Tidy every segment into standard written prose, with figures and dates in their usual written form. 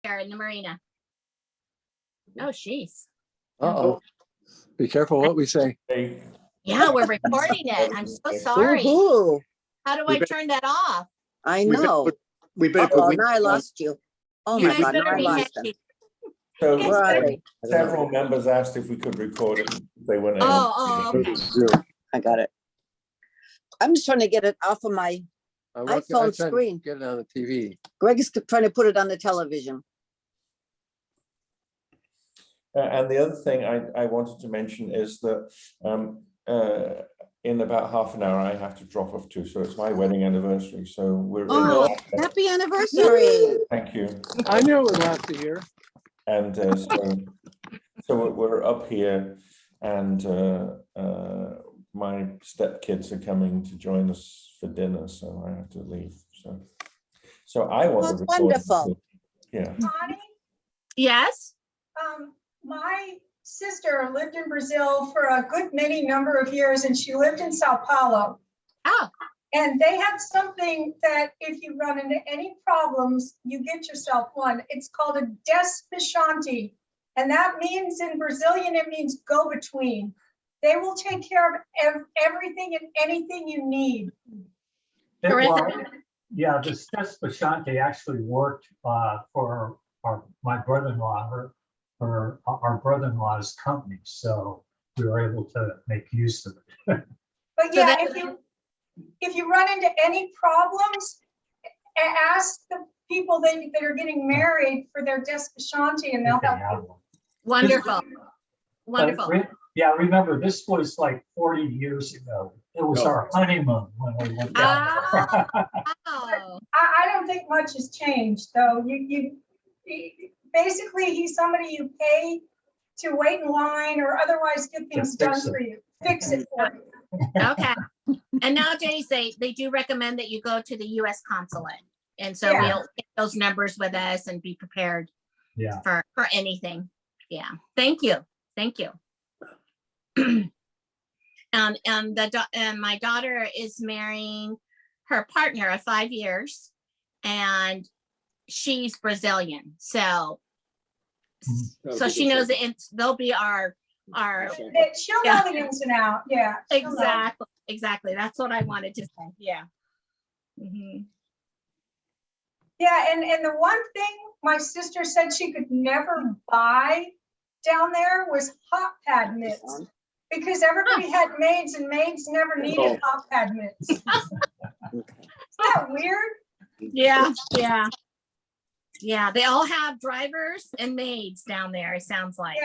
there in the marina. Oh, jeez. Uh-oh. Be careful what we say. Yeah, we're recording it. I'm so sorry. Woohoo. How do I turn that off? I know. We better put Uh-oh, now I lost you. Oh You my guys God, now better I lost him. behave. So Where are they? several members asked if we could record it. They weren't able. Oh, okay. Zoom. I got it. I'm just trying to get it off of my I'm iPhone trying to screen. Get it on the TV. Greg is trying to put it on the television. And the other thing I wanted to mention is that in about half an hour I have to drop off too. So it's my wedding anniversary. So we're Oh, in. happy anniversary. Thank you. I knew it would last a year. And so we're up here, and my stepkids are coming to join us for dinner, so I have to leave. So I want Well, to that's wonderful. Yeah. Connie, Yes. my sister lived in Brazil for a good many number of years, and she lived in Sao Paulo. Oh. And they have something that if you run into any problems, you get yourself one. It's called a despachante. And that means in Brazilian, it means go between. They will take care of everything and anything you need. Yeah, this despachante actually worked for my brother-in-law, our brother-in-law's company. So we were able to make use of it. But yeah, if you run into any problems, ask the people that are getting married for their despachante, and they'll help you. Wonderful. Wonderful. Yeah, remember, this was like 40 years ago. It was our honeymoon when we went down there. Oh. I don't think much has changed, though. You basically, he's somebody you pay to wait in line or otherwise get things done for you. Fix it for you. Okay. And nowadays they do recommend that you go to the U.S. consulate, and so Yeah. we'll get those numbers with us and be prepared. Yeah. For anything. Yeah. Thank you. Thank you. And my daughter is marrying her partner of 5 years, and she's Brazilian. So she knows that they'll be our. She'll know the ins and out. Yeah. Exactly. That's what I wanted to say. Yeah. Mm-hmm. Yeah, and the one thing my sister said she could never buy down there was hot pad mitts, because everybody had maids and maids never needed hot pad mitts. Isn't that weird? Yeah. They all have drivers and maids down there, it sounds like.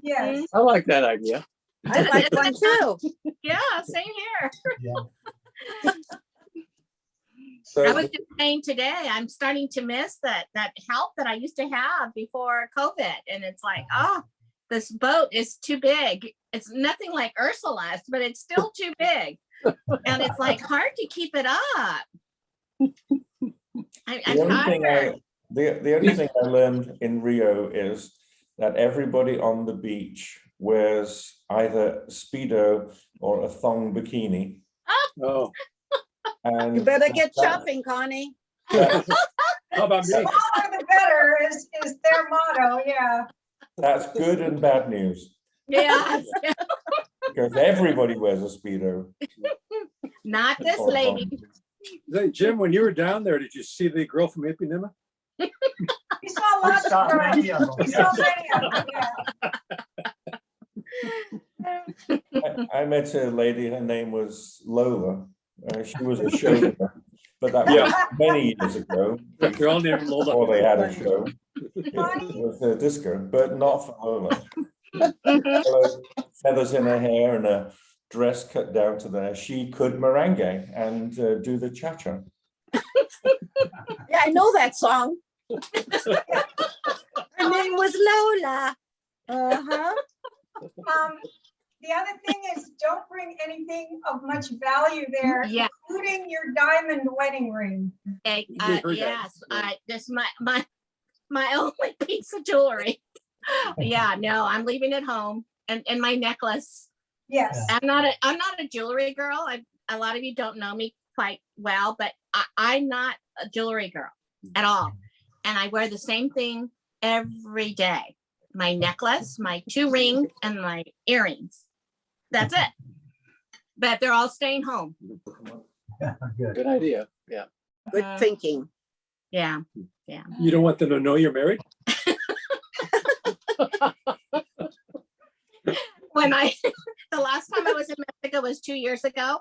Yes. I like that idea. I like one too. Yeah, same here. Yeah. So I was just saying today, I'm starting to miss that help that I used to have before COVID. And it's like, this boat is too big. It's nothing like Ursula's, but it's still too big. And it's like hard to keep it up. The only thing I learned in Rio is that everybody on the beach wears either Speedo or a thong bikini. Oh, And You better get shopping, Connie. how about me? Smaller the better is their motto. Yeah. That's good and bad news, Yeah. because everybody wears a Speedo. Not this lady. Hey, Jim, when you were down there, did you see the girl from Ipanema? We saw lots of girls. Many of them. We saw many of them, yeah. I met a lady, her name was Lola. She was a show, but that was many years ago. They're all named Lola. Before they had a show. It was a disco, but not for Lola. Feathers in her hair and a dress cut down to there. She could merengue and do the cha-cha. Yeah, I know that song. Her name was Lola. Uh-huh. The other thing is, don't bring anything of much value there, Yeah. including your diamond wedding ring. Yes, this my only piece of jewelry. Yeah, no, I'm leaving it home, and my necklace. Yes. I'm not a jewelry girl. A lot of you don't know me quite well, but I'm not a jewelry girl at all. And I wear the same thing every day. My necklace, my 2 rings, and my earrings. That's it. But they're all staying home. Good. Good idea. Yeah. Good Mhm. thinking. Yeah. You don't want them to know you're married? When the last time I was in Mexico was 2 years ago,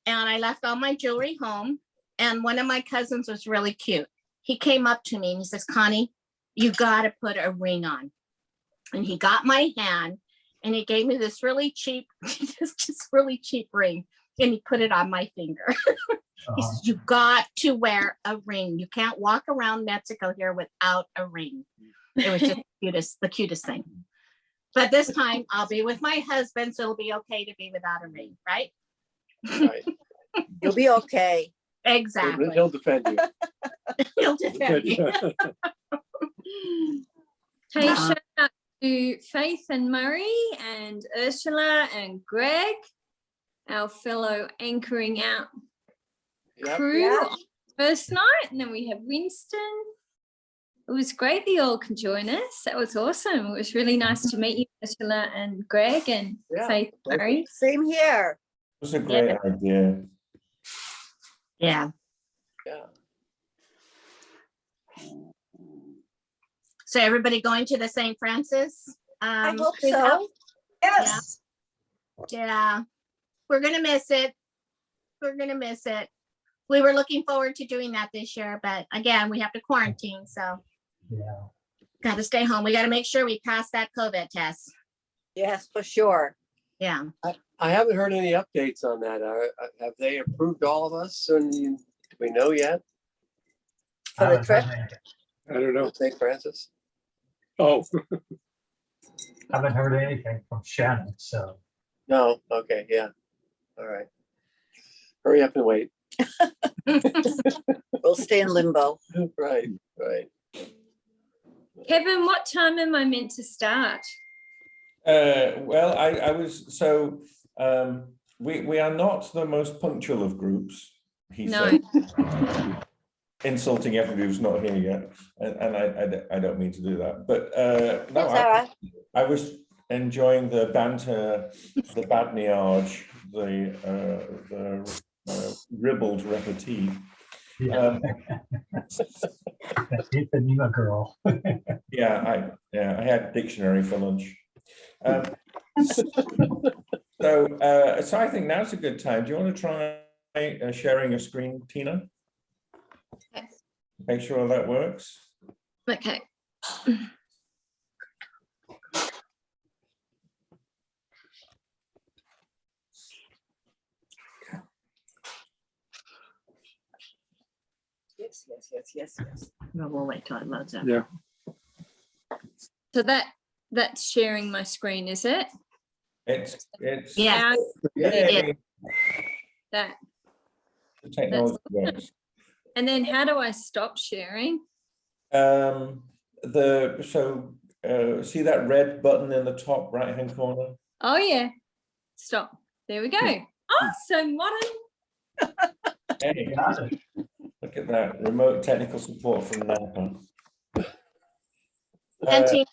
and I left all my jewelry home. And one of my cousins was really cute. He came up to me and he says, Connie, you got to put a ring on. And he got my hand and he gave me this really cheap, just really cheap ring. And he put it on my finger. He says, you got to wear a ring. You can't walk around Mexico here without a ring. It was just the cutest thing. But this time I'll be with my husband, so it'll be okay to be without a ring, right? Right. You'll be okay. Exactly. He'll defend you. He'll defend you. Hey, shout out to Faith and Murray and Ursula and Greg, our fellow anchoring out Yep. crew Yeah. on first night. And then we have Winston. It was great that you all could join us. That was awesome. It was really nice to meet you, Ursula and Greg and Yeah. Faith and Murray. Same here. It was a great idea. Yeah. Yeah. So everybody going to the St. Francis? I hope cruise out? so. Yes. Yeah. We're gonna miss it. We're gonna miss it. We were looking forward to doing that this year, but again, we have to quarantine, so Yeah. gotta stay home. We gotta make sure we pass that COVID test. Yes, for sure. Yeah. I haven't heard any updates on that. Have they approved all of us? And do we know yet? For the trip. I don't know. St. Francis? Oh, Haven't heard anything from Shannon, so. No. Okay. Yeah. All right. Hurry up and wait. We'll stay in limbo. Right. Right. Kevin, what time am I meant to start? Well, I was so we are not the most punctual of groups. He No. said, insulting everybody who's not here yet, and I don't mean to do that. But no, It's all right. I was enjoying the banter, the badinage, the ribald repartee. Yeah. That Ipanema girl. Yeah, I had dictionary for lunch. So I think now's a good time. Do you want to try sharing a screen, Tina? Okay. Make sure that works. Okay. Yes. No, we'll wait till it loads up. yeah. So that's sharing my screen, is it? It's Yeah. yeah, That. the technology works. And then how do I stop sharing? See that red button in the top right hand corner? Oh yeah. Stop. There we go. Oh, so modern. Hey, Got it. look at that remote technical support from Napa. And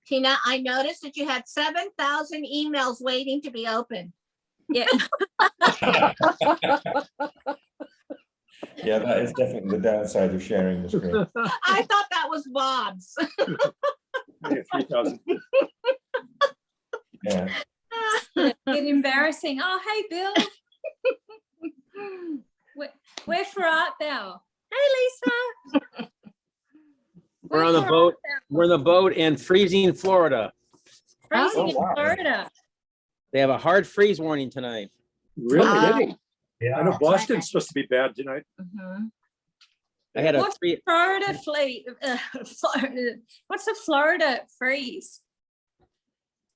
Tina, I noticed that you had 7,000 emails waiting to be opened. Yeah. Yeah, that is definitely the downside of sharing the screen. I thought that was Bob's. Yeah, 3,000. Yeah. Get embarrassing. Oh, hey, Bill. Wherefore art thou? Hey, Lisa. We're on the Wherefore boat. art thou? We're in the boat in freezing Florida. Freezing Oh, wow. in Florida. They have a hard freeze warning tonight. Really? Kidding. I know Yeah. Boston's supposed to be bad tonight. Mhm. I had a What's three. Florida Florida? What's a Florida freeze?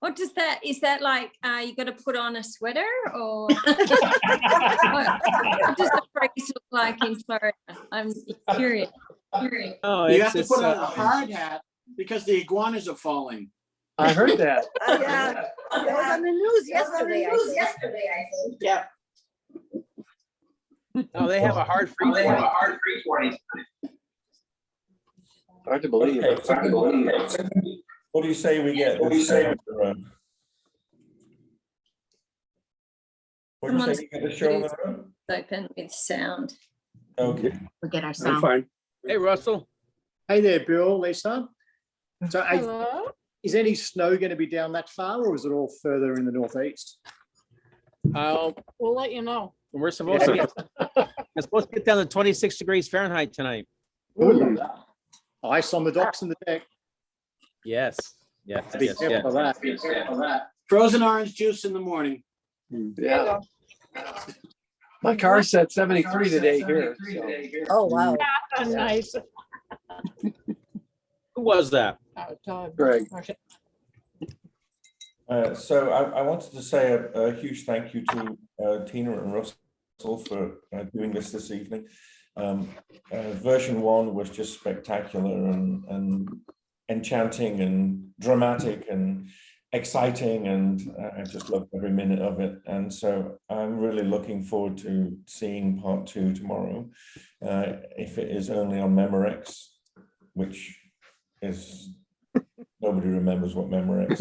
What does that? Is that like you got to put on a sweater, or what does the freeze look like in Florida? I'm curious. Oh, You it's have to just, put on a hard hat because the iguanas are falling. I heard that. Yeah, that was on the news yesterday. I think. Yeah. oh, they have a hard freeze warning. Hard to believe. Okay, so what do you say we get? What do you say? What do you say you get the show on the road? Open with sound. Okay. We'll get our I'm sound. fine. Hey, Russell. Hey there, Bill, Lisa. So Hello? is any snow going to be down that far or is it all further in the northeast? We'll let you know. We're supposed to get down to 26 degrees Fahrenheit tonight. Ooh. Ice on the docks and the deck. Yes, yes, Be yes, careful yes. of that. Be careful of that. Frozen orange juice in the morning. Yeah. My car said 73 today here. So. Oh, wow. Nice. Who was that? Greg. So I wanted to say a huge thank you to Tina and Russell for doing this evening. Version 1 was just spectacular and enchanting and dramatic and exciting, and I just loved every minute of it. And so I'm really looking forward to seeing part 2 tomorrow, if it is only on Memorex, which is nobody remembers what Memorex is.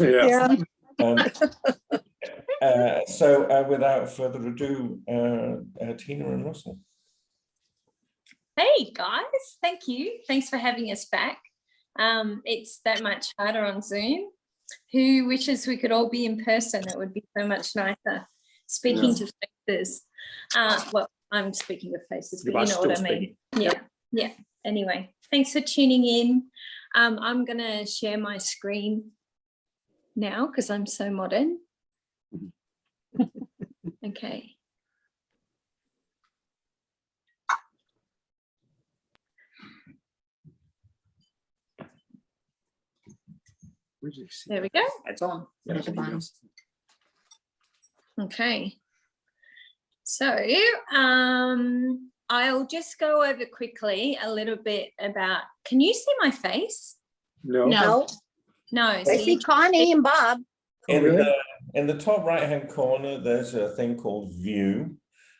Yeah. So without further ado, Tina and Russell. Hey guys, thank you. Thanks for having us back. It's that much harder on Zoom. Who wishes we could all be in person? It would be so much nicer. Speaking to faces. Well, I'm speaking of faces, but you know what I mean. Yeah. Anyway, thanks for tuning in. I'm gonna share my screen now because I'm so modern. Okay. There we go. It's on. At the bottom. Okay. So I'll just go over quickly a little bit about, can you see my face? No. No. No. I So see you, Connie and Bob. In the top right hand corner, there's a thing called View.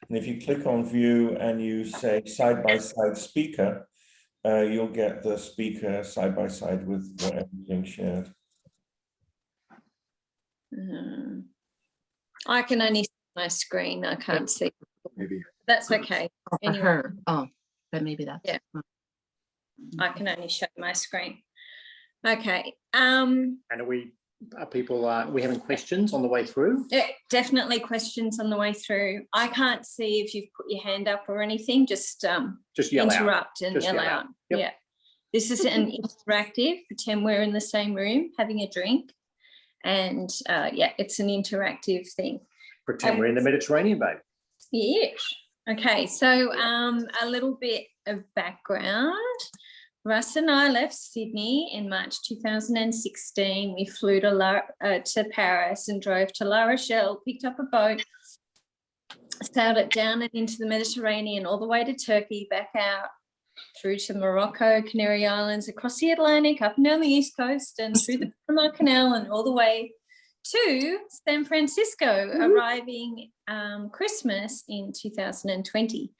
And if you click on View and you say side by side speaker, you'll get the speaker side by side with whatever's being shared. I can only see my screen. I can't see. Maybe. That's okay. For Anyway. her. Oh, but maybe that's. Yeah. I can only show my screen. Okay. And are people we having questions on the way through? Yeah, definitely questions on the way through. I can't see if you've put your hand up or anything. Just Yell out. interrupt and Just yell yell out. out. Yep. Yeah. This is an interactive. Pretend we're in the same room having a drink. And it's an interactive thing. Pretend we're in the Mediterranean, babe. Yes. Okay, so a little bit of background. Russ and I left Sydney in March 2016. We flew to Paris and drove to La Rochelle, picked up a boat, sailed it down and into the Mediterranean, all the way to Turkey, back out through to Morocco, Canary Islands, across the Atlantic, up and down the East Coast and through the Panama Canal and all the way to San Francisco, arriving Christmas in 2020.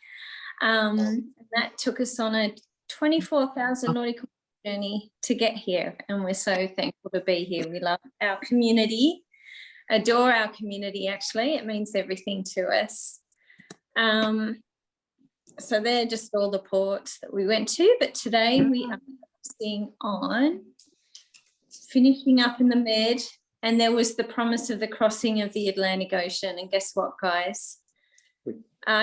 And that took us on a 24,000 nautical journey to get here, and we're so thankful to be here. We love our community, adore our community. Actually, it means everything to us. So they're just all the ports that we went to, but today we are focusing on finishing up in the Med, and there was the promise of the crossing of the Atlantic Ocean. And guess what, guys?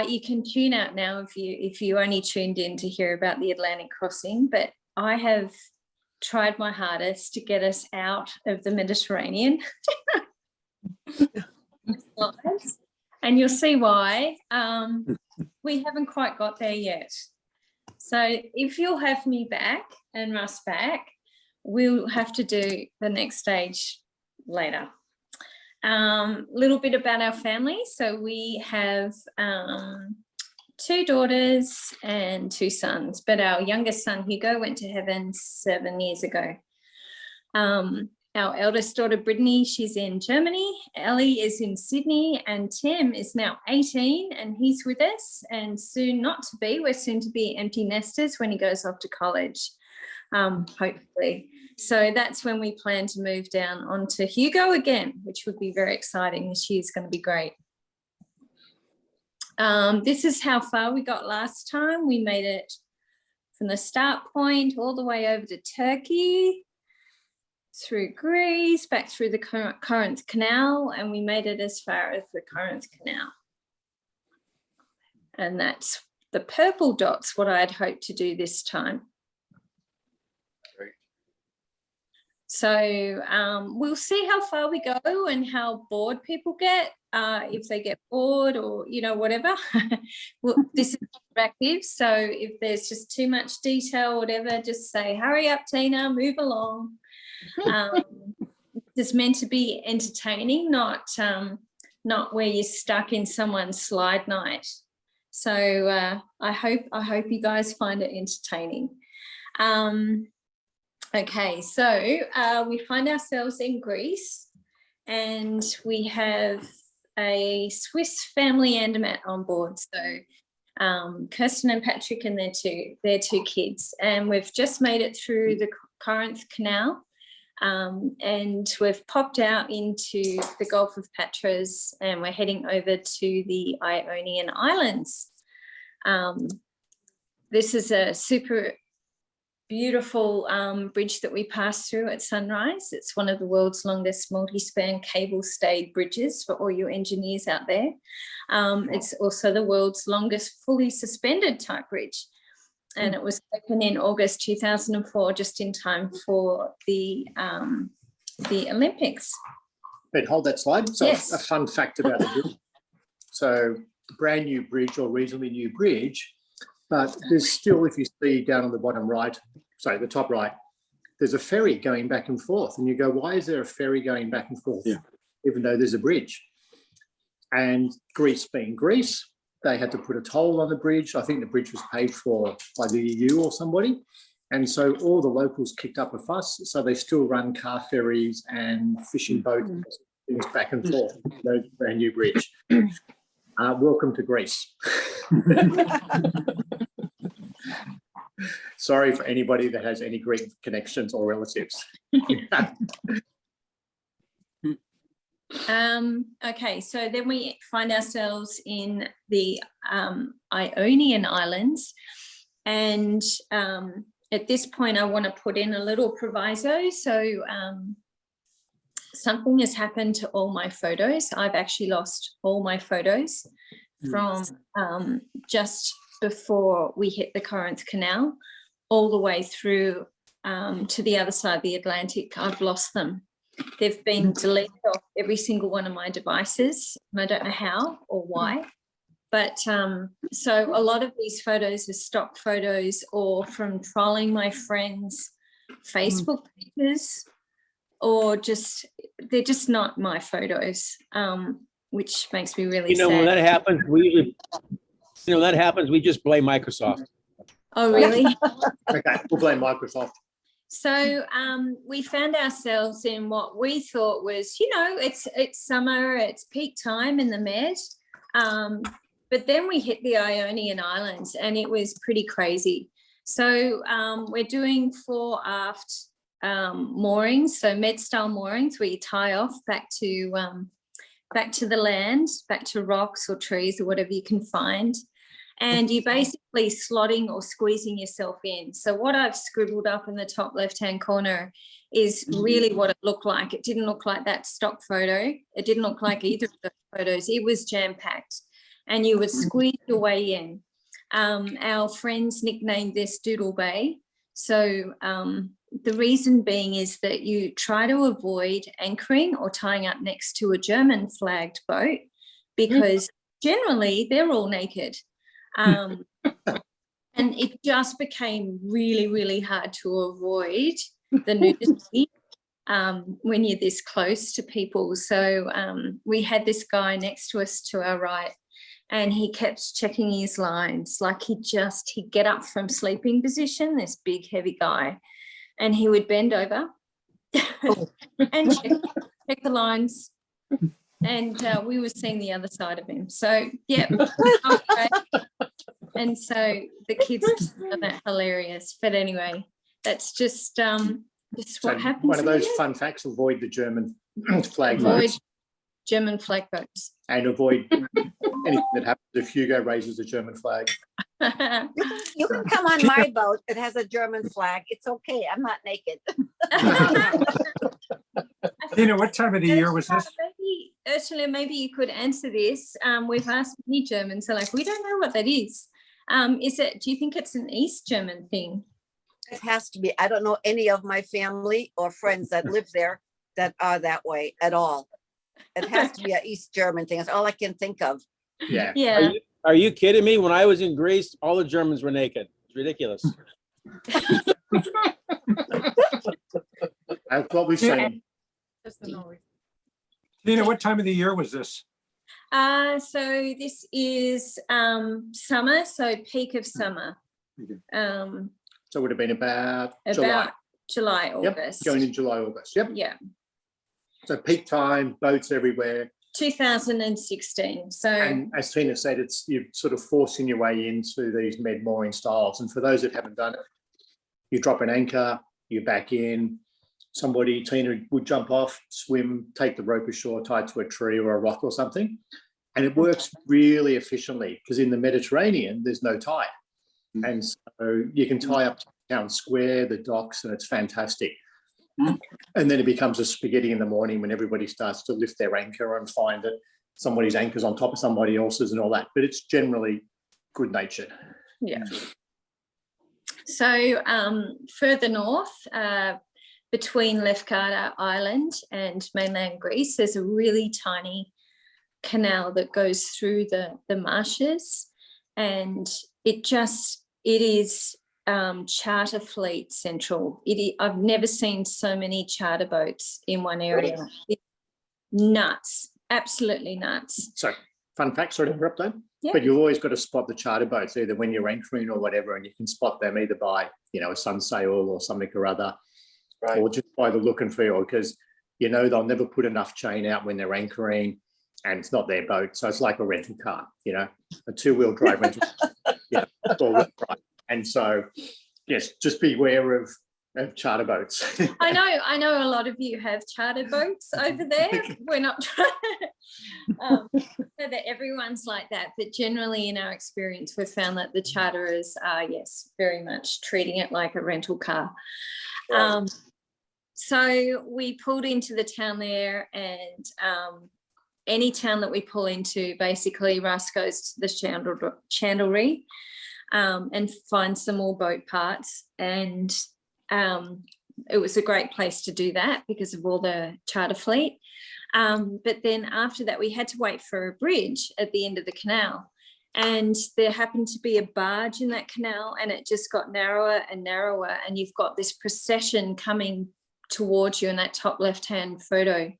You can tune out now if you only tuned in to hear about the Atlantic crossing, but I have tried my hardest to get us out of the Mediterranean. And you'll see why. We haven't quite got there yet. So if you'll have me back and Russ back, we'll have to do the next stage later. Little bit about our family. So we have 2 daughters and 2 sons, but our youngest son, Hugo, went to heaven 7 years ago. Our eldest daughter, Brittany, she's in Germany. Ellie is in Sydney, and Tim is now 18 and he's with us, and soon not to be. We're soon to be empty nesters when he goes off to college. hopefully. So that's when we plan to move down onto Hugo again, which would be very exciting. This year's going to be great. This is how far we got last time. We made it from the start point all the way over to Turkey, through Greece, back through the Corinth Canal, and we made it as far as the Corinth Canal. And that's the purple dots, what I'd hoped to do this time. Great. So we'll see how far we go and how bored people get, if they get bored or, you know, whatever. Well, this is interactive, so if there's just too much detail, whatever, just say, hurry up, Tina, move along. It's meant to be entertaining, not where you're stuck in someone's slide night. So I hope you guys find it entertaining. Okay, so we find ourselves in Greece, and we have a Swiss family Andermatt on board. So Kirsten and Patrick and their two kids, and we've just made it through the Corinth Canal. And we've popped out into the Gulf of Patras, and we're heading over to the Ionian Islands. This is a super beautiful bridge that we pass through at sunrise. It's one of the world's longest multi-span cable-stayed bridges for all your engineers out there. It's also the world's longest fully suspended type bridge. And it was opened in August 2004, just in time for the Olympics. But hold that slide. So Yes. a fun fact about the bridge. So brand new bridge or reasonably new bridge, but there's still, if you see down on the bottom right, sorry, the top right, there's a ferry going back and forth. And you go, why is there a ferry going back and forth, even though there's a bridge? And Greece being Greece, they had to put a toll on the bridge. I think the bridge was paid for by the EU or somebody. And so all the locals kicked up a fuss. So they still run car ferries and fishing boats, things back and forth, the brand new bridge. Welcome to Greece. Sorry for anybody that has any Greek connections or relatives. Okay, so then we find ourselves in the Ionian Islands, and at this point I want to put in a little proviso. So something has happened to all my photos. I've actually lost all my photos from just before we hit the Corinth Canal all the way through to the other side of the Atlantic. I've lost them. They've been deleted off every single one of my devices, and I don't know how or why. But so a lot of these photos are stock photos or from trolling my friends' Facebook pages, or just they're just not my photos, which makes me really sad. When that happens, we just blame Microsoft. Oh, really? Okay, we'll blame Microsoft. So we found ourselves in what we thought was, it's summer, it's peak time in the Med. But then we hit the Ionian Islands, and it was pretty crazy. So we're doing fore aft moorings, so Med style moorings, where you tie off back to the land, back to rocks or trees or whatever you can find. And you're basically slotting or squeezing yourself in. So what I've scribbled up in the top left-hand corner is really what it looked like. It didn't look like that stock photo. It didn't look like either of the photos. It was jam-packed, and you would squeeze your way in. Our friends nicknamed this Doodle Bay. So the reason being is that you try to avoid anchoring or tying up next to a German flagged boat, because generally they're all naked. And it just became really, really hard to avoid the nudity when you're this close to people. So we had this guy next to us to our right, and he kept checking his lines. Like he'd get up from sleeping position, this big heavy guy, and he would bend over and check the lines. And we were seeing the other side of him. So, yeah. Okay. And so the kids found that hilarious. But anyway, that's just So what happens. one of those here. fun facts, avoid the German flag Avoid boats German flag boats. and avoid anything that happens if Hugo raises the German flag. You can come on my boat. It has a German flag. It's okay. I'm not naked. Tina, what time of the year was this? Maybe, Ursula, maybe you could answer this. We've asked many Germans, so like, we don't know what that is. Do you think it's an East German thing? It has to be. I don't know any of my family or friends that live there that are that way at all. It has to be an East German thing. That's all I can think of. Yeah. Yeah. Are you kidding me? When I was in Greece, all the Germans were naked. It's ridiculous. That's what we've seen. Tina, what time of the year was this? So this is summer, so peak of summer. So it would have been about July. July, Yep, August. going in July, August. Yep. Yeah. So peak time, boats everywhere. 2016. So And as Tina said, it's you're sort of forcing your way into these med mooring styles. And for those that haven't done it, you drop an anchor, you're back in. Somebody, Tina, would jump off, swim, take the rope ashore, tie it to a tree or a rock or something. And it works really efficiently because in the Mediterranean, there's no tide. And so you can tie up to town square, the docks, and it's fantastic. And then it becomes a spaghetti in the morning when everybody starts to lift their anchor and find that somebody's anchor's on top of somebody else's and all that. But it's generally good natured. yeah. So further north, between Lefkada Island and mainland Greece, there's a really tiny canal that goes through the marshes, and it is charter fleet central. I've never seen so many charter boats in one area. It's nuts, absolutely nuts. So fun fact, sorry to interrupt though, Yeah. but you've always got to spot the charter boats either when you're anchoring or whatever, and you can spot them either by, a sun sail or something or other, or just by the look and feel, because they'll never put enough chain out when they're anchoring, and it's not their boat. So it's like a rental car, a two-wheel drive rental car, four-wheel drive. And so, yes, just beware of charter boats. I know a lot of you have charter boats over there. We're not trying so that everyone's like that, but generally in our experience, we've found that the charterers are, yes, very much treating it like a rental car. So we pulled into the town there, and any town that we pull into, basically Russ goes to the chandlery and finds some more boat parts, and it was a great place to do that because of all the charter fleet. But then after that, we had to wait for a bridge at the end of the canal, and there happened to be a barge in that canal, and it just got narrower and narrower, and you've got this procession coming towards you in that top left-hand photo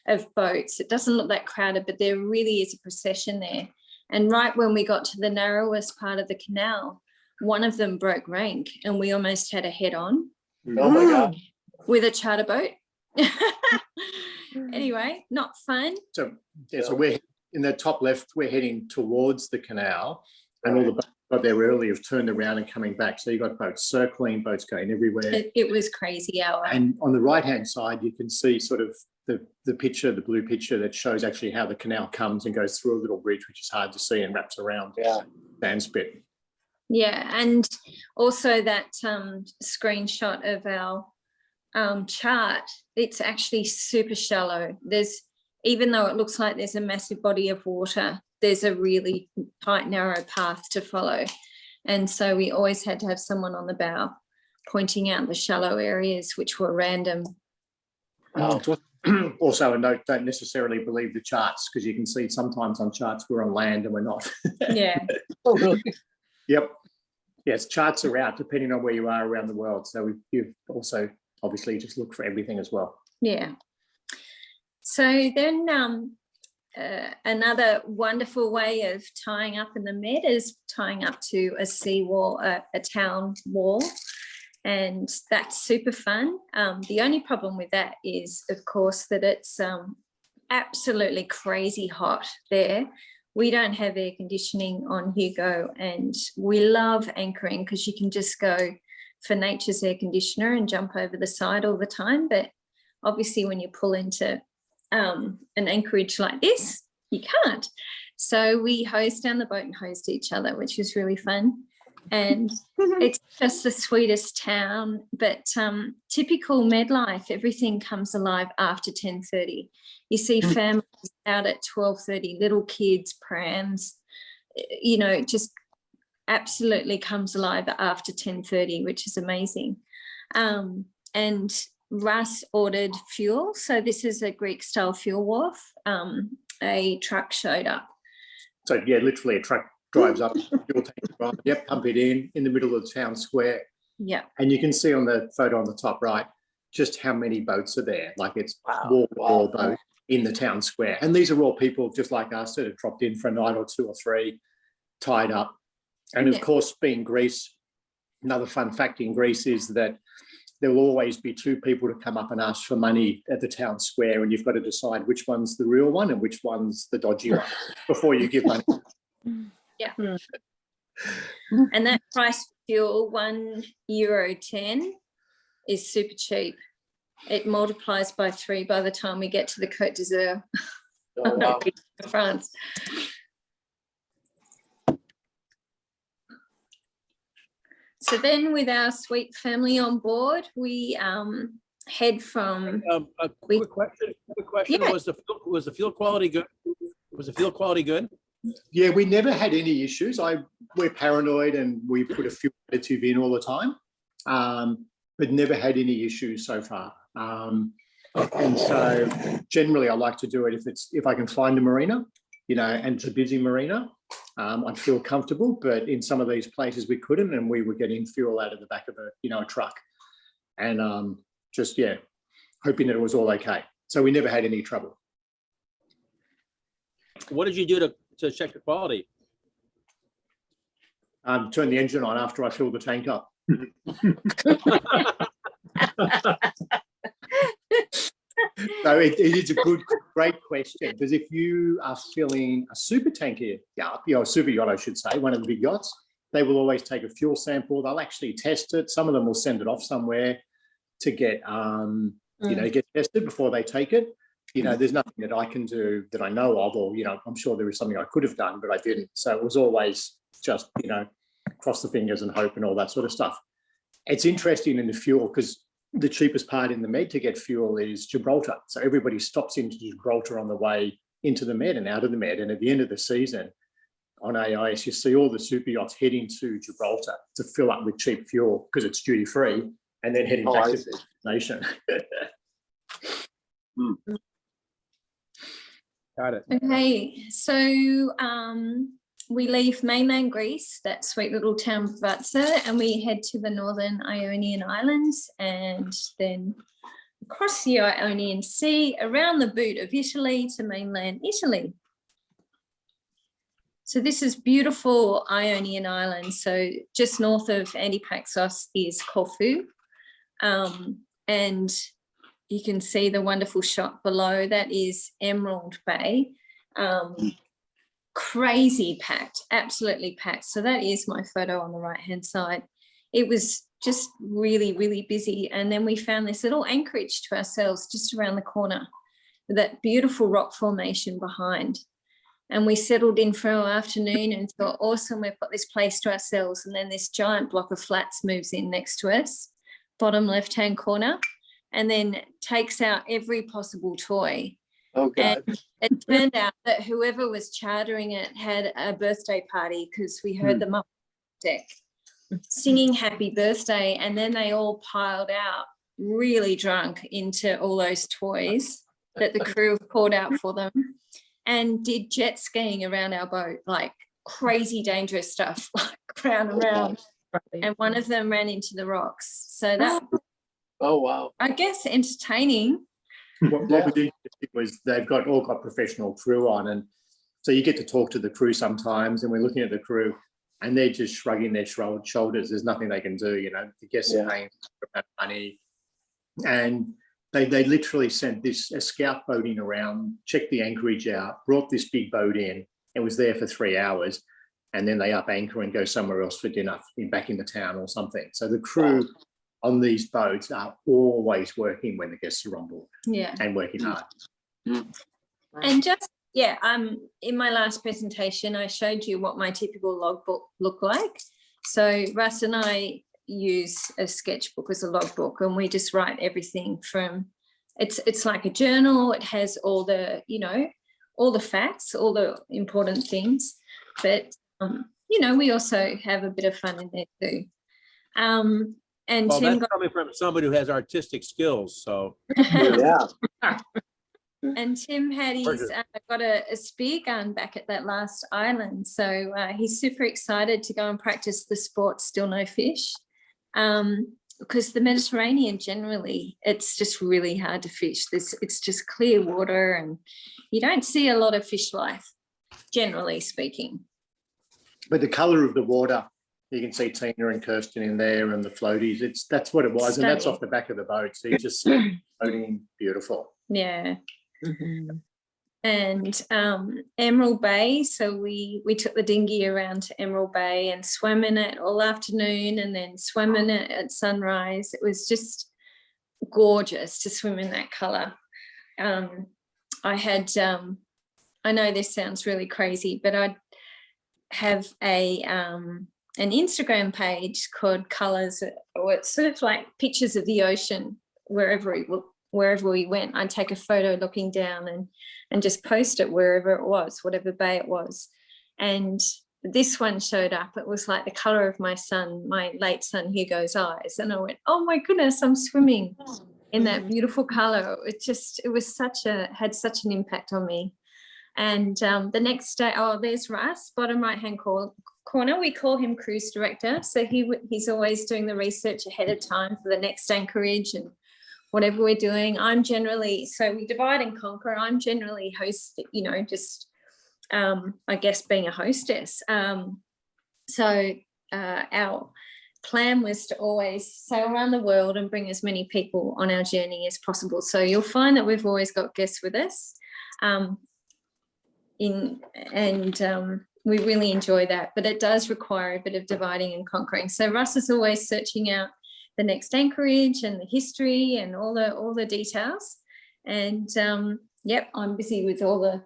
of boats. It doesn't look that crowded, but there really is a procession there. And right when we got to the narrowest part of the canal, one of them broke rank, and we almost had a head-on. Oh my God. With a charter boat. Anyway, not fun. So we're in the top left, we're heading towards the canal, and all the boats got there early have turned around and coming back. So you've got boats circling, boats going everywhere. It was crazy hour. And on the right-hand side, you can see sort of the picture, the blue picture that shows actually how the canal comes and goes through a little bridge, which is hard to see and wraps around Sandspit. Yeah, and also that screenshot of our chart, it's actually super shallow. Even though it looks like there's a massive body of water, there's a really tight, narrow path to follow. And so we always had to have someone on the bow pointing out the shallow areas, which were random. Also a note, don't necessarily believe the charts, because you can see sometimes on charts we're on land and we're not. Yeah. Oh, really? Yep. Yes, charts are out depending on where you are around the world. So you've also obviously just look for everything as well. Yeah. So then another wonderful way of tying up in the Med is tying up to a seawall, a town wall. And that's super fun. The only problem with that is, of course, that it's absolutely crazy hot there. We don't have air conditioning on Hugo, and we love anchoring because you can just go for nature's air conditioner and jump over the side all the time. But obviously when you pull into an anchorage like this, you can't. So we hosed down the boat and hosed each other, which was really fun. And it's just the sweetest town. But typical Medlife, everything comes alive after 10:30. You see families out at 12:30, little kids, prams, you know, it just absolutely comes alive after 10:30, which is amazing. And Russ ordered fuel. So this is a Greek style fuel wharf. A truck showed up. So yeah, literally a truck drives up, fuel tank, right, yep, pump it in the middle of the town square. Yeah. And you can see on the photo on the top right, just how many boats are there. Like it's wall boat in the town square. And these are all people just like us that have dropped in for a night or 2 or 3, tied up. And of course, being Greece, another fun fact in Greece is that there will always be 2 people to come up and ask for money at the town square, and you've got to decide which one's the real one and which one's the dodgy one before you give money. Yeah. And that price for fuel, €1.10, is super cheap. It multiplies by 3 by the time we get to the Côte d'Azur, France. So then with our sweet family on board, we head from... A quick question. Yeah. Was the fuel quality good? Was the fuel quality good? Yeah, we never had any issues. We're paranoid and we put a fuel additive in all the time, but never had any issues so far. And so generally I like to do it if I can find a marina, you know, and it's a busy marina, I'd feel comfortable, but in some of these places we couldn't, and we were getting fuel out of the back of a truck, and just, yeah, hoping that it was all okay. So we never had any trouble. What did you do to check the quality? Turn the engine on after I fill the tank up. So it is a great question, because if you are filling a super tanker up, a super yacht, I should say, one of the big yachts, they will always take a fuel sample. They'll actually test it. Some of them will send it off somewhere to get, get tested before they take it. You know, there's nothing that I can do that I know of, or, you know, I'm sure there is something I could have done, but I didn't. So it was always just, you know, cross the fingers and hope and all that sort of stuff. It's interesting in the fuel because the cheapest part in the Med to get fuel is Gibraltar. So everybody stops into Gibraltar on the way into the Med and out of the Med. And at the end of the season on AIS, you see all the super yachts heading to Gibraltar to fill up with cheap fuel because it's duty free, and then heading back to the destination. Got it. Okay, so we leave mainland Greece, that sweet little town Vatsa, and we head to the northern Ionian Islands, and then across the Ionian Sea, around the boot of Italy to mainland Italy. So this is beautiful Ionian Islands. So just north of Antipaxos is Corfu, and you can see the wonderful shot below. That is Emerald Bay. Crazy packed, absolutely packed. So that is my photo on the right-hand side. It was just really, really busy. And then we found this little anchorage to ourselves just around the corner with that beautiful rock formation behind. And we settled in for our afternoon and thought, awesome, we've got this place to ourselves. And then this giant block of flats moves in next to us, bottom left-hand corner, and then takes out every possible toy. Oh, God. And it turned out that whoever was chartering it had a birthday party, because we heard them up on deck singing happy birthday, and then they all piled out really drunk into all those toys that the crew poured out for them, and did jet skiing around our boat, like crazy dangerous stuff, like round and round. And one of them ran into the rocks. So that, Oh, wow. I guess, entertaining. What was interesting was they've all got professional crew on, and so you get to talk to the crew sometimes, and we're looking at the crew and they're just shrugging their shoulders. There's nothing they can do, you know. The guests are paying money, and they literally sent a scout boating around, checked the anchorage out, brought this big boat in, and was there for 3 hours, and then they up anchor and go somewhere else for dinner, back in the town or something. So the crew on these boats are always working when the guests are on board Yeah. and working hard. And just, yeah, in my last presentation, I showed you what my typical logbook looked like. So Russ and I use a sketchbook as a logbook, and we just write everything from, it's like a journal. It has all the, you know, all the facts, all the important things, but, you know, we also have a bit of fun in there too. And Well, Tim that's coming from somebody who has artistic skills, so. Yeah. And Tim had his got a spear gun back at that last island, so he's super excited to go and practice the sport still no fish, because the Mediterranean generally, it's just really hard to fish. It's just clear water, and you don't see a lot of fish life, generally speaking. But the colour of the water, you can see Tina and Kirsten in there and the floaties. That's what it was, Stunning. and that's off the back of the boat. So you just floating, beautiful. Yeah. And Emerald Bay, so we took the dinghy around to Emerald Bay and swam in it all afternoon, and then swam in it at sunrise. It was just gorgeous to swim in that colour. I had I know this sounds really crazy, but I have an Instagram page called Colours, or it's sort of like pictures of the ocean wherever we went. I'd take a photo looking down and just post it wherever it was, whatever bay it was. And this one showed up. It was like the colour of my son, my late son Hugo's eyes. And I went, oh my goodness, I'm swimming in that beautiful colour. It was had such an impact on me. And the next day, there's Russ, bottom right-hand corner. We call him cruise director. So he's always doing the research ahead of time for the next anchorage and whatever we're doing. I'm generally, so we divide and conquer. I'm generally host, you know, just, I guess, being a hostess. So our plan was to always sail around the world and bring as many people on our journey as possible. So you'll find that we've always got guests with us. We really enjoy that, but it does require a bit of dividing and conquering. So Russ is always searching out the next anchorage and the history and all the details. And yep, I'm busy with all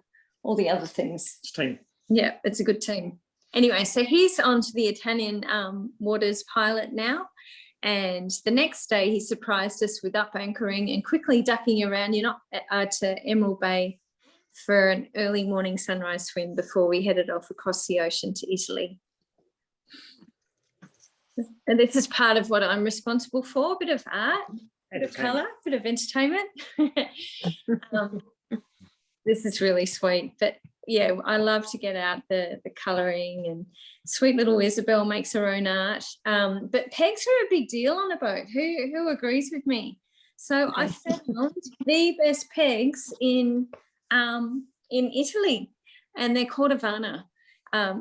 the other things. Team. Yeah, it's a good team. Anyway, so he's on to the Italian waters pilot now. And the next day he surprised us with up anchoring and quickly ducking around to Emerald Bay for an early morning sunrise swim before we headed off across the ocean to Italy. And this is part of what I'm responsible for, a bit of art, a bit of colour, a bit of entertainment. This is really sweet. But yeah, I love to get out the colouring, and sweet little Isabel makes her own art. But pegs are a big deal on a boat. Who agrees with me? So I found the best pegs in Italy, and they're called Havana.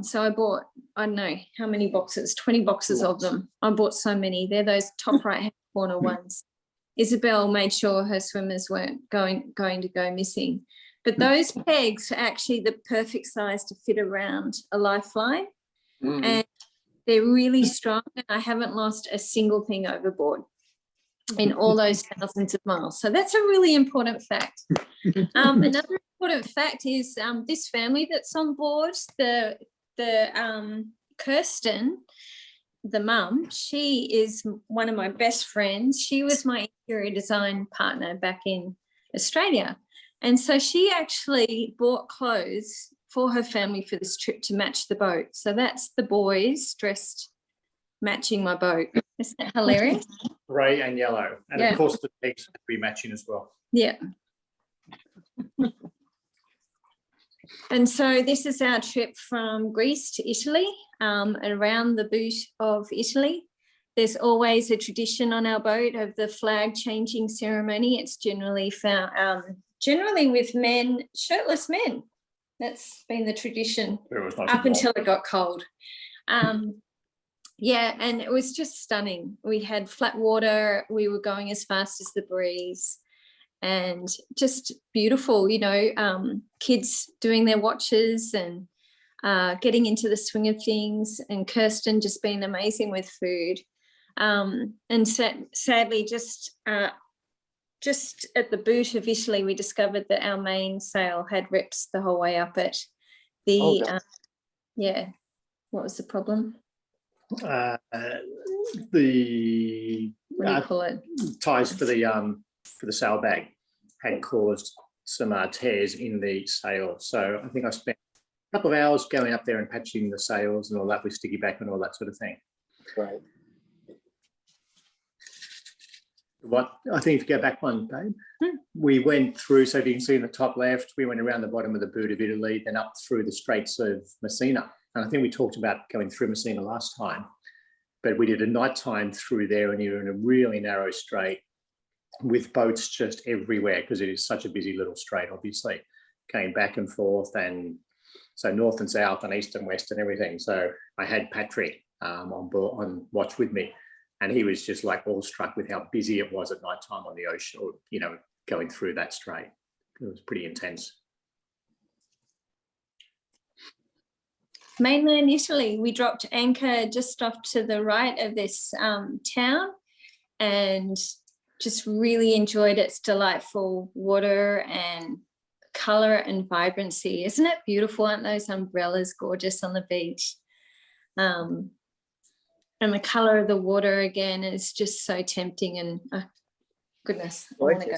So I bought, I don't know how many boxes, 20 boxes of them. I bought so many. They're those top right-hand corner ones. Isabel made sure her swimmers weren't going to go missing. But those pegs are actually the perfect size to fit around a lifeline. And they're really strong, and I haven't lost a single thing overboard in all those thousands of miles. So that's a really important fact. Another important fact is this family that's on board, the Kirsten, the mum, she is one of my best friends. She was my interior design partner back in Australia. And so she actually bought clothes for her family for this trip to match the boat. So that's the boys dressed matching my boat. Isn't that hilarious? Grey and yellow. And Yeah. of course the pegs have to be matching as well. Yeah. And so this is our trip from Greece to Italy, around the boot of Italy. There's always a tradition on our boat of the flag changing ceremony. It's generally found, generally with men, shirtless men. That's been the tradition up until it got cold. Yeah, and it was just stunning. We had flat water. We were going as fast as the breeze, and just beautiful, you know, kids doing their watches. And getting into the swing of things, and Kirsten just being amazing with food. And sadly, just at the boot of Italy, we discovered that our main sail had rips the whole way up it. Yeah, what was the problem? The What do you call it? ties for the sailbag had caused some tears in the sail. So I think I spent a couple of hours going up there and patching the sails and all that with sticky back and all that sort of thing. Right. What I think, if you go back one, babe, we went through, so if you can see in the top left, we went around the bottom of the boot of Italy, then up through the Straits of Messina. And I think we talked about going through Messina last time, but we did a nighttime through there, and you're in a really narrow strait with boats just everywhere, because it is such a busy little strait, obviously, going back and forth, and so north and south and east and west and everything. So I had Patrick on watch with me, and he was just like awestruck with how busy it was at night time on the ocean, or, you know, going through that strait. It was pretty intense. Mainland Italy, we dropped anchor just off to the right of this town, and just really enjoyed its delightful water and colour and vibrancy. Isn't it beautiful? Aren't those umbrellas gorgeous on the beach? And the colour of the water again is just so tempting, and goodness, I want to go.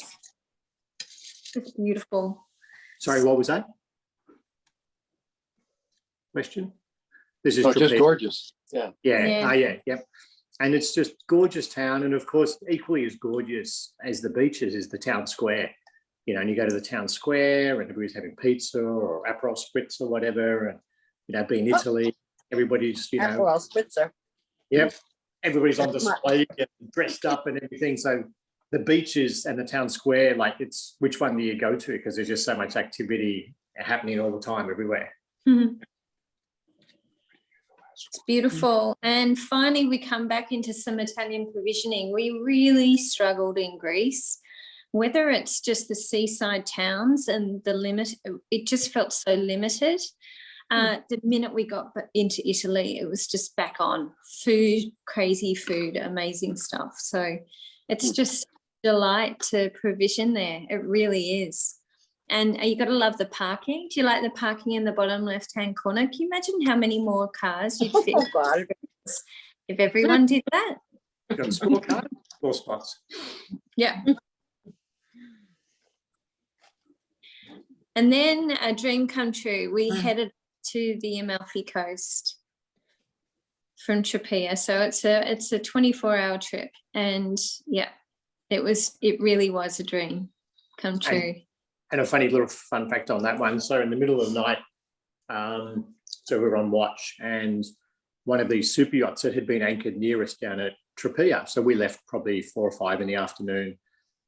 It's beautiful. Sorry, what was that question? This is just gorgeous. Yeah. Yep. And it's just gorgeous town, and of course, equally as gorgeous as the beaches is the town square. You know, and you go to the town square, and everybody's having pizza or Aperol Spritz or whatever, and you know, being Italy, everybody's, you know, Aperol Spritzer. Yep, everybody's on display and dressed up and everything. So the beaches and the town square, like, it's which one do you go to? Because there's just so much activity happening all the time everywhere. Mm-hmm. It's beautiful. And finally, we come back into some Italian provisioning. We really struggled in Greece, whether it's just the seaside towns and the limit, it just felt so limited. The minute we got into Italy, it was just back on food, crazy food, amazing stuff. So it's just a delight to provision there. It really is. And you got to love the parking. Do you like the parking in the bottom left-hand corner? Can you imagine how many more cars you'd fit if everyone did that? You got small cars, small spots. Yeah. And then a dream come true. We headed to the Amalfi Coast from Tropea. So it's a 24-hour trip, and yeah, it really was a dream come true. And a funny little fun fact on that one. So in the middle of the night, so we were on watch, and one of these super yachts that had been anchored near us down at Tropea. So we left probably 4 or 5 in the afternoon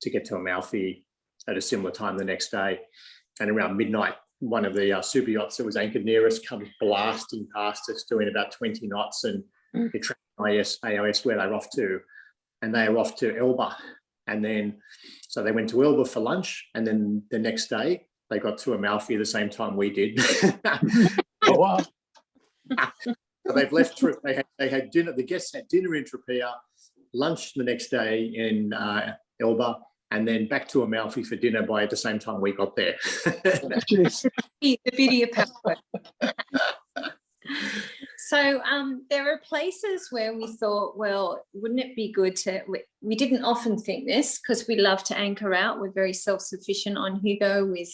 to get to Amalfi at a similar time the next day. And around midnight, one of the super yachts that was anchored near us comes blasting past us, doing about 20 knots, and they track AOS where they're off to, and they are off to Elba. And then, so they went to Elba for lunch, and then the next day they got to Amalfi at the same time we did. Oh, wow. So they've left. They had dinner. The guests had dinner in Tropea, lunch the next day in Elba, and then back to Amalfi for dinner by at the same time we got there. The beauty of power. So there are places where we thought, well, wouldn't it be good to, we didn't often think this because we love to anchor out. We're very self-sufficient on Hugo with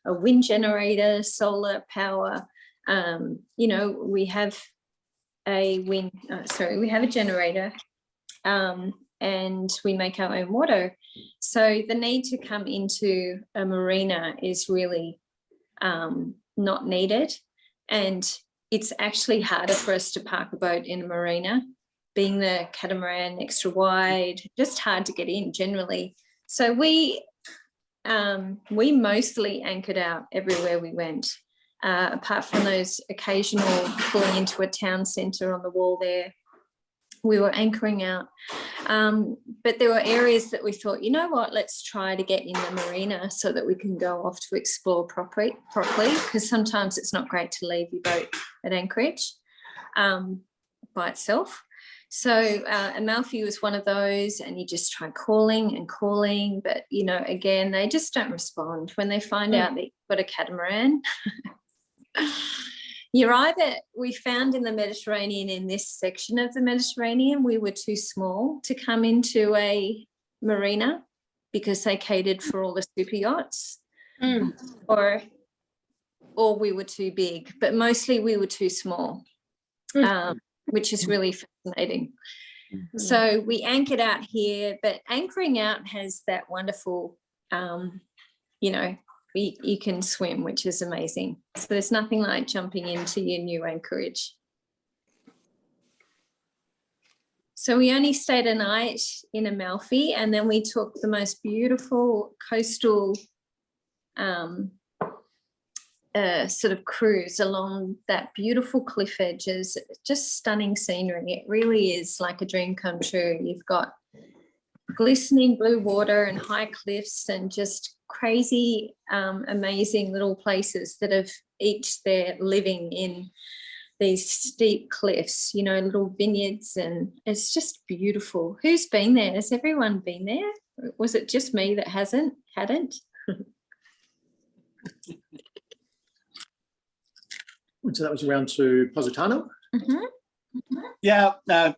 a wind generator, solar power. You know, we have we have a generator, and we make our own water. So the need to come into a marina is really not needed. And it's actually harder for us to park a boat in a marina, being the catamaran extra wide, just hard to get in generally. So we mostly anchored out everywhere we went, apart from those occasional pulling into a town centre on the wall there. we were anchoring out. But there were areas that we thought, you know what, let's try to get in the marina so that we can go off to explore properly, because sometimes it's not great to leave your boat at anchorage by itself. So Amalfi was one of those, and you just try calling and calling, but, you know, again, they just don't respond when they find out that you've got a catamaran. We found in the Mediterranean, in this section of the Mediterranean, we were too small to come into a marina because they catered for all the super yachts, or we were too big, but mostly we were too small, which is really fascinating. So we anchored out here, but anchoring out has that wonderful, you know, you can swim, which is amazing. So there's nothing like jumping into your new anchorage. So we only stayed a night in Amalfi, and then we took the most beautiful coastal sort of cruise along that beautiful cliff edges. Just stunning scenery. It really is like a dream come true. You've got glistening blue water and high cliffs and just crazy, amazing little places that have each their living in these steep cliffs, you know, little vineyards, and it's just beautiful. Who's been there? Has everyone been there? Was it just me that hadn't? So that was around to Positano. Yeah,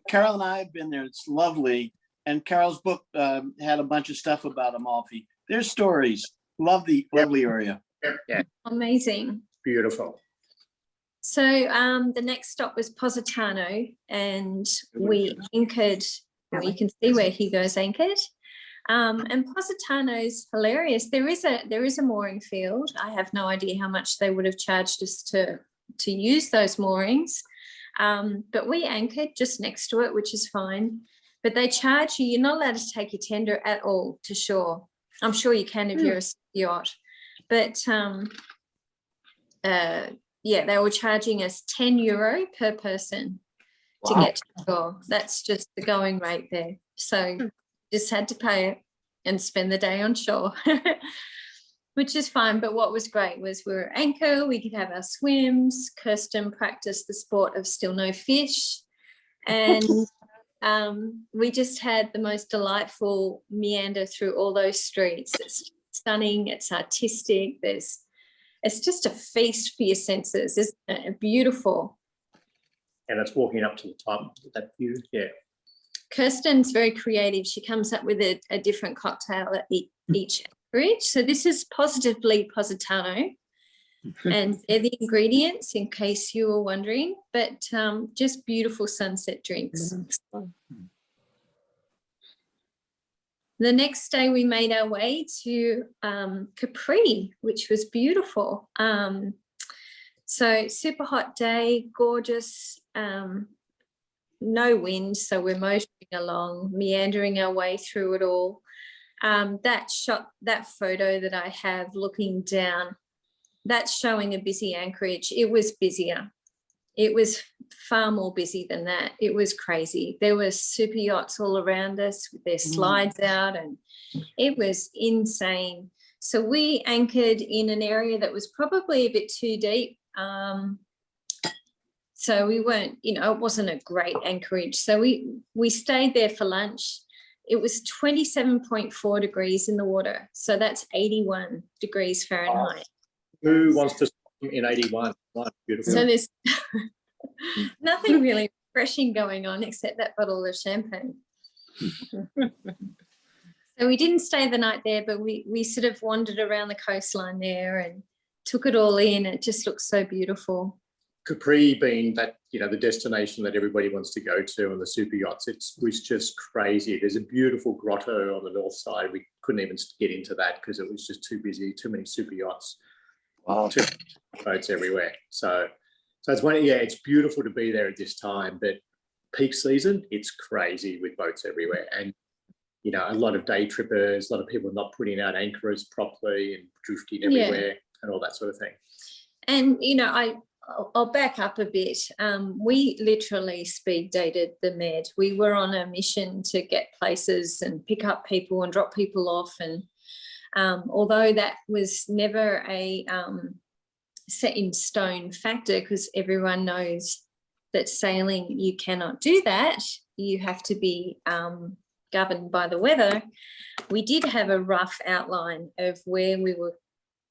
Carol and I have been there. It's lovely. And Carol's book had a bunch of stuff about Amalfi. There's stories. Lovely area. Yeah, Amazing. beautiful. So the next stop was Positano, and we anchored. Well, you can see where Hugo's anchored. And Positano's hilarious. There is a mooring field. I have no idea how much they would have charged us to use those moorings, but we anchored just next to it, which is fine. But they charge you. You're not allowed to take your tender at all to shore. I'm sure you can if you're a yacht, but yeah, they were charging us €10 per person to get to shore. That's just the going rate there. So just had to pay it and spend the day on shore, which is fine. But what was great was we were anchor, we could have our swims. Kirsten practiced the sport of still no fish. And we just had the most delightful meander through all those streets. It's stunning, it's artistic, it's just a feast for your senses, isn't it? Beautiful. And it's walking up to the top, that view, yeah. Kirsten's very creative. She comes up with a different cocktail at each anchorage. So this is positively Positano, and they're the ingredients in case you were wondering, but just beautiful sunset drinks. The next day we made our way to Capri, which was beautiful. So super hot day, gorgeous, no wind, so we're motoring along, meandering our way through it all. That photo that I have looking down, that's showing a busy anchorage. It was busier. It was far more busy than that. It was crazy. There were super yachts all around us with their slides out, and it was insane. So we anchored in an area that was probably a bit too deep. So we weren't, you know, it wasn't a great anchorage. So we stayed there for lunch. It was 27.4 degrees in the water. So that's 81 degrees Fahrenheit. Who wants to swim in 81? Beautiful. So there's nothing really refreshing going on except that bottle of champagne. So we didn't stay the night there, but we sort of wandered around the coastline there and took it all in. It just looks so beautiful. Capri being that, you know, the destination that everybody wants to go to, and the super yachts, it was just crazy. There's a beautiful grotto on the north side. We couldn't even get into that because it was just too busy, too many super yachts. Wow. Too many boats everywhere. So it's it's beautiful to be there at this time, but peak season, it's crazy with boats everywhere. And, you know, a lot of day trippers, a lot of people not putting out anchors properly and drifting everywhere and all that sort of thing. And, you know, I'll back up a bit. We literally speed dated the Med. We were on a mission to get places and pick up people and drop people off. And although that was never a set in stone factor, because everyone knows that sailing, you cannot do that. You have to be governed by the weather. We did have a rough outline of where we were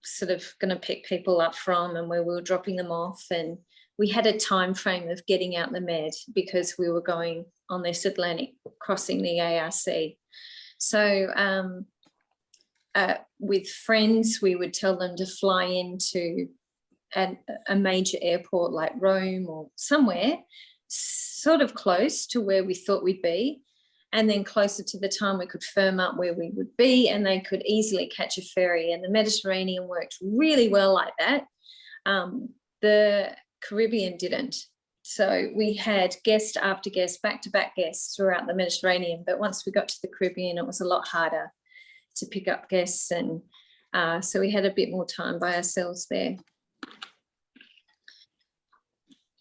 sort of going to pick people up from and where we were dropping them off, and we had a time frame of getting out the Med because we were going on this Atlantic, crossing the ARC. So with friends, we would tell them to fly into a major airport like Rome or somewhere sort of close to where we thought we'd be, and then closer to the time we could firm up where we would be, and they could easily catch a ferry. And the Mediterranean worked really well like that. The Caribbean didn't. So we had guest after guest, back-to-back guests throughout the Mediterranean. But once we got to the Caribbean, it was a lot harder to pick up guests. And so we had a bit more time by ourselves there.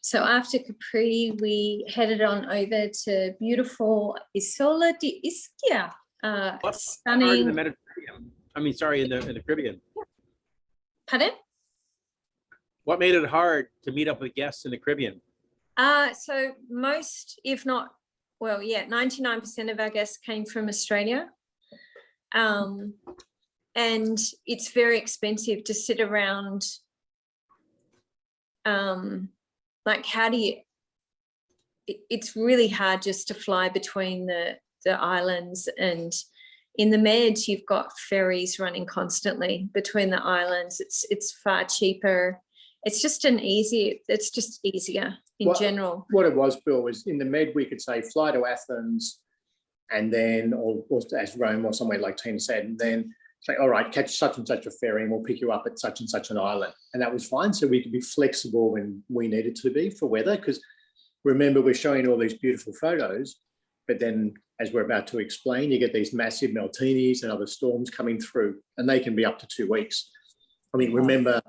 So after Capri, we headed on over to beautiful Isola di Ischia. In the Stunning. Mediterranean. I mean, sorry, in the Caribbean. Pardon? What made it hard to meet up with guests in the Caribbean? So most, if not, well, yeah, 99% of our guests came from Australia. And it's very expensive to sit around. Like, how do you, it's really hard just to fly between the islands, and in the Med, you've got ferries running constantly between the islands. It's far cheaper. It's just it's just easier in general. What it was, Bill, was in the Med, we could say fly to Athens and then, or as Rome or somewhere like Tina said, and then say, all right, catch such and such a ferry and we'll pick you up at such and such an island. And that was fine. So we could be flexible when we needed to be for weather, because remember, we're showing all these beautiful photos, but then as we're about to explain, you get these massive Meltinis and other storms coming through, and they can be up to 2 weeks. I mean, remember,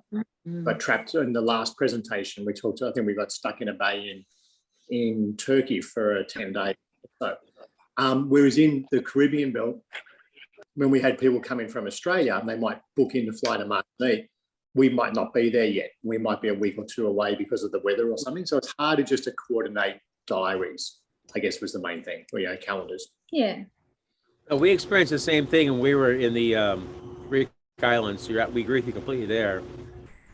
got trapped in the last presentation, we talked, I think we got stuck in a bay in Turkey for 10 days. So, whereas in the Caribbean belt, when we had people coming from Australia and they might book in to fly to Martinique, we might not be there yet. We might be a week or two away because of the weather or something. So it's harder just to coordinate diaries, I guess, was the main thing, or, calendars. Yeah. We experienced the same thing when we were in the Greek islands. We agree with you completely there.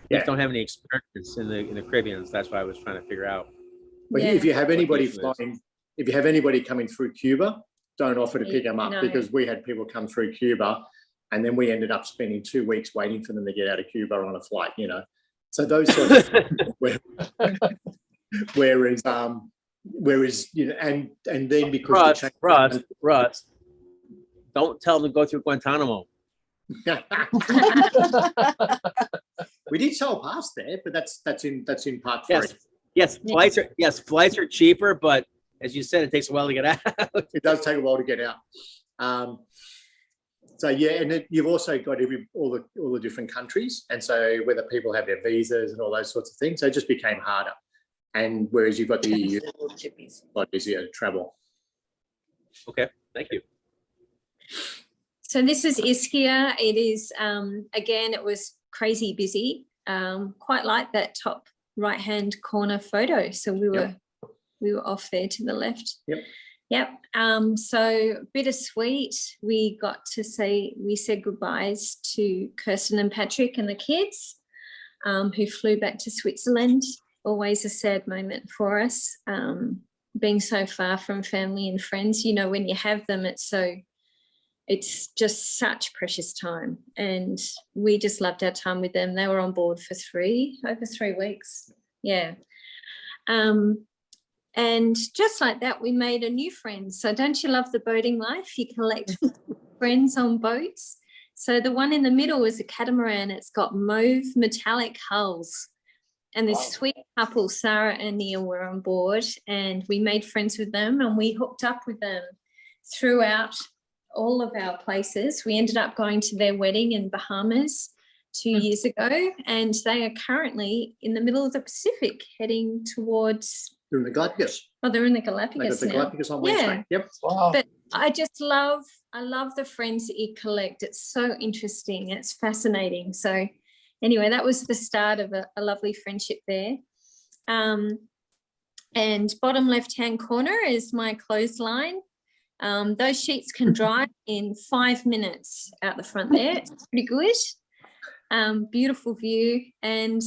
We just don't have any experience in the Caribbean. So that's why I was trying to figure out. But if you have anybody flying, if you have anybody coming through Cuba, don't offer to pick them up, because we had people come through Cuba and then we ended up spending 2 weeks waiting for them to get out of Cuba on a flight, So those sorts of whereas and then because Russ, don't tell them to go through Guantanamo. We did sell past there, but that's in part 3. Yes, flights are cheaper, but as you said, it takes a while to get out. It does take a while to get out. So yeah, and you've also got all the different countries, and so whether people have their visas and all those sorts of things, so it just became harder. And whereas you've got the EU, a lot easier to travel. Okay, thank you. So this is Ischia. It is again, it was crazy busy. Quite like that top right-hand corner photo. So we were off there to the left. Yep. So bittersweet. We said goodbyes to Kirsten and Patrick and the kids, who flew back to Switzerland. Always a sad moment for us, being so far from family and friends. When you have them, it's just such precious time, and we just loved our time with them. They were on board for over 3 weeks. Yeah. And just like that, we made a new friend. So don't you love the boating life? You collect friends on boats. So the one in the middle is a catamaran. It's got mauve metallic hulls. And this sweet couple, Sarah and Neil, were on board, and we made friends with them, and we hooked up with them throughout all of our places. We ended up going to their wedding in Bahamas. 2 years ago, and they are currently in the middle of the Pacific heading towards, They're in the Galapagos. oh, they're in the They got Galapagos the now. Galapagos on Yeah. Wednesday. Yep. But I love the friends that you collect. It's so interesting. It's fascinating. So anyway, that was the start of a lovely friendship there. And bottom left-hand corner is my clothesline. Those sheets can dry in 5 minutes out the front there. It's pretty good. Beautiful view. And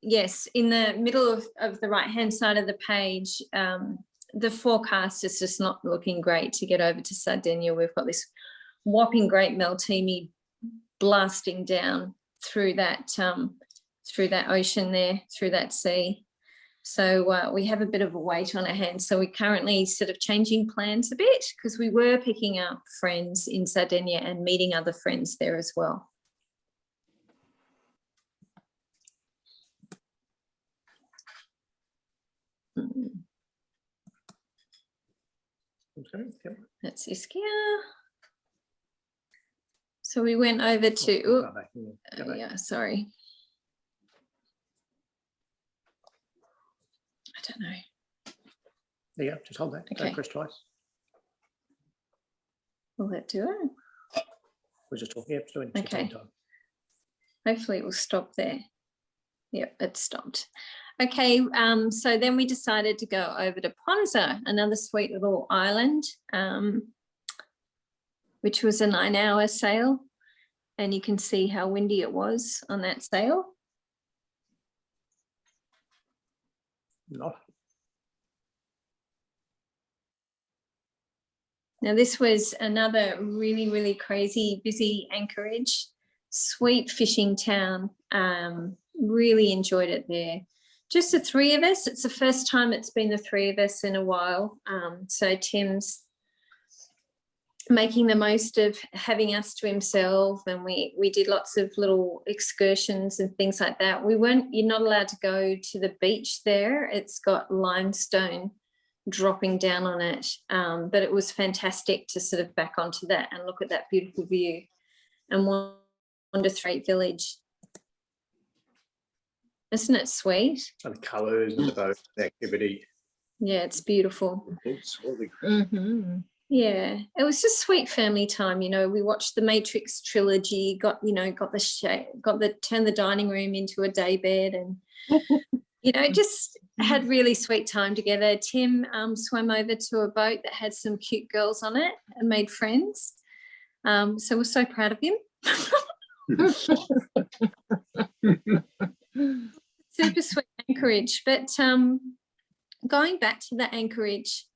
yes, in the middle of the right-hand side of the page, the forecast is just not looking great to get over to Sardinia. We've got this whopping great Meltemi blasting down through that ocean there, through that sea. So we have a bit of a weight on our hands. So we're currently sort of changing plans a bit, because we were picking up friends in Sardinia and meeting other friends there as well. Okay, yep. That's Ischia. So we went over to, Go back, go back. yeah, sorry. I don't know. There you go. Just hold that. Okay. Don't press twice. Will that do it? We're just talking. Yep, doing it at the Okay. same time. Hopefully it will stop there. Yep, it stopped. Okay, so then we decided to go over to Ponza, another sweet little island, which was a 9-hour sail. And you can see how windy it was on that sail. Not. Now this was another really, really crazy busy anchorage, sweet fishing town. Really enjoyed it there. Just the three of us. It's the first time it's been the three of us in a while. So Tim's making the most of having us to himself, and we did lots of little excursions and things like that. You're not allowed to go to the beach there. It's got limestone dropping down on it, but it was fantastic to sort of back onto that and look at that beautiful view and wander through the village. Isn't it sweet? And the colours and the boat, the activity. Yeah, it's beautiful. It's really Yeah, it was just sweet family time. You know, we watched the Matrix trilogy, got turned the dining room into a day bed, and you know, just had really sweet time together. Tim swam over to a boat that had some cute girls on it and made friends. So we're so proud of him. Super sweet anchorage. But going back to the anchorage,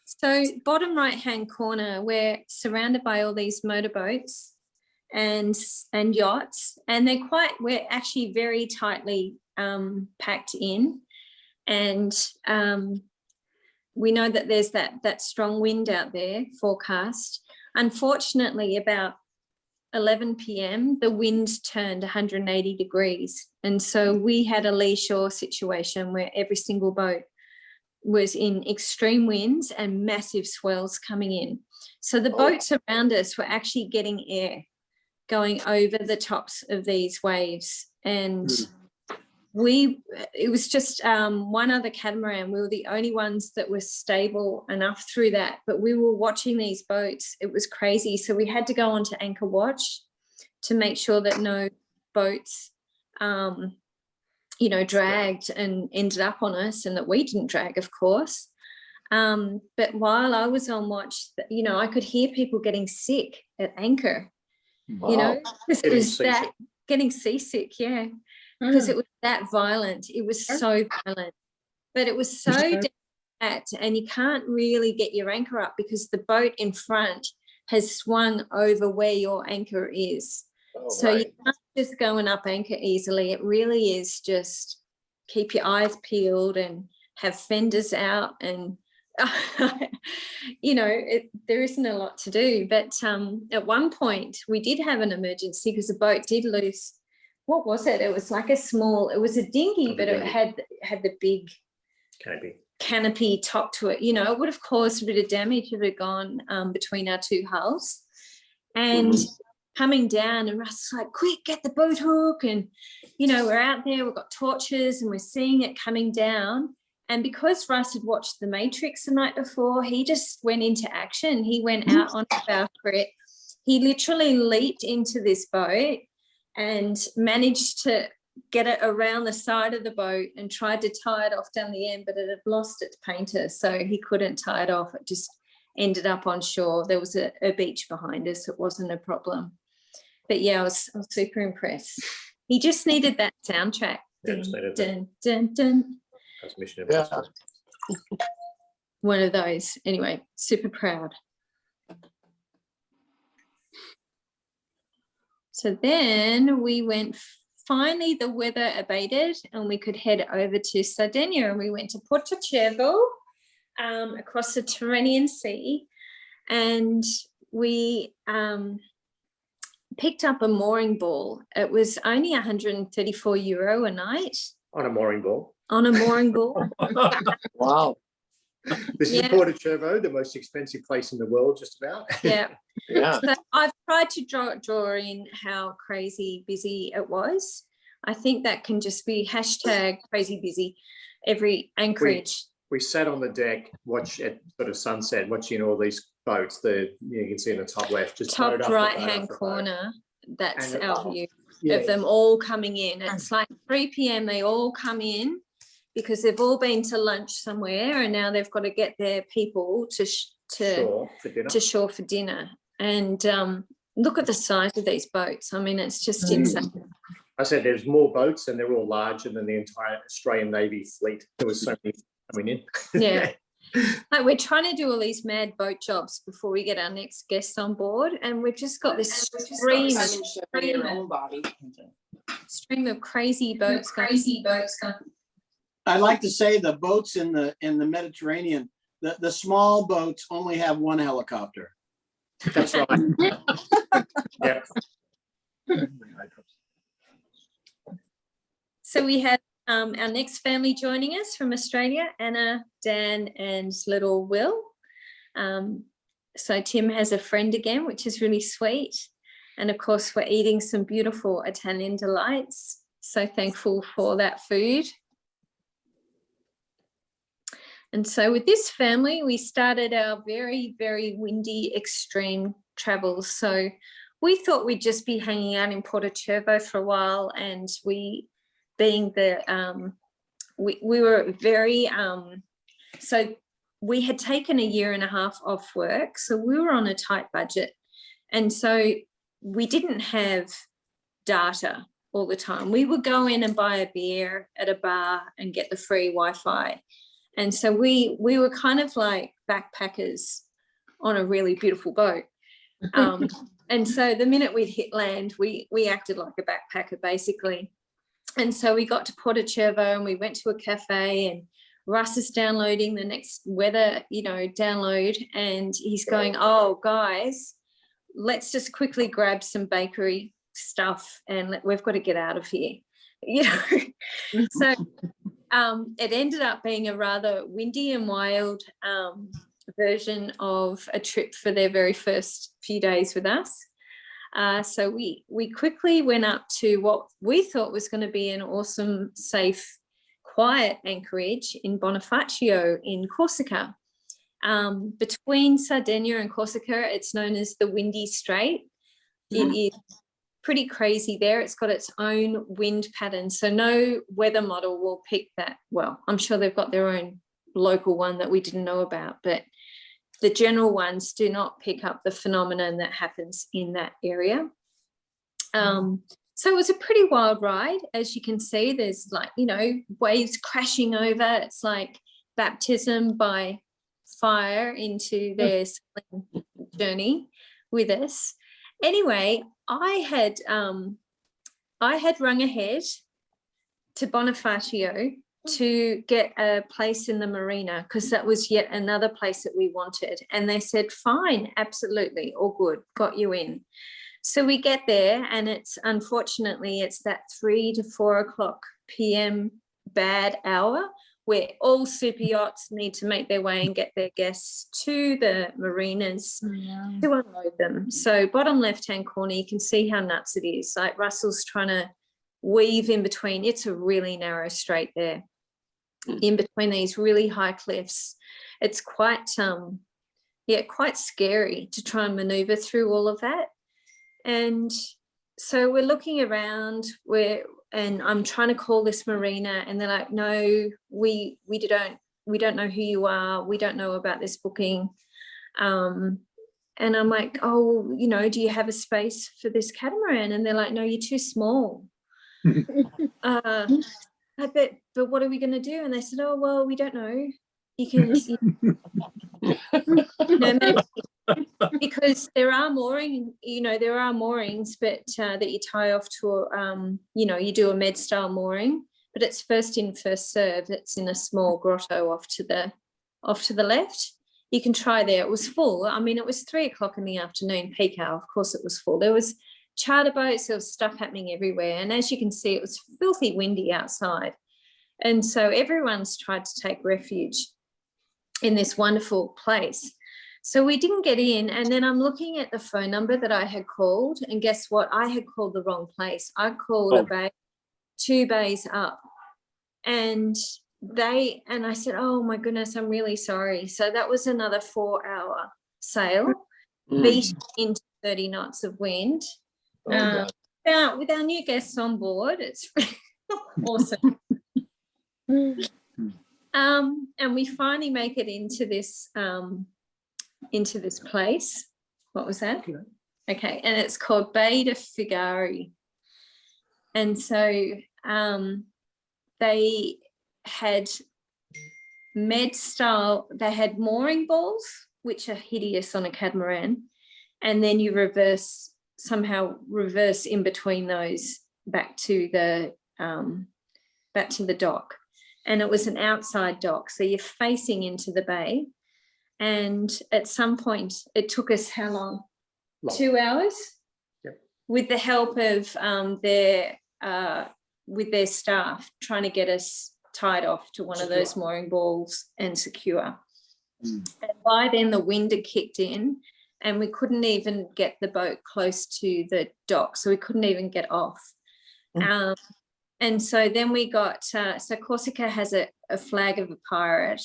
so bottom right-hand corner, we're surrounded by all these motorboats and yachts, and we're actually very tightly packed in, and we know that there's that strong wind out there forecast. Unfortunately, about 11 p.m, the wind turned 180 degrees, and so we had a lee shore situation where every single boat was in extreme winds and massive swells coming in. So the boats around us were actually getting air going over the tops of these waves, and it was just one other catamaran. We were the only ones that were stable enough through that, but we were watching these boats. It was crazy. So we had to go on to anchor watch to make sure that no boats dragged and ended up on us, and that we didn't drag, of course. But while I was on watch, I could hear people getting sick at anchor. Wow. Because it was that getting seasick, yeah, because it was that violent. It was so violent, but it was so dead, and you can't really get your anchor up because the boat in front has swung over where your anchor is. So you can't just go and up anchor easily. It really is just keep your eyes peeled and have fenders out, and there isn't a lot to do. But at one point we did have an emergency because the boat did lose. What was it? It was like it was a dinghy, but it had the big canopy top to it. It would have caused a bit of damage if it had gone between our two hulls. And coming down, and Russ was like, quick, get the boat hook. And, you know, we're out there, we've got torches and we're seeing it coming down. And because Russ had watched The Matrix the night before, he just went into action. He went out on a bowsprit. He literally leaped into this boat and managed to get it around the side of the boat and tried to tie it off down the end, but it had lost its painter, so he couldn't tie it off. It just ended up on shore. There was a beach behind us. It wasn't a problem. But yeah, I was super impressed. He just needed that soundtrack. Yeah, just needed that. Dun, dun, dun. That's Mission Impossible. One of those. Anyway, super proud. So then we went, finally the weather abated and we could head over to Sardinia, and we went to Porto Cervo, across the Tyrrhenian Sea, and we picked up a mooring ball. It was only €134 a night. On a mooring ball. On a mooring ball. Wow. This is Porto Cervo, the most expensive place in the world, just about. Yeah. Yeah. So I've tried to draw in how crazy busy it was. I think that can just be hashtag crazy busy every anchorage. We sat on the deck, watch at sort of sunset, watching all these boats. You can see in the top left, just Top boat after right boat hand after boat. corner, that's And our view Yeah. of them all coming in. It's like 3 p.m. they all come in because they've all been to lunch somewhere, and now they've got to get their people to Shore for dinner. shore for dinner. And look at the size of these boats. I mean, it's just insane. I said there's more boats, and they're all larger than the entire Australian Navy fleet. There was so many coming in. Yeah. Like, we're trying to do all these mad boat jobs before we get our next guests on board, and we've just got this stream of crazy boats going. I like to say the boats in the Mediterranean, the small boats only have one helicopter. That's right. Yeah. So we had our next family joining us from Australia, Anna, Dan, and little Will. So Tim has a friend again, which is really sweet. And of course, we're eating some beautiful Italian delights. So thankful for that food. And so with this family, we started our very, very windy extreme travels. So we thought we'd just be hanging out in Porto Cervo for a while, and we being the we were very so we had taken a year and a half off work, so we were on a tight budget, and so we didn't have data all the time. We would go in and buy a beer at a bar and get the free Wi-Fi, and so we were kind of like backpackers on a really beautiful boat. And so the minute we'd hit land, we acted like a backpacker basically. And so we got to Porto Cervo and we went to a cafe, and Russ is downloading the next weather, download, and he's going, oh, guys, let's just quickly grab some bakery stuff and we've got to get out of here. So it ended up being a rather windy and wild version of a trip for their very first few days with us. So we quickly went up to what we thought was going to be an awesome, safe, quiet anchorage in Bonifacio in Corsica. Between Sardinia and Corsica, it's known as the Windy Strait. It is pretty crazy there. It's got its own wind pattern, so no weather model will pick that. Well, I'm sure they've got their own local one that we didn't know about, but the general ones do not pick up the phenomenon that happens in that area. So it was a pretty wild ride. As you can see, there's waves crashing over. It's like baptism by fire into their journey with us. Anyway, I had rung ahead to Bonifacio to get a place in the marina, because that was yet another place that we wanted. And they said, fine, absolutely, all good, got you in. So we get there, and unfortunately it's that 3 to 4 o'clock PM bad hour where all super yachts need to make their way and get their guests to the marinas to unload them. So bottom left-hand corner, you can see how nuts it is. Like Russell's trying to weave in between. It's a really narrow straight there, in between these really high cliffs. It's quite, quite scary to try and maneuver through all of that. And so we're looking around, and I'm trying to call this marina, and they're like, no, we don't know who you are. We don't know about this booking. And I'm like, oh, you know, do you have a space for this catamaran? And they're like, no, you're too small. I bet, but what are we going to do? And they said, oh, well, we don't know. You can, maybe, because there are moorings, but that you tie off to, you do a med style mooring, but it's first in, first serve. It's in a small grotto off to the left. You can try there. It was full. I mean, it was 3 o'clock in the afternoon, peak hour. Of course it was full. There was charter boats, there was stuff happening everywhere. And as you can see, it was filthy windy outside. And so everyone's tried to take refuge in this wonderful place. So we didn't get in. And then I'm looking at the phone number that I had called, and guess what? I had called the wrong place. I called a bay, 2 bays up. And I said, oh my goodness, I'm really sorry. So that was another 4-hour sail, beat into 30 knots of wind. With our new guests on board, it's awesome. And we finally make it into this place. What was that? Okay, and it's called Bay de Figari. And so they had med style, they had mooring balls, which are hideous on a catamaran, and then you somehow reverse in between those back to the dock. And it was an outside dock, so you're facing into the bay. And at some point, it took us how long? 2 hours. Yep. With the help of their staff trying to get us tied off to one of those mooring balls and secure. And by then the wind had kicked in, and we couldn't even get the boat close to the dock, so we couldn't even get off. And so then we got, so Corsica has a flag of a pirate.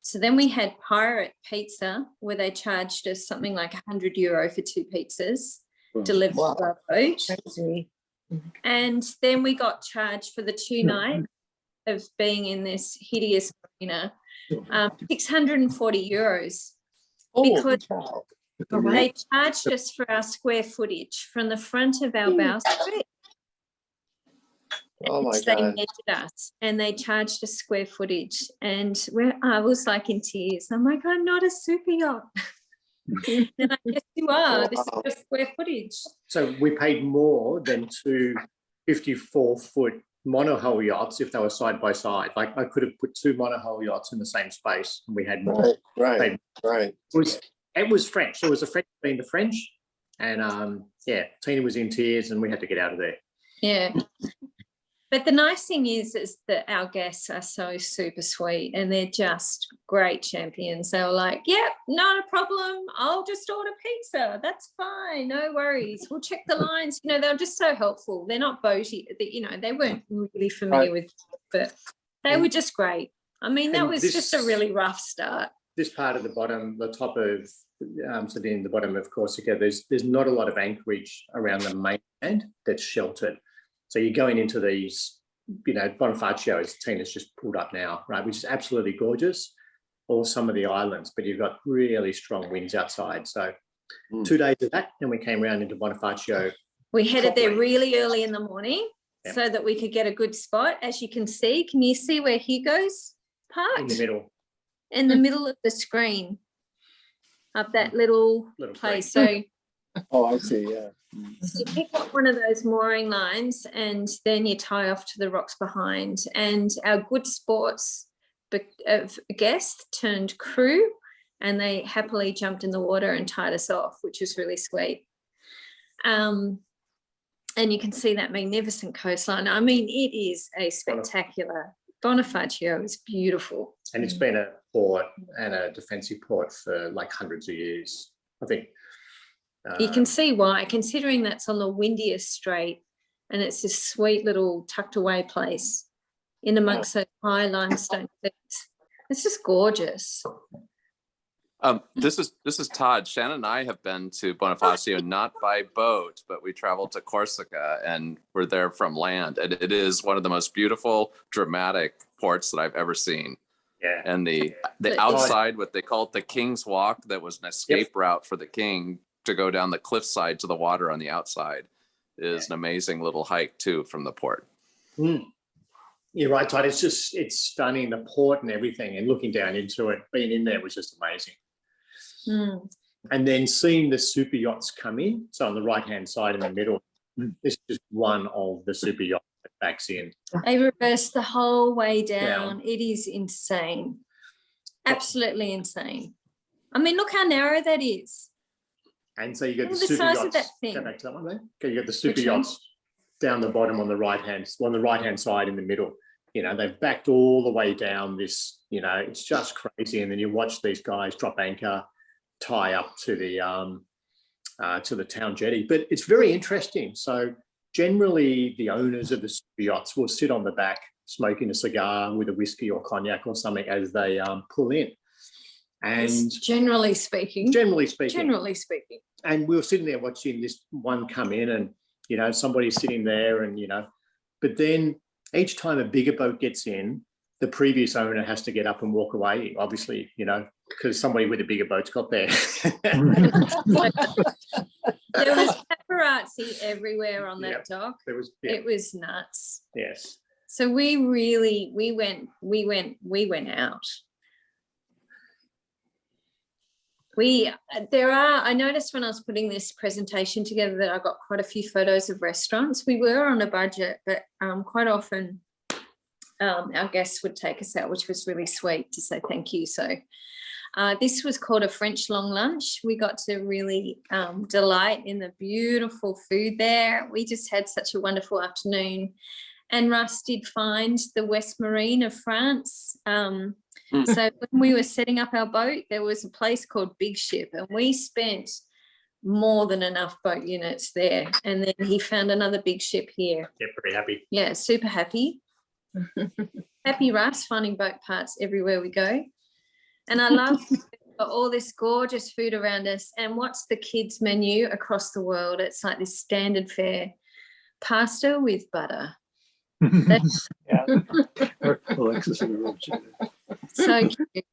So then we had pirate pizza, where they charged us something like €100 for 2 pizzas delivered to our boat. Crazy. And then we got charged for the 2 nights of being in this hideous marina, €640, because they charged us for our square footage from the front of our bowsprit. Oh my They God. measured us and they charged us square footage, and I was like in tears. I'm like, I'm not a super yacht. And I guess you are. This is just square footage. So we paid more than 2 54-foot monohull yachts if they were side by side. Like I could have put 2 monohull yachts in the same space, and we had more. Right. It was French. It was a French being the French, and Tina was in tears, and we had to get out of there. Yeah. But the nice thing is that our guests are so super sweet, and they're just great champions. They were like, yep, not a problem. I'll just order pizza. That's fine. No worries. We'll check the lines. You know, they're just so helpful. They're not boaty. They weren't really familiar with, but they were just great. I mean, that was just a really rough start. This part of the bottom, the top of, the bottom of Corsica, there's not a lot of anchorage around the mainland that's sheltered. So you're going into these, Bonifacio, as Tina's just pulled up now, right, which is absolutely gorgeous, or some of the islands, but you've got really strong winds outside. So 2 days of that, and we came around into Bonifacio. We headed there really early in the morning so that we could get a good spot. As you can you see where Hugo's parked? In the middle. In the middle of the screen, up that little place. So I see, yeah. you pick up one of those mooring lines, and then you tie off to the rocks behind. And our good sports guest turned crew, and they happily jumped in the water and tied us off, which was really sweet. And you can see that magnificent coastline. I mean, it is a spectacular Bonifacio is beautiful. And it's been a port and a defensive port for like hundreds of years, I think. You can see why, considering that's on the windiest strait and it's this sweet little tucked away place in amongst those high limestone cliffs. It's just gorgeous. This is Todd. Shannon and I have been to Bonifacio not by boat, but we traveled to Corsica and we're there from land. And it is one of the most beautiful, dramatic ports that I've ever seen. Yeah. And the outside, what they call it, the King's Walk, that was an escape route for the king to go down the cliffside to the water on the outside, is an amazing little hike too from the port. You're right, Todd. It's stunning, the port and everything, and looking down into it, being in there was just amazing. And then seeing the super yachts come in. So on the right-hand side in the middle, this is just one of the super yachts that backs in. They reverse the whole way down. It is insane. Absolutely insane. I mean, look how narrow that is. And so you get the The super size of yachts. that thing. Go back to that one there. Okay, you get the super Which one? yachts down the bottom on the right-hand side in the middle. You know, they've backed all the way down this, you know, it's just crazy. And then you watch these guys drop anchor, tie up to the town jetty. But it's very interesting. So generally the owners of the super yachts will sit on the back smoking a cigar with a whiskey or cognac or something as they pull in. And generally speaking. And we were sitting there watching this one come in, and, you know, somebody's sitting there, and, you know, but then each time a bigger boat gets in, the previous owner has to get up and walk away, obviously, you know, because somebody with a bigger boat's got there. There was paparazzi everywhere on that dock. There was, It was nuts. Yes. So we went out. I noticed when I was putting this presentation together that I got quite a few photos of restaurants. We were on a budget, but quite often our guests would take us out, which was really sweet to say thank you. So this was called a French long lunch. We got to really delight in the beautiful food there. We just had such a wonderful afternoon. And Russ did find the West Marine of France. So when we were setting up our boat, there was a place called Big Ship, and we spent more than enough boat units there. And then he found another big ship here. Yeah, pretty happy. Yeah, super happy. Happy Russ, finding boat parts everywhere we go. And I love all this gorgeous food around us. And what's the kids' menu across the world? It's like this standard fare, pasta with butter. So cute.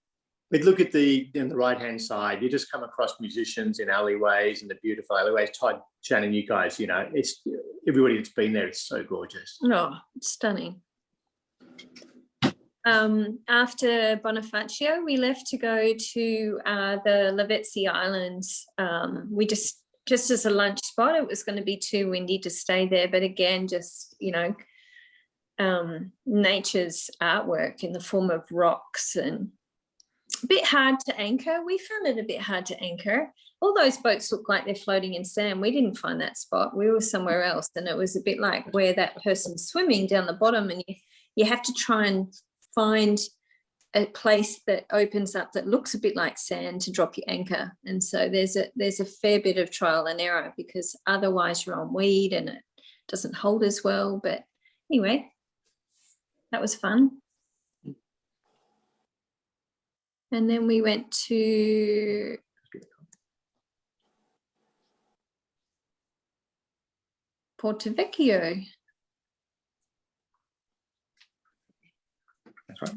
But look at in the right-hand side, you just come across musicians in alleyways, and the beautiful alleyways. Todd, Shannon, you guys, you know, it's everybody that's been there, it's so gorgeous. Oh, it's stunning. After Bonifacio, we left to go to the Lavezzi Islands. We just as a lunch spot. It was going to be too windy to stay there, but again, just, you know, nature's artwork in the form of rocks, and a bit hard to anchor. We found it a bit hard to anchor. All those boats look like they're floating in sand. We didn't find that spot. We were somewhere else, and it was a bit like where that person's swimming down the bottom, and you have to try and find a place that opens up that looks a bit like sand to drop your anchor. And so there's a fair bit of trial and error, because otherwise you're on weed and it doesn't hold as well. But anyway, that was fun. And then we went to Porto Vecchio. That's right.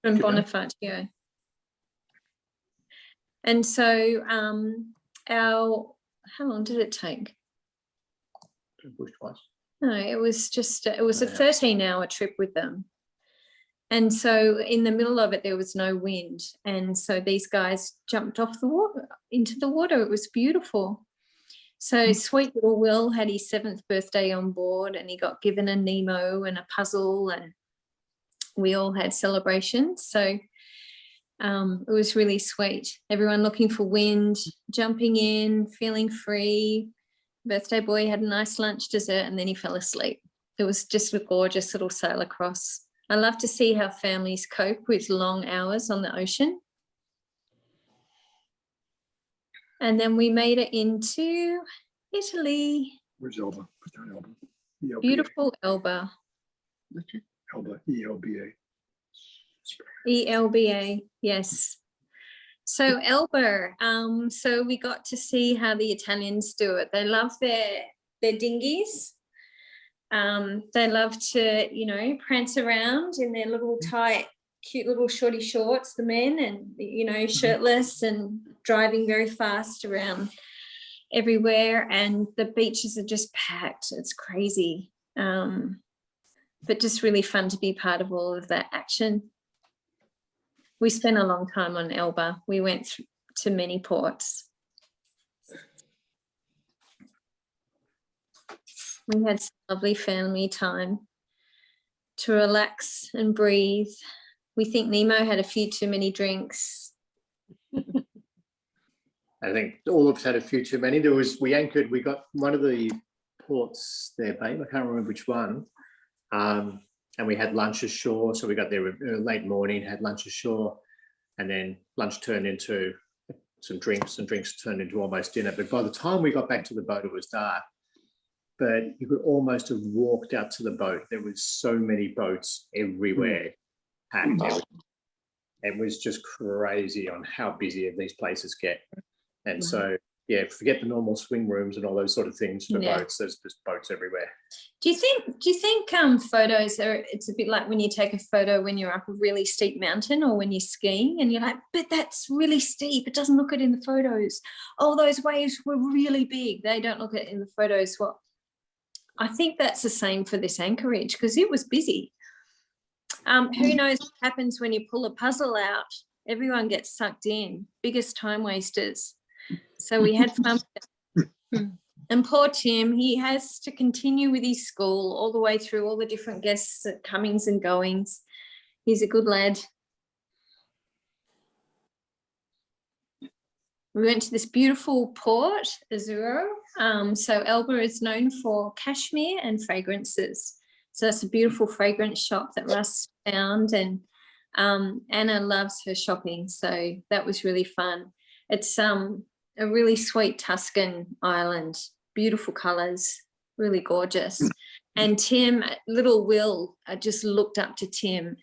From Bonifacio. And so how long did it take? Bush twice. No, it was a 13-hour trip with them. And so in the middle of it, there was no wind. And so these guys jumped off the water, into the water. It was beautiful. So sweet little Will had his 7th birthday on board, and he got given a Nemo and a puzzle, and we all had celebrations. So it was really sweet. Everyone looking for wind, jumping in, feeling free. Birthday boy had a nice lunch, dessert, and then he fell asleep. It was just a gorgeous little sail across. I love to see how families cope with long hours on the ocean. And then we made it into Italy. Where's Elba? Put down Elba. ELBA. Beautiful Elba. Elba, ELBA. ELBA, yes. So Elba, so we got to see how the Italians do it. They love their dinghies. They love to, you know, prance around in their little tight, cute little shorty shorts, the men, and, you know, shirtless and driving very fast around everywhere. And the beaches are just packed. It's crazy. But just really fun to be part of all of that action. We spent a long time on Elba. We went to many ports. We had some lovely family time to relax and breathe. We think Nemo had a few too many drinks. I think all of us had a few too many. We anchored, we got one of the ports there, babe, I can't remember which one. And we had lunch ashore. So we got there late morning, had lunch ashore, and then lunch turned into some drinks, and drinks turned into almost dinner. But by the time we got back to the boat, it was dark. But you could almost have walked out to the boat. There was so many boats everywhere. Packed. It was just crazy on how busy these places get. And so, yeah, forget the normal swing rooms and all those sort of things for boats. There's just boats everywhere. Do you think photos are, it's a bit like when you take a photo when you're up a really steep mountain or when you're skiing and you're like, but that's really steep. It doesn't look it in the photos. Oh, those waves were really big. They don't look it in the photos. Well, I think that's the same for this anchorage because it was busy. Who knows what happens when you pull a puzzle out? Everyone gets sucked in. Biggest time wasters. So we had fun. And poor Tim, he has to continue with his school all the way through all the different guests comings and goings. He's a good lad. We went to this beautiful port, Azzurro. So Elba is known for cashmere and fragrances. So that's a beautiful fragrance shop that Russ found, and Anna loves her shopping. So that was really fun. It's a really sweet Tuscan island, beautiful colours, really gorgeous. And Tim, little Will, just looked up to Tim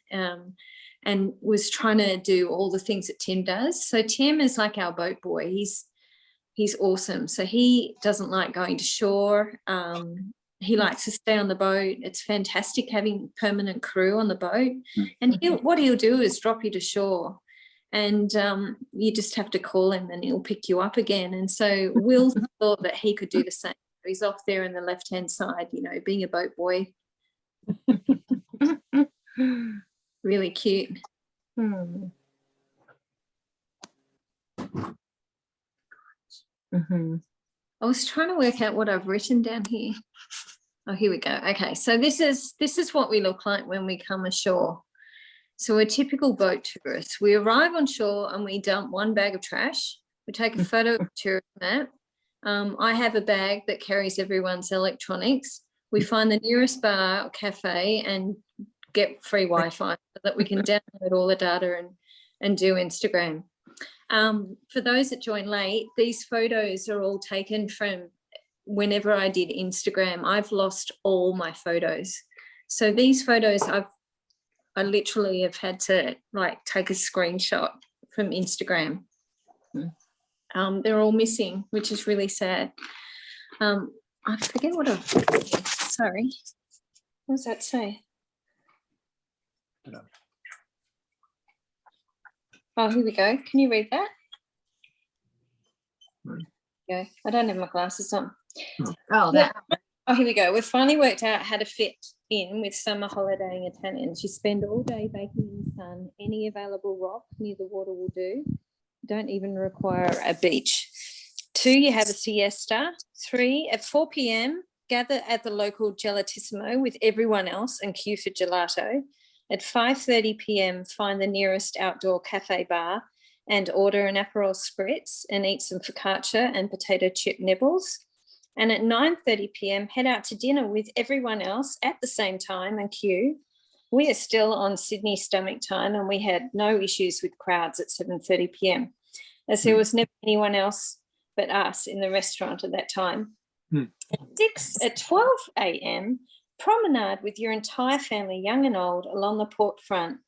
and was trying to do all the things that Tim does. So Tim is like our boat boy. He's awesome. So he doesn't like going to shore. He likes to stay on the boat. It's fantastic having permanent crew on the boat. And what he'll do is drop you to shore. And you just have to call him and he'll pick you up again. And so Will thought that he could do the same. He's off there in the left-hand side, you know, being a boat boy. Really cute. I was trying to work out what I've written down here. Oh, here we go. Okay, so this is what we look like when we come ashore. So we're typical boat tourists. We arrive on shore and we dump one bag of trash. We take a photo of the tourist map. I have a bag that carries everyone's electronics. We find the nearest bar or cafe and get free Wi-Fi so that we can download all the data and do Instagram. For those that join late, these photos are all taken from whenever I did Instagram. I've lost all my photos. So these photos I literally have had to like take a screenshot from Instagram. They're all missing, which is really sad. I forget what sorry. What does that say? Oh, here we go. Can you read that? Yeah, I don't have my glasses on. Oh, that. Oh, here we go. We've finally worked out how to fit in with summer holidaying Italians. You spend all day baking in the sun. Any available rock near the water will do. Don't even require a beach. 2, you have a siesta. 3, at 4 p.m, gather at the local gelatissimo with everyone else and queue for gelato. At 5:30 p.m, find the nearest outdoor cafe bar and order an Aperol Spritz and eat some focaccia and potato chip nibbles. And at 9:30 p.m., head out to dinner with everyone else at the same time and queue. We are still on Sydney stomach time, and we had no issues with crowds at 7:30 p.m. as there was never anyone else but us in the restaurant at that time. At 12 a.m., promenade with your entire family, young and old, along the port front.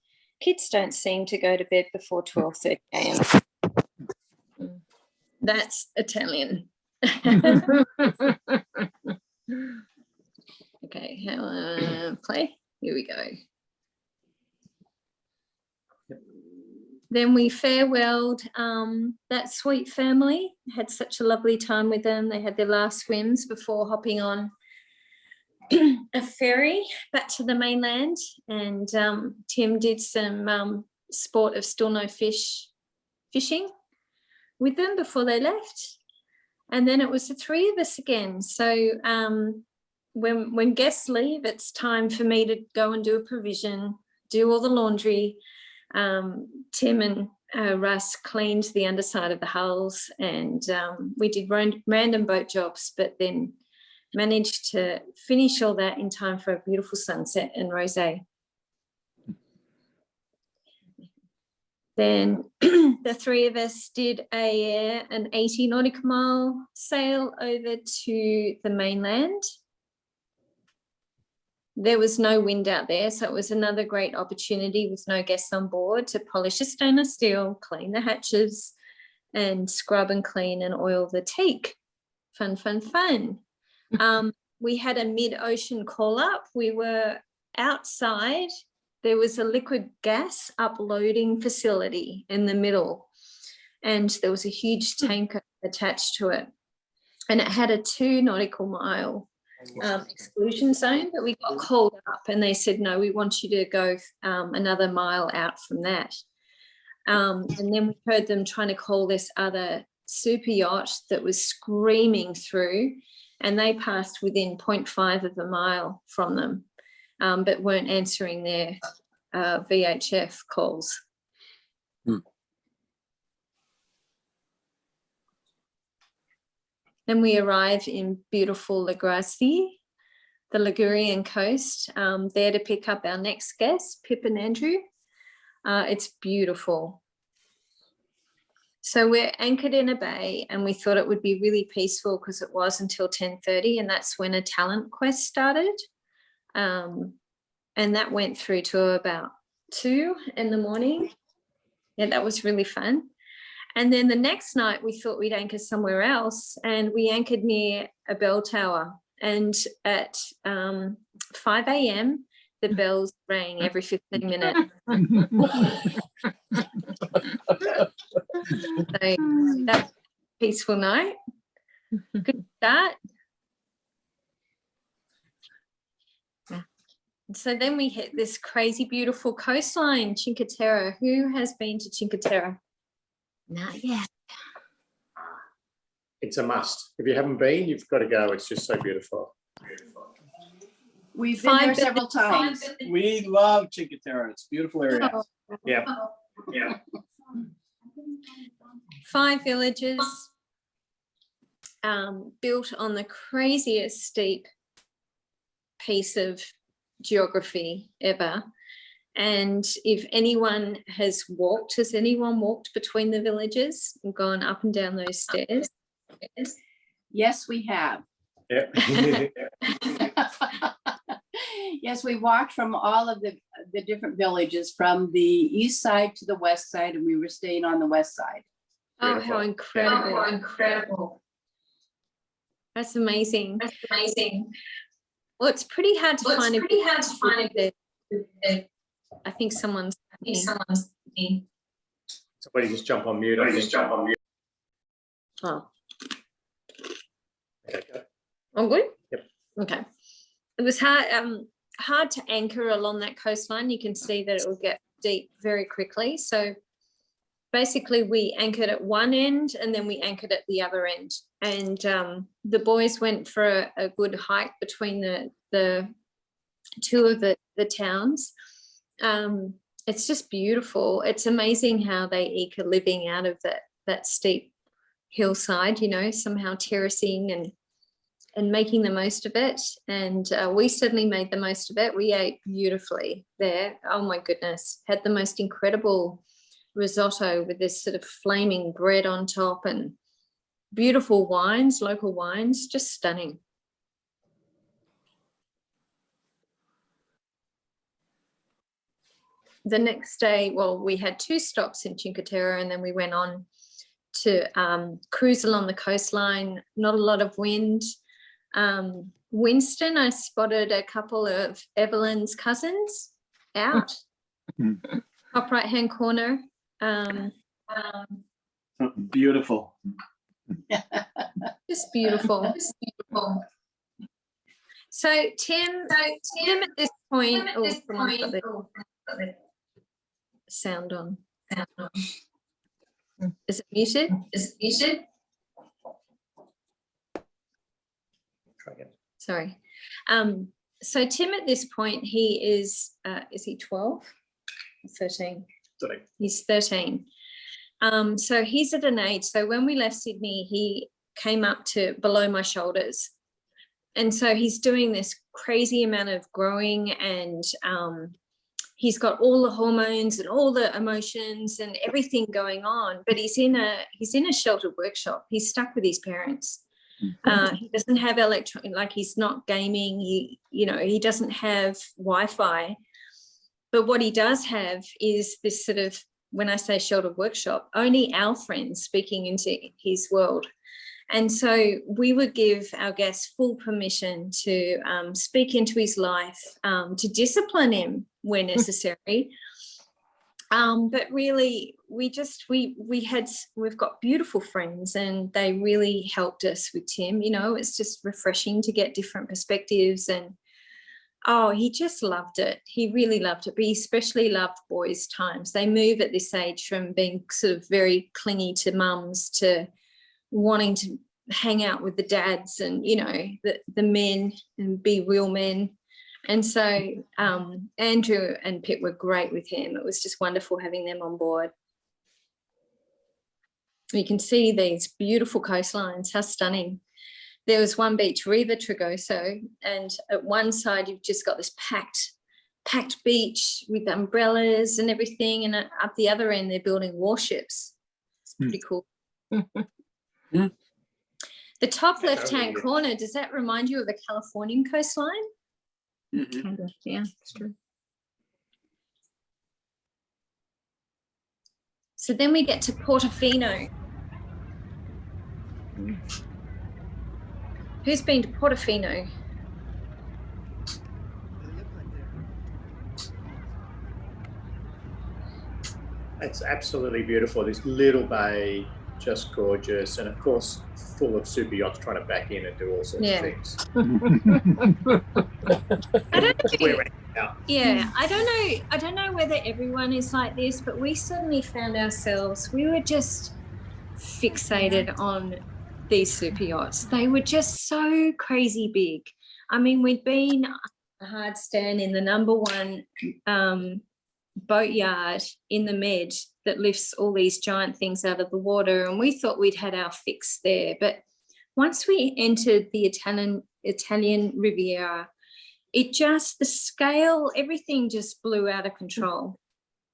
Kids don't seem to go to bed before 12:30 a.m. That's Italian. Okay, play. Here we go. Then we farewelled that sweet family, had such a lovely time with them. They had their last swims before hopping on a ferry back to the mainland. And Tim did some sport of still no fish fishing with them before they left. And then it was the three of us again. So when guests leave, it's time for me to go and do a provision, do all the laundry. Tim and Russ cleaned the underside of the hulls, and we did random boat jobs, but then managed to finish all that in time for a beautiful sunset and rosé. Then the three of us did an 80 nautical mile sail over to the mainland. There was no wind out there, so it was another great opportunity with no guests on board to polish the stainless steel, clean the hatches, and scrub and clean and oil the teak. Fun, fun, fun. We had a mid-ocean call-up. We were outside. There was a liquid gas uploading facility in the middle, and there was a huge tanker attached to it, and it had a 2 nautical mile exclusion zone, but we got called up and they said, no, we want you to go another mile out from that. And then we heard them trying to call this other super yacht that was screaming through, and they passed within 0.5 of a mile from them, but weren't answering their VHF calls. Then we arrived in beautiful La Gracie, the Ligurian coast, there to pick up our next guests, Pip and Andrew. It's beautiful. So we're anchored in a bay, and we thought it would be really peaceful because it was until 10:30, and that's when a talent quest started. And that went through to about 2 in the morning. Yeah, that was really fun. And then the next night we thought we'd anchor somewhere else, and we anchored near a bell tower. And at 5 a.m, the bells rang every 15 minutes. So that's a peaceful night. Good start. So then we hit this crazy beautiful coastline, Cinque Terre. Who has been to Cinque Terre? Not yet. It's a must. If you haven't been, you've got to go. It's just so beautiful. We've been there several times. We love Cinque Terre. It's a beautiful area. Yeah. 5 villages built on the craziest steep piece of geography ever. And if anyone has anyone walked between the villages and gone up and down those stairs? Yes, we have. Yeah. Yes, we walked from all of the different villages from the east side to the west side, and we were staying on the west side. Oh, how incredible. How incredible. That's amazing. That's amazing. Well, it's pretty hard to find it. I think someone's. Somebody just jump on mute. Oh. Okay, go. All good? Yep. Okay. It was hard to anchor along that coastline. You can see that it will get deep very quickly. So basically we anchored at one end and then we anchored at the other end. And the boys went for a good hike between the two of the towns. It's just beautiful. It's amazing how they eke a living out of that steep hillside, somehow terracing and and making the most of it. And we certainly made the most of it. We ate beautifully there. Oh my goodness, had the most incredible risotto with this sort of flaming bread on top and beautiful wines, local wines, just stunning. The next day, well, we had 2 stops in Cinque Terre, and then we went on to cruise along the coastline. Not a lot of wind. Winston, I spotted a couple of Evelyn's cousins out. Top right-hand corner. Beautiful. Just beautiful. Just beautiful. So Tim at this point, sound on. Is it muted? Is it muted? Sorry. So Tim at this point, he is he 12? 13. He's 13. So he's at an age, so when we left Sydney, he came up to below my shoulders. And so he's doing this crazy amount of growing, and he's got all the hormones and all the emotions and everything going on, but he's in a sheltered workshop. He's stuck with his parents. He doesn't have like he's not gaming. He doesn't have Wi-Fi, but what he does have is this sort of, when I say sheltered workshop, only our friends speaking into his world. And so we would give our guests full permission to speak into his life, to discipline him where necessary. But really, we've got beautiful friends, and they really helped us with Tim. It's just refreshing to get different perspectives, and he just loved it. He really loved it, but he especially loved boys' times. They move at this age from being sort of very clingy to mums to wanting to hang out with the dads and the men and be real men. And so Andrew and Pip were great with him. It was just wonderful having them on board. You can see these beautiful coastlines. How stunning. There was one beach, Riva Tragoso, and at one side you've just got this packed beach with umbrellas and everything, and up the other end they're building warships. It's pretty cool. The top left-hand corner, does that remind you of the Californian coastline? Kind of, yeah, it's true. So then we get to Portofino. Who's been to Portofino? It's absolutely beautiful. This little bay, just gorgeous, and of course full of super yachts trying to back in and do all sorts of things. I don't know whether everyone is like this, but we certainly found ourselves, we were just fixated on these super yachts. They were just so crazy big. I mean, we'd been a hard stand in the #1 boatyard in the Med that lifts all these giant things out of the water, and we thought we'd had our fix there. But once we entered the Italian Riviera, the scale, everything just blew out of control.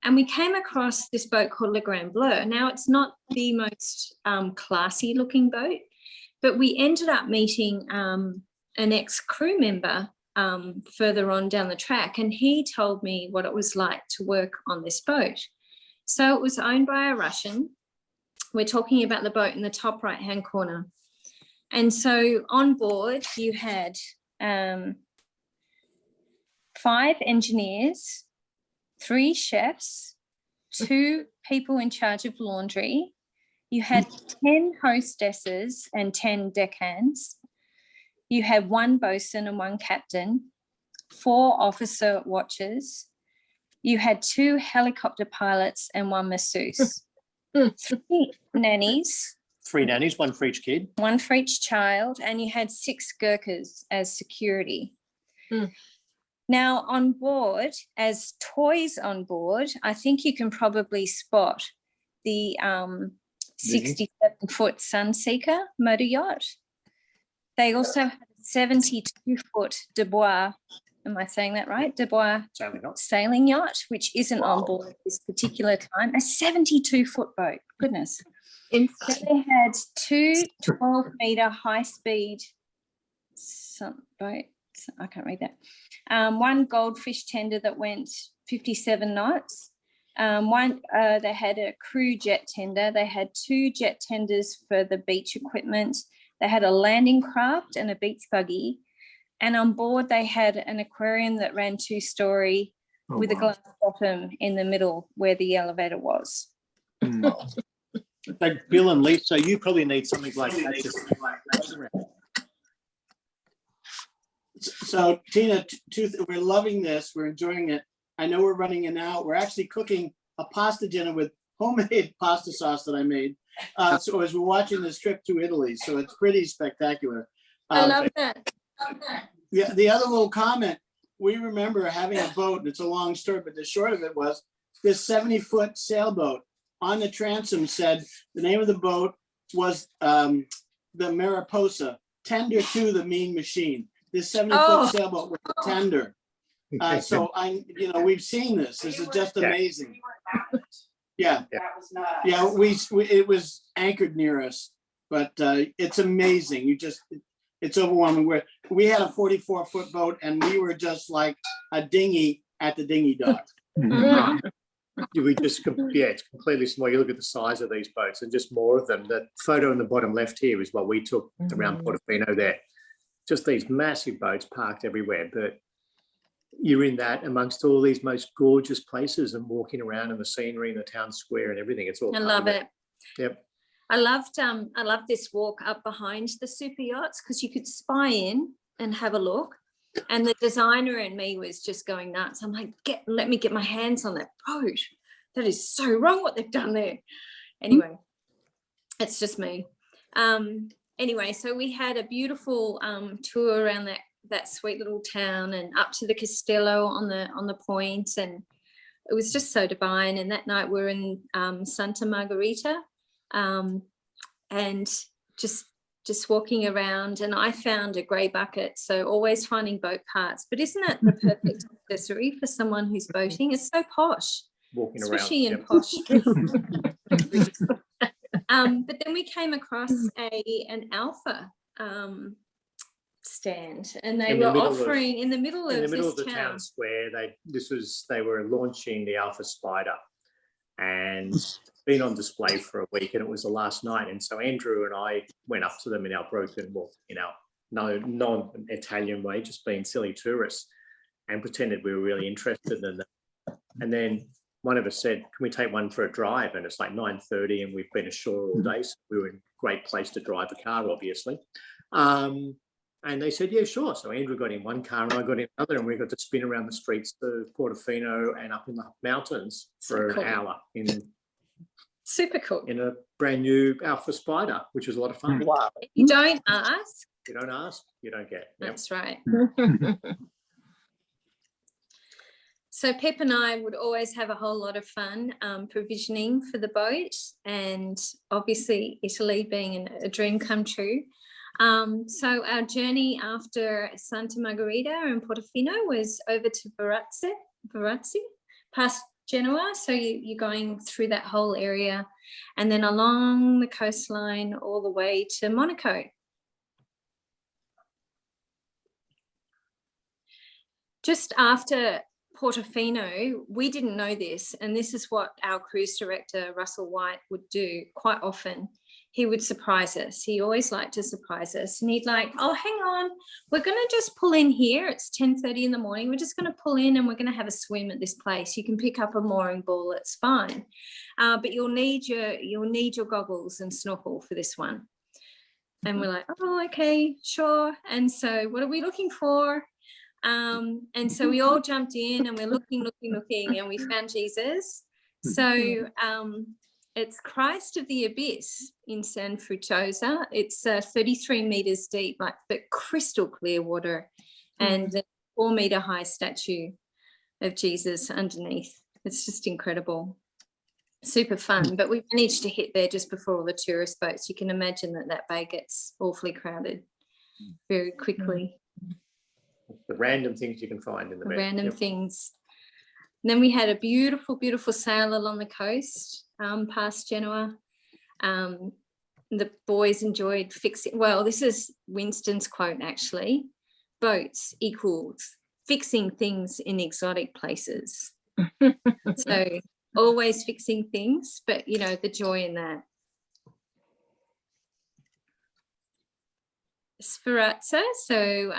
And we came across this boat called Le Grand Bleu. Now, it's not the most classy looking boat, but we ended up meeting an ex-crew member further on down the track, and he told me what it was like to work on this boat. So it was owned by a Russian. We're talking about the boat in the top right-hand corner. And so on board, you had 5 engineers, 3 chefs, 2 people in charge of laundry. You had 10 hostesses and 10 deckhands. You had 1 bosun and 1 captain, 4 officer watchers. You had 2 helicopter pilots and 1 masseuse. 3 nannies. 3 nannies, 1 for each kid. 1 for each child, and you had 6 Gurkhas as security. Now, on board, as toys on board, I think you can probably spot the 67-foot Sunseeker motor yacht. They also had a 72-foot Dubois. Am I saying that right? Dubois sailing yacht, which isn't on board at this particular time. A 72-foot boat. Goodness. So they had two 12-meter high-speed boats. I can't read that. One goldfish tender that went 57 knots. They had a crew jet tender. They had 2 jet tenders for the beach equipment. They had a landing craft and a beach buggy. And on board, they had an aquarium that ran 2-story with a glass bottom in the middle where the elevator was. Like Bill and Lisa, you probably need something like that. So Tina, we're loving this. We're enjoying it. I know we're running in now. We're actually cooking a pasta dinner with homemade pasta sauce that I made. So as we're watching this trip to Italy, so it's pretty spectacular. I love that. Yeah, the other little comment, we remember having a boat, and it's a long story, but the short of it was this 70-foot sailboat on the transom said the name of the boat was the Mariposa, tender to the mean machine. This 70-foot sailboat was a tender. So we've seen this. This is just amazing. Yeah, yeah. It was anchored near us, but it's amazing. It's overwhelming. We had a 44-foot boat, and we were just like a dinghy at the dinghy dock. It's completely small. You look at the size of these boats and just more of them. The photo in the bottom left here is what we took around Portofino there. Just these massive boats parked everywhere, but you're in that amongst all these most gorgeous places and walking around in the scenery in the town square and everything. It's all. I love it. Yep. I loved this walk up behind the super yachts because you could spy in and have a look. And the designer and me was just going nuts. I'm like, let me get my hands on that boat. That is so wrong what they've done there. Anyway, it's just me. Anyway, so we had a beautiful tour around that sweet little town and up to the Castello on the point, and it was just so divine. And that night we were in Santa Margherita, and just walking around, and I found a grey bucket. So always finding boat parts, but isn't that the perfect accessory for someone who's boating? It's so posh, walking especially around, in posh. But then we came across an Alpha stand, and they were offering in the middle of the town square. They were launching the Alpha Spider, and been on display for a week, and it was the last night. And so Andrew and I went up to them in our broken, non-Italian way, just being silly tourists, and pretended we were really interested in them. And then one of us said, "Can we take one for a drive?" And it's like 9:30, and we've been ashore all day, so we were in a great place to drive a car, obviously. And they said, "Yeah, sure." So Andrew got in one car and I got in another, and we got to spin around the streets of Portofino and up in the mountains for an hour super cool in a brand new Alpha Spider, which was a lot of fun. Wow. You don't ask. You don't ask, you don't get. That's right. So Pip and I would always have a whole lot of fun provisioning for the boat, and obviously Italy being a dream come true. So our journey after Santa Margherita and Portofino was over to Varazze, past Genoa. So you're going through that whole area, and then along the coastline all the way to Monaco. Just after Portofino, we didn't know this, and this is what our cruise director, Russell White, would do quite often. He would surprise us. He always liked to surprise us. And he'd like, "Oh, hang on, we're going to just pull in here. It's 10:30 in the morning. We're just going to pull in and we're going to have a swim at this place. You can pick up a mooring ball. It's fine. But you'll need your goggles and snorkel for this one." And we're like, "Oh, okay, sure." And so what are we looking for? And so we all jumped in and we're looking, and we found Jesus. So it's Christ of the Abyss in San Frutosa. It's 33 meters deep, like but crystal clear water, and a 4-meter high statue of Jesus underneath. It's just incredible. Super fun. But we managed to hit there just before all the tourist boats. You can imagine that bay gets awfully crowded. very quickly. The random things you can find in the Random Yep. things. And then we had a beautiful, beautiful sail along the coast past Genoa. The boys enjoyed fixing, well, this is Winston's quote actually, boats equals fixing things in exotic places. So always fixing things, but you know, the joy in that. Sferrazza, so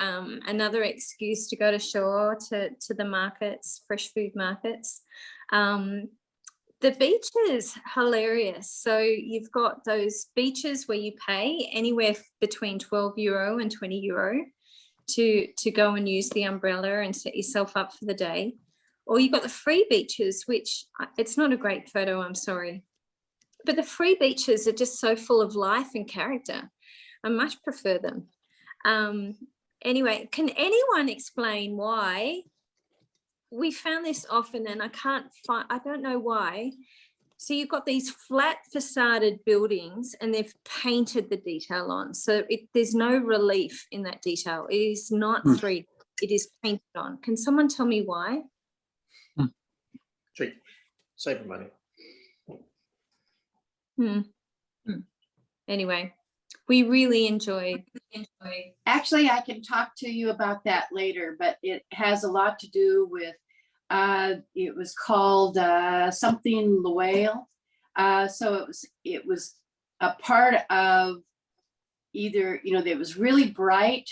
another excuse to go to shore, to the markets, fresh food markets. The beaches, hilarious. So you've got those beaches where you pay anywhere between €12 and €20 to go and use the umbrella and set yourself up for the day. Or you've got the free beaches, which it's not a great photo, I'm sorry. But the free beaches are just so full of life and character. I much prefer them. Anyway, can anyone explain why we found this often, and I don't know why. So you've got these flat facaded buildings and they've painted the detail on. So there's no relief in that detail. It is not 3D, it is painted on. Can someone tell me why? Cheap, saving money. Anyway, we really enjoyed. Actually, I can talk to you about that later, but it has a lot to do with, it was called something Loyal. So it was a part of either, you know, there was really bright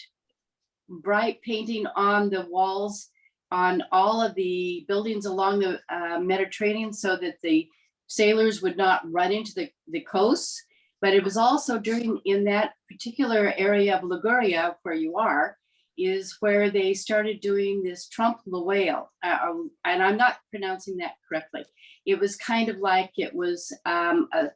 painting on the walls on all of the buildings along the Mediterranean so that the sailors would not run into the coasts. But it was also in that particular area of Liguria where you are, is where they started doing this trompe l'oeil, and I'm not pronouncing that correctly. It was kind of like it was a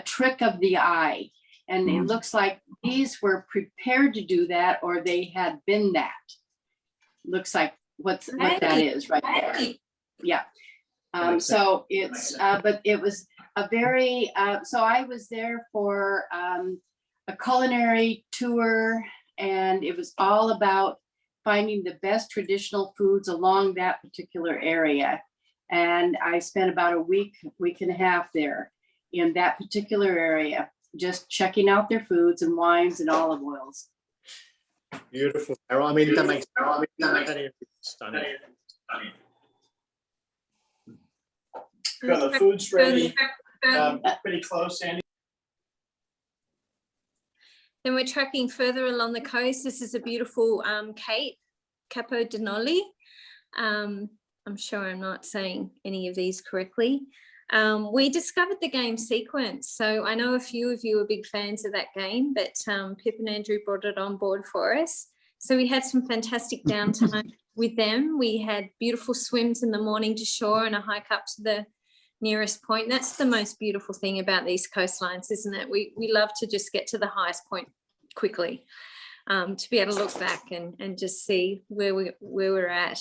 trick of the eye. And it looks like these were prepared to do that, or they had been that. Looks like what that is right there. Yeah. So it's, but it was a very, so I was there for a culinary tour, and it was all about finding the best traditional foods along that particular area. And I spent about a week and a half there in that particular area, just checking out their foods and wines and olive oils. Beautiful. I mean, that makes it stunning. Got the food's ready. Pretty close, Sandy. Then we're tracking further along the coast. This is a beautiful cape, Capo di Noli. I'm sure I'm not saying any of these correctly. We discovered the game Sequence. So I know a few of you are big fans of that game, but Pip and Andrew brought it on board for us. So we had some fantastic downtime with them. We had beautiful swims in the morning to shore and a hike up to the nearest point. That's the most beautiful thing about these coastlines, isn't it? We love to just get to the highest point quickly, to be able to look back and just see where we're at.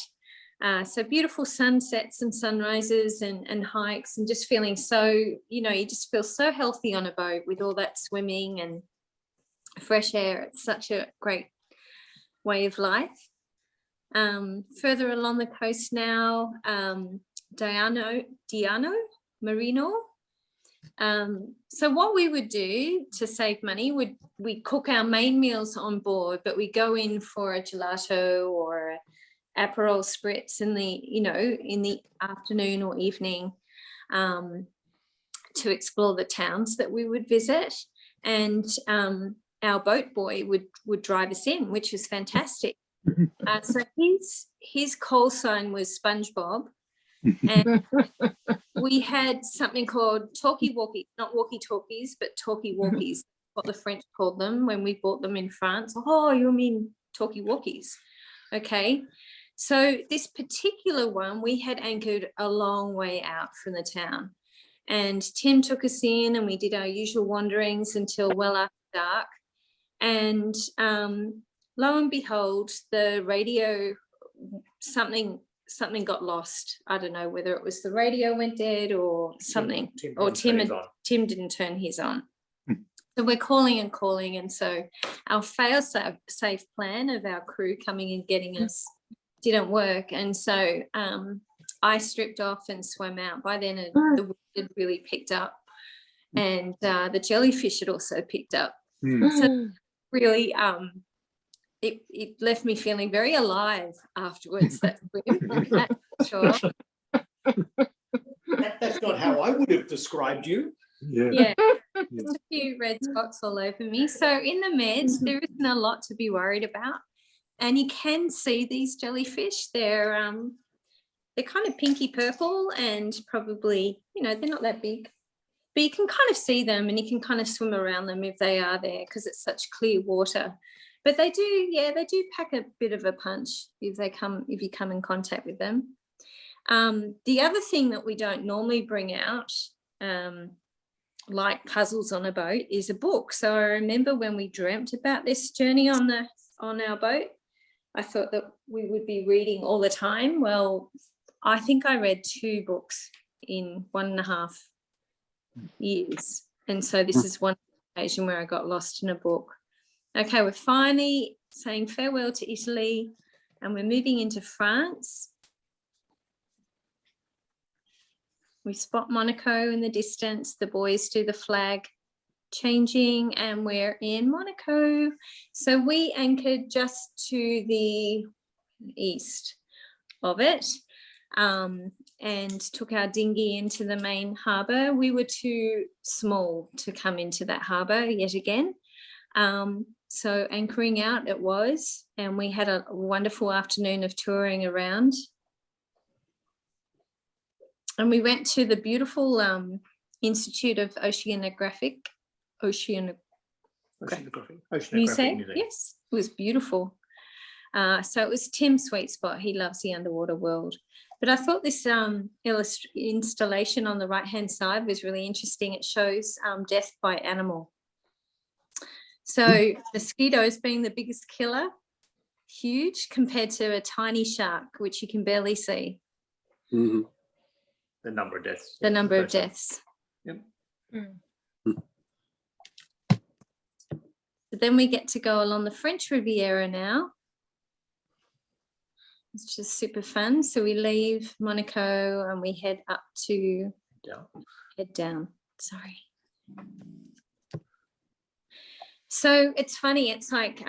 So beautiful sunsets and sunrises and hikes, and just feeling so, you know, you just feel so healthy on a boat with all that swimming and fresh air. It's such a great way of life. Further along the coast now, Diano Marino. So what we would do to save money, we cook our main meals on board, but we go in for a gelato or Aperol spritz in the afternoon or evening, to explore the towns that we would visit, and our boat boy would drive us in, which is fantastic. So his call sign was SpongeBob. And we had something called talkie-walkie, not walkie-talkies, but talkie-walkies, what the French called them when we bought them in France. Oh, you mean talkie-walkies? Okay. So this particular one, we had anchored a long way out from the town. And Tim took us in and we did our usual wanderings until well after dark. And lo and behold, the radio, something got lost. I don't know whether it was the radio went dead or something, or Tim didn't turn his on. So we're calling and calling. And so our fail-safe plan of our crew coming and getting us didn't work. And so I stripped off and swam out. By then the wind had really picked up, and the jellyfish had also picked up. So really, it left me feeling very alive afterwards. That swim, that's for sure. That's not how I would have described you. Yeah, there's a few red spots all over me. So in the meds, there isn't a lot to be worried about, and you can see these jellyfish. They're kind of pinky purple, and probably, you know, they're not that big, but you can kind of see them, and you can kind of swim around them if they are there, because it's such clear water. But they do pack a bit of a punch if you come in contact with them. The other thing that we don't normally bring out, like puzzles on a boat, is a book. So I remember when we dreamt about this journey on our boat, I thought that we would be reading all the time. Well, I think I read 2 books in 1.5 years. And so this is one occasion where I got lost in a book. Okay, we're finally saying farewell to Italy, and we're moving into France. We spot Monaco in the distance. The boys do the flag changing, and we're in Monaco. So we anchored just to the east of it, and took our dinghy into the main harbour. We were too small to come into that harbour yet again. So anchoring out it was, and we had a wonderful afternoon of touring around. And we went to the beautiful Institute of Oceanographic Museum. Yes, it was beautiful. So it was Tim's sweet spot. He loves the underwater world. But I thought this installation on the right-hand side was really interesting. It shows death by animal. So mosquitoes being the biggest killer, huge, compared to a tiny shark, which you can barely see. Mm-hmm. The number of deaths. The number of deaths. Yep. But then we get to go along the French Riviera now. It's just super fun. So we leave Monaco and we head up to head down. Sorry. So it's funny. It's like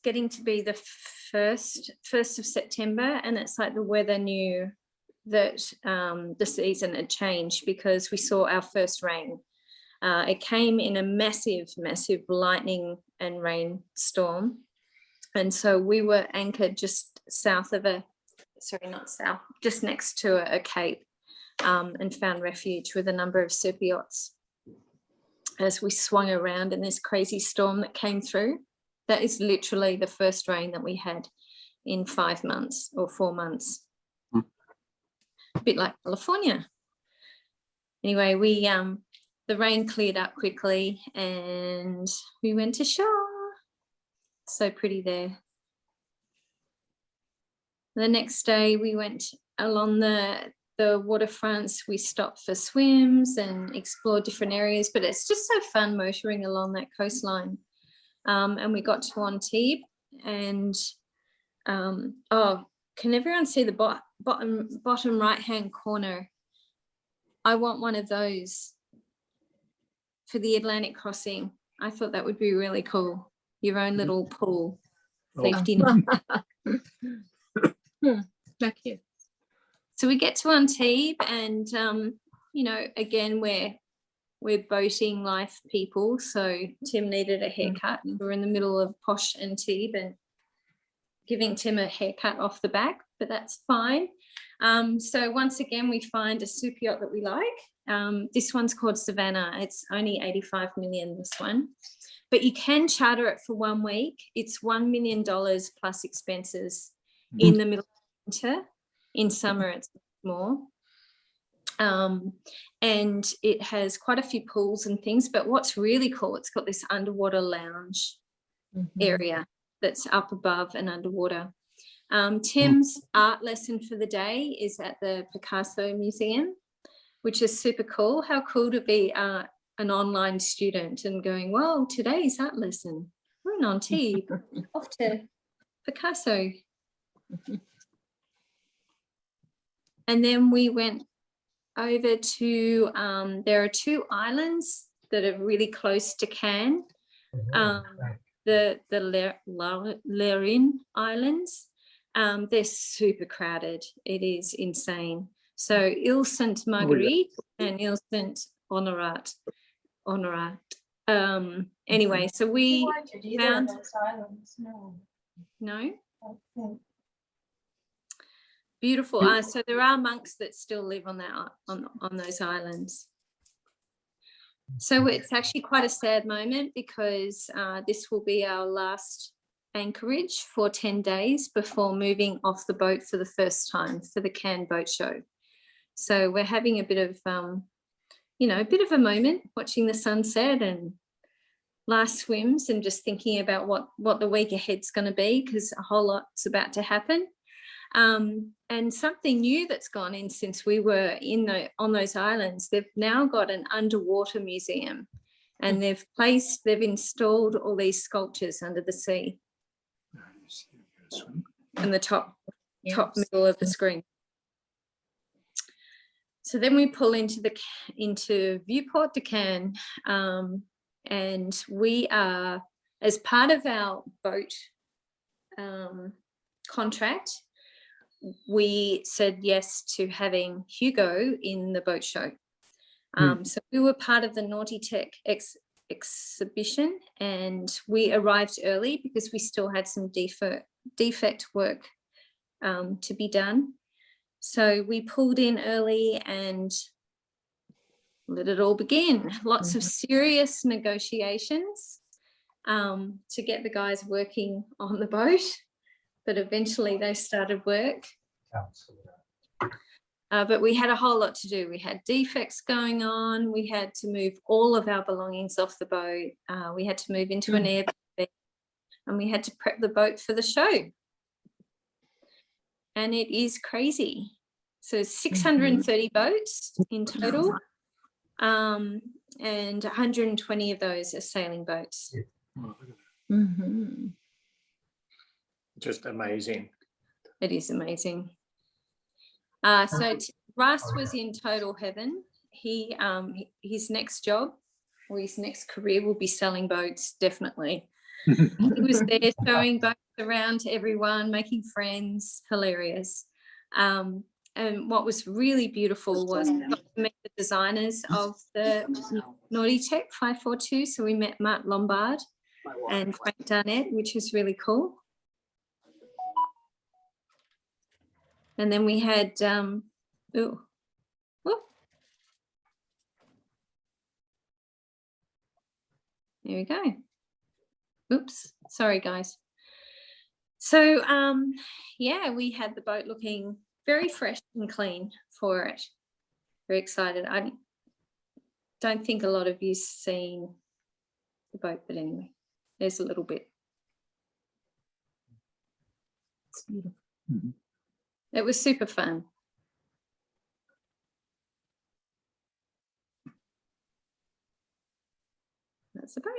getting to be the 1st of September, and it's like the weather knew that the season had changed, because we saw our first rain. It came in a massive lightning and rain storm. And so we were anchored just south of just next to a cape, and found refuge with a number of super yachts as we swung around in this crazy storm that came through. That is literally the first rain that we had in 5 months or 4 months. A bit like California. Anyway, we the rain cleared up quickly and we went to shore. So pretty there. The next day we went along the waterfronts. We stopped for swims and explored different areas, but it's just so fun motoring along that coastline. And we got to Antibes, and can everyone see the bottom right-hand corner? I want one of those for the Atlantic crossing. I thought that would be really cool. Your own little pool safety net. Thank you. So we get to Antibes, and you know, again, we're boating life people. So Tim needed a haircut. We're in the middle of posh Antibes and giving Tim a haircut off the back, but that's fine. So once again, we find a super yacht that we like. This one's called Savannah. It's only 85 million, this one, but you can charter it for 1 week. It's $1 million plus expenses in the middle of winter. In summer, it's more. And it has quite a few pools and things, but what's really cool, it's got this underwater lounge area that's up above and underwater. Tim's art lesson for the day is at the Picasso Museum, which is super cool. How cool to be an online student and going, well, today's art lesson, we're in Antibes, off to Picasso. And then we went over to, there are 2 islands that are really close to Cannes. The Lerin Islands, they're super crowded. It is insane. So Ile Sainte Marguerite and Ile Sainte Honorat. Anyway, so we found no. Beautiful. So there are monks that still live on that on those islands. So it's actually quite a sad moment because this will be our last anchorage for 10 days before moving off the boat for the first time for the Cannes boat show. So we're having a bit of, a bit of a moment watching the sunset and last swims and just thinking about what the week ahead's going to be, because a whole lot's about to happen. And something new that's gone in since we were on those islands, they've now got an underwater museum, and they've installed all these sculptures under the sea in the top middle of the screen. So then we pull into Viewport de Cannes, and we are, as part of our boat contract, we said yes to having Hugo in the boat show. So we were part of the Naughty Tech exhibition, and we arrived early because we still had some defect work to be done. So we pulled in early and let it all begin. Lots of serious negotiations to get the guys working on the boat. But eventually they started work. But we had a whole lot to do. We had defects going on. We had to move all of our belongings off the boat. We had to move into an Airbnb, and we had to prep the boat for the show. And it is crazy. So 630 boats in total, and 120 of those are sailing boats. Just amazing. It is amazing. So Russ was in total heaven. His next job or his next career will be selling boats, definitely. He was there showing boats around to everyone, making friends, hilarious. And what was really beautiful was we got to meet the designers of the Naughty Tech 542. So we met Mark Lombard and Frank Darnett, which was really cool. And then we had, there we go. Oops, sorry guys. So yeah, we had the boat looking very fresh and clean for it. Very excited. I don't think a lot of you've seen the boat, but anyway, there's a little bit. It's beautiful. It was super fun. That's the boat.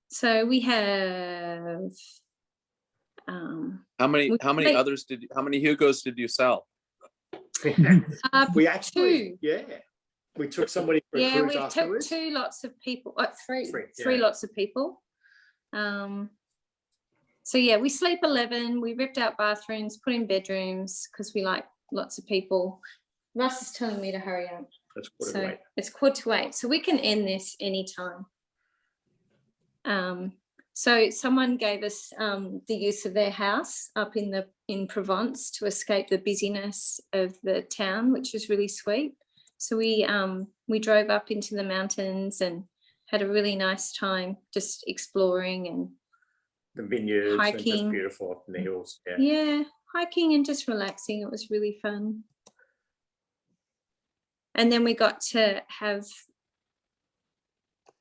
So we have how many Hugos did you sell? We actually, we took somebody for a cruise afterwards. Took 2 lots of people, three lots of people. So yeah, we sleep 11, we ripped out bathrooms, put in bedrooms because we like lots of people. Russ is telling me to hurry up. It's 7:45. So we can end this anytime. So someone gave us the use of their house up in Provence to escape the busyness of the town, which was really sweet. So we drove up into the mountains and had a really nice time just exploring and the vineyards, hiking. And just beautiful up in the hills. Yeah, hiking and just relaxing. It was really fun. And then we got to have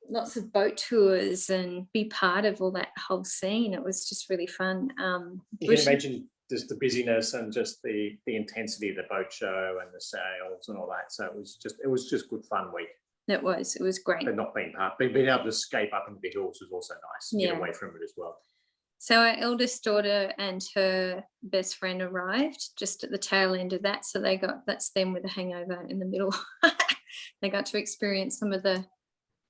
lots of boat tours and be part of all that whole scene. It was just really fun. You can imagine just the busyness and just the intensity of the boat show and the sails and all that. So it was just good fun week. It was great. but not being being able to escape up into the hills was also nice. Yeah. Get away from it as well. So our eldest daughter and her best friend arrived just at the tail end of that. So that's them with a hangover in the middle. They got to experience some of the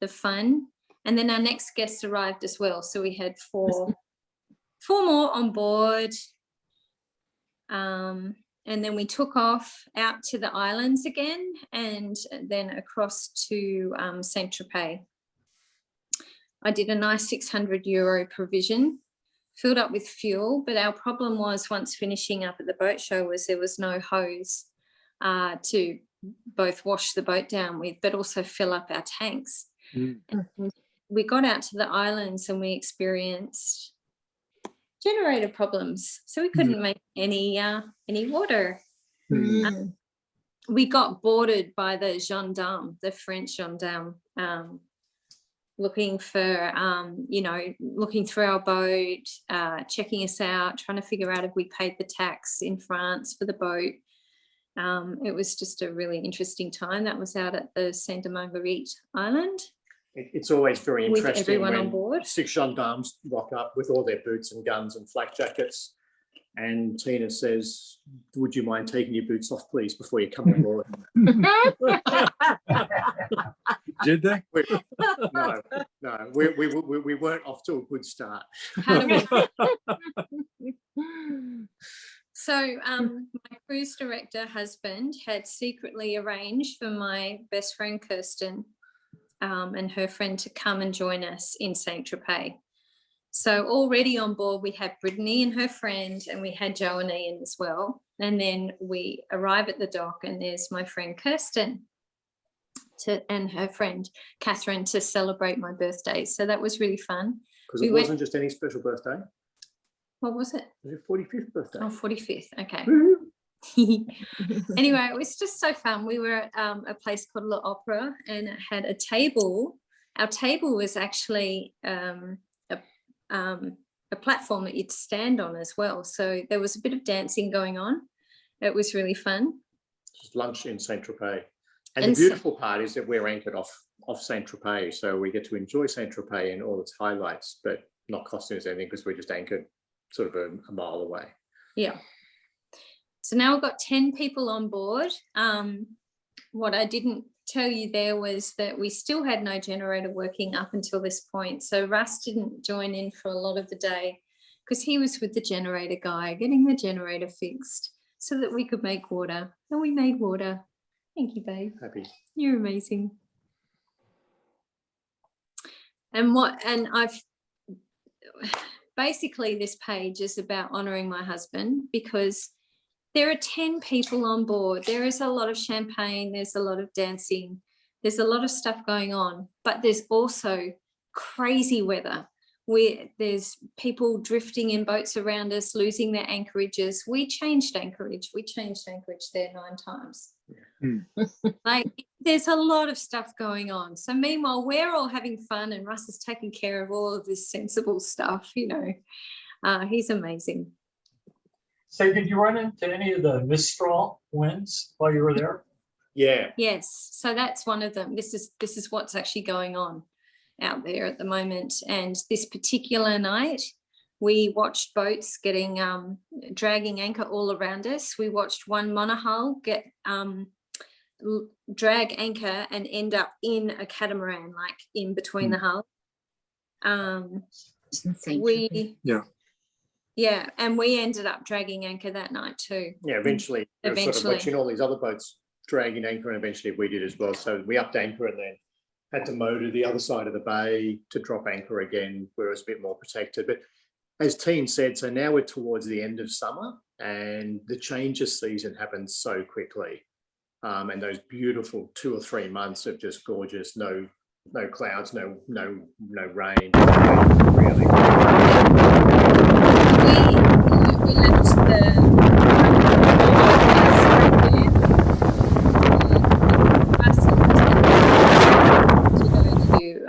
fun. And then our next guests arrived as well. So we had four more on board. And then we took off out to the islands again and then across to Saint-Tropez. I did a nice €600 provision, filled up with fuel, but our problem was once finishing up at the boat show was there was no hose to both wash the boat down with, but also fill up our tanks. And we got out to the islands and we experienced generator problems, so we couldn't make any water. We got boarded by the gendarme, the French gendarme, looking for looking through our boat, checking us out, trying to figure out if we paid the tax in France for the boat. It was just a really interesting time. That was out at the Santa Marguerite Island. It's always very With interesting everyone when on board. 6 gendarmes rock up with all their boots and guns and flak jackets. And Tina says, would you mind taking your boots off, please, before you come on board? Did they? No, we weren't off to a good start. So my cruise director husband had secretly arranged for my best friend Kirsten and her friend to come and join us in Saint-Tropez. So already on board, we had Brittany and her friend, and we had Joe and Ian as well. And then we arrive at the dock and there's my friend Kirsten and her friend Catherine to celebrate my birthday. So that was really fun. Because it wasn't just any special birthday. What was it? It was your 45th birthday. Oh, 45th. Okay. Anyway, it was just so fun. We were at a place called La Opera and it had a table. Our table was actually a platform that you'd stand on as well. So there was a bit of dancing going on. It was really fun. Just lunch in Saint-Tropez. And the beautiful part is that we're anchored off Saint-Tropez. So we get to enjoy Saint-Tropez and all its highlights, but not costing us anything because we're just anchored sort of a mile away. Yeah. So now we've got 10 people on board. What I didn't tell you there was that we still had no generator working up until this point. So Russ didn't join in for a lot of the day because he was with the generator guy getting the generator fixed so that we could make water. And we made water. Thank you, babe. Happy. You're amazing. And I've basically this page is about honoring my husband because there are 10 people on board. There is a lot of champagne. There's a lot of dancing. There's a lot of stuff going on, but there's also crazy weather where there's people drifting in boats around us, losing their anchorages. We changed anchorage. We changed anchorage there 9 times. Like there's a lot of stuff going on. So meanwhile, we're all having fun and Russ is taking care of all of this sensible stuff, you know. He's amazing. So did you run into any of the Mistral winds while you were there? Yeah. Yes. So that's one of them. This is what's actually going on out there at the moment. And this particular night, we watched boats getting dragging anchor all around us. We watched one monohull get drag anchor and end up in a catamaran, like in between the hull. Yeah, and we ended up dragging anchor that night too. Yeah, eventually. Sort of watching all these other boats dragging anchor, and eventually we did as well. So we upped anchor and then had to motor the other side of the bay to drop anchor again, where it was a bit more protected. But as Teen said, so now we're towards the end of summer and the change of season happens so quickly. And those beautiful 2 or 3 months of just gorgeous, no clouds, no rain. Really. We left to go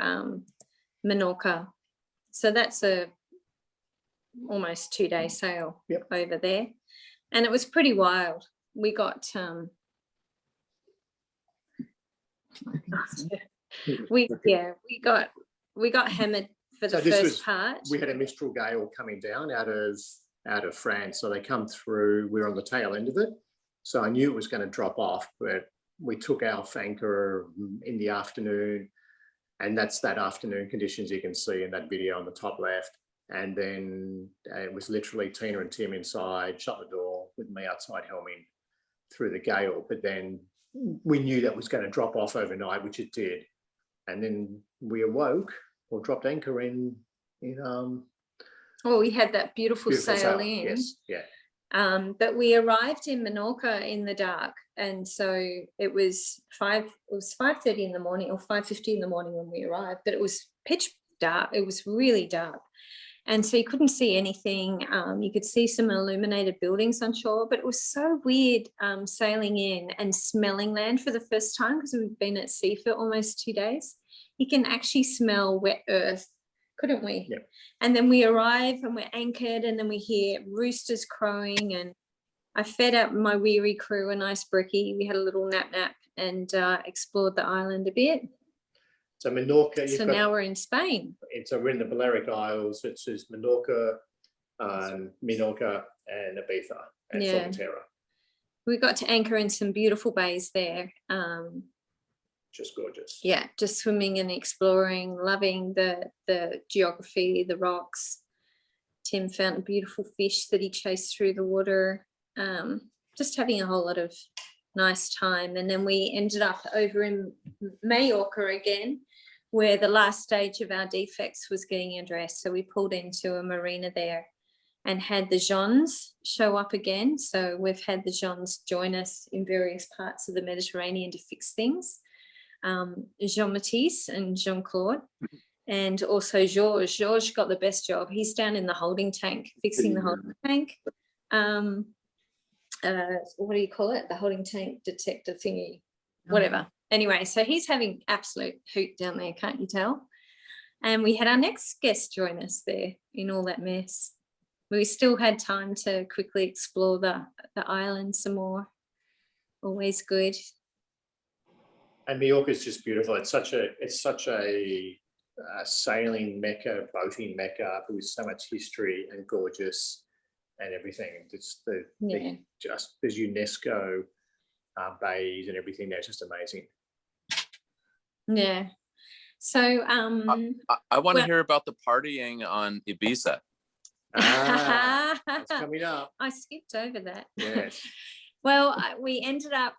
to Menorca. So that's a almost 2-day sail over there. And it was pretty wild. We got we got hammered for the So this first was- part. We had a Mistral gale coming down out of France. So they come through, we were on the tail end of it. So I knew it was going to drop off, but we took our anchor in the afternoon, and that's that afternoon conditions you can see in that video on the top left. And then it was literally Tina and Tim inside, shut the door with me outside helming through the gale. But then we knew that was going to drop off overnight, which it did. And then we awoke or dropped anchor in Oh, we had that beautiful sail in. Yes, yeah. But we arrived in Menorca in the dark, and so it was 5:30 in the morning or 5:50 in the morning when we arrived, but it was pitch dark. It was really dark, and so you couldn't see anything. You could see some illuminated buildings on shore, but it was so weird sailing in and smelling land for the first time, because we've been at sea for almost 2 days. You can actually smell wet earth, couldn't we? Yep. And then we arrive and we're anchored, and then we hear roosters crowing, and I fed up my weary crew a nice brekkie. We had a little nap and explored the island a bit. So Menorca. So now we're in Spain. So we're in the Balearic Isles. It says Menorca, Minorca, and Ibiza, and Yeah. Formentera. We got to anchor in some beautiful bays there. Just gorgeous. Yeah, just swimming and exploring, loving the geography, the rocks. Tim found a beautiful fish that he chased through the water. Just having a whole lot of nice time. And then we ended up over in Mallorca again, where the last stage of our defects was getting addressed. So we pulled into a marina there and had the Jeans show up again. So we've had the Jeans join us in various parts of the Mediterranean to fix things. Jean-Matisse and Jean-Claude, and also Georges. Georges got the best job. He's down in the holding tank, fixing the holding tank. What do you call it? The holding tank detector thingy, whatever. Anyway, so he's having absolute hoot down there, can't you tell? And we had our next guest join us there in all that mess. We still had time to quickly explore the island some more. Always good. And Mallorca is just beautiful. It's such a sailing mecca, boating mecca, with so much history and gorgeous and everything. It's there's UNESCO bays and everything there. It's just amazing. Yeah. So I want to hear about the partying on Ibiza. That's coming up. I skipped over that. Yes. Well, we ended up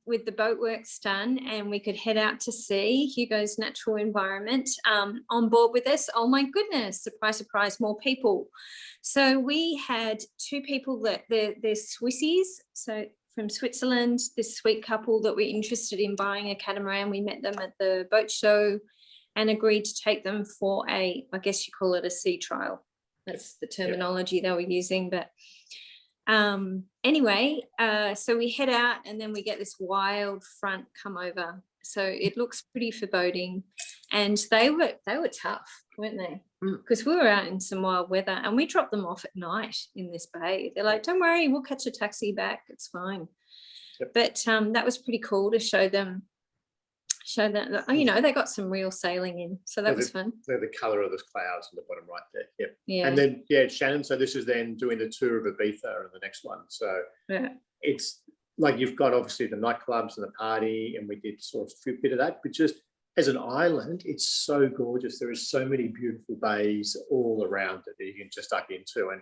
with the boat works done, and we could head out to sea, Hugo's natural environment, on board with us. Oh my goodness, surprise, surprise, more people. So we had 2 people that they're Swissies, so from Switzerland, this sweet couple that were interested in buying a catamaran. We met them at the boat show and agreed to take them for I guess you call it a sea trial. That's the terminology they were using, but anyway, so we head out, and then we get this wild front come over. So it looks pretty for boating, and they were tough, weren't they? Because we were out in some wild weather, and we dropped them off at night in this bay. They're like, don't worry, we'll catch a taxi back, it's fine. Yep. But that was pretty cool to show them that, you know, they got some real sailing in, so that was fun. They're the color of the clouds on the bottom right there. Yep. Yeah. And then Shannon, so this is then doing the tour of Ibiza and the next one. So it's like you've got obviously the nightclubs and the party, and we did sort of a bit of that, but just as an island, it's so gorgeous. There is so many beautiful bays all around it that you can just duck into, and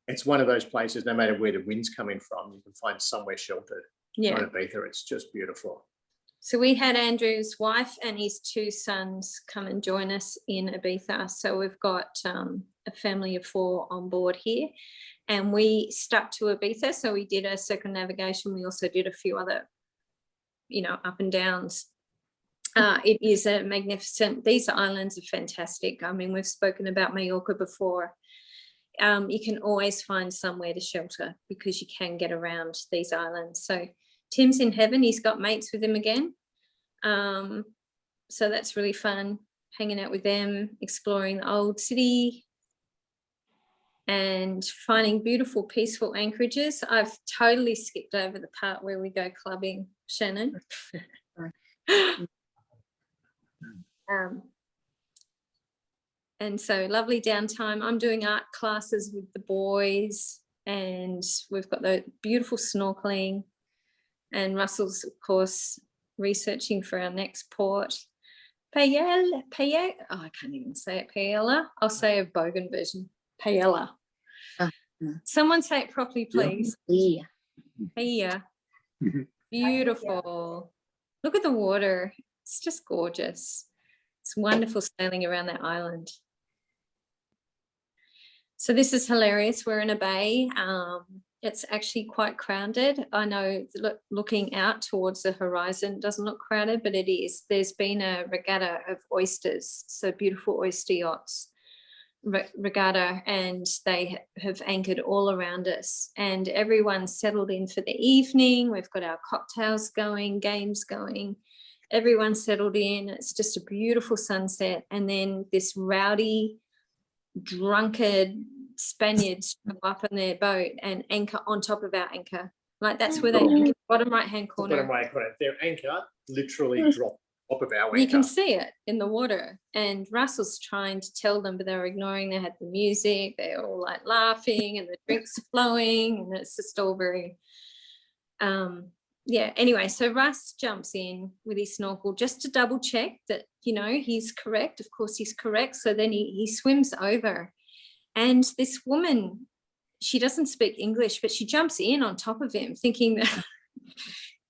it's one of those places, no matter where the wind's coming from, you can find somewhere sheltered. Yeah. On Ibiza, it's just beautiful. So we had Andrew's wife and his 2 sons come and join us in Ibiza. So we've got a family of 4 on board here, and we stuck to Ibiza. So we did a circumnavigation. We also did a few other, you know, up and downs. It is a magnificent, these islands are fantastic. I mean, we've spoken about Mallorca before. You can always find somewhere to shelter because you can get around these islands. So Tim's in heaven. He's got mates with him again. So that's really fun, hanging out with them, exploring the old city and finding beautiful, peaceful anchorages. I've totally skipped over the part where we go clubbing, Shannon. And so lovely downtime. I'm doing art classes with the boys, and we've got the beautiful snorkeling, and Russell's, of course, researching for our next port. Paella, oh, I can't even say it, paella. I'll say a Bogan version, paella. Someone say it properly, please. Yeah. Paella. Beautiful. Look at the water. It's just gorgeous. It's wonderful sailing around that island. So this is hilarious. We're in a bay. It's actually quite crowded. I know looking out towards the horizon doesn't look crowded, but it is. There's been a regatta of oysters, so beautiful oyster yachts regatta, and they have anchored all around us, and everyone's settled in for the evening. We've got our cocktails going, games going. Everyone's settled in. It's just a beautiful sunset, and then this rowdy, drunkard Spaniards come up in their boat and anchor on top of our anchor. Like that's where they anchor, bottom right hand corner. Bottom right corner. Their anchor literally dropped top of our anchor. You can see it in the water, and Russell's trying to tell them, but they were ignoring. They had the music, they're all like laughing, and the drinks flowing, and it's just all very yeah. Anyway, so Russ jumps in with his snorkel just to double check that, you know, he's correct. Of course he's correct. So then he swims over, and this woman, she doesn't speak English, but she jumps in on top of him thinking that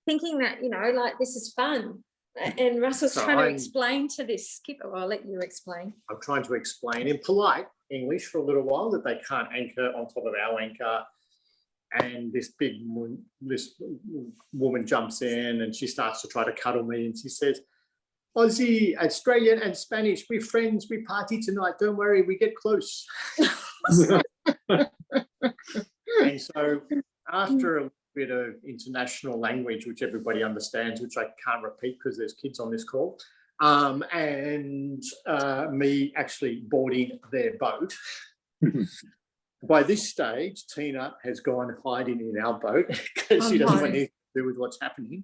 you know, like this is fun. And Russell's trying to explain to this skipper. Well, I'll let you explain. I'm trying to explain in polite English for a little while that they can't anchor on top of our anchor. And this woman jumps in and she starts to try to cuddle me, and she says, Aussie, Australian and Spanish, we're friends, we party tonight, don't worry, we get close. And so after a bit of international language, which everybody understands, which I can't repeat because there's kids on this call, and me actually boarding their boat. By this stage, Tina has gone hiding in our boat because she doesn't want anything to do with what's happening.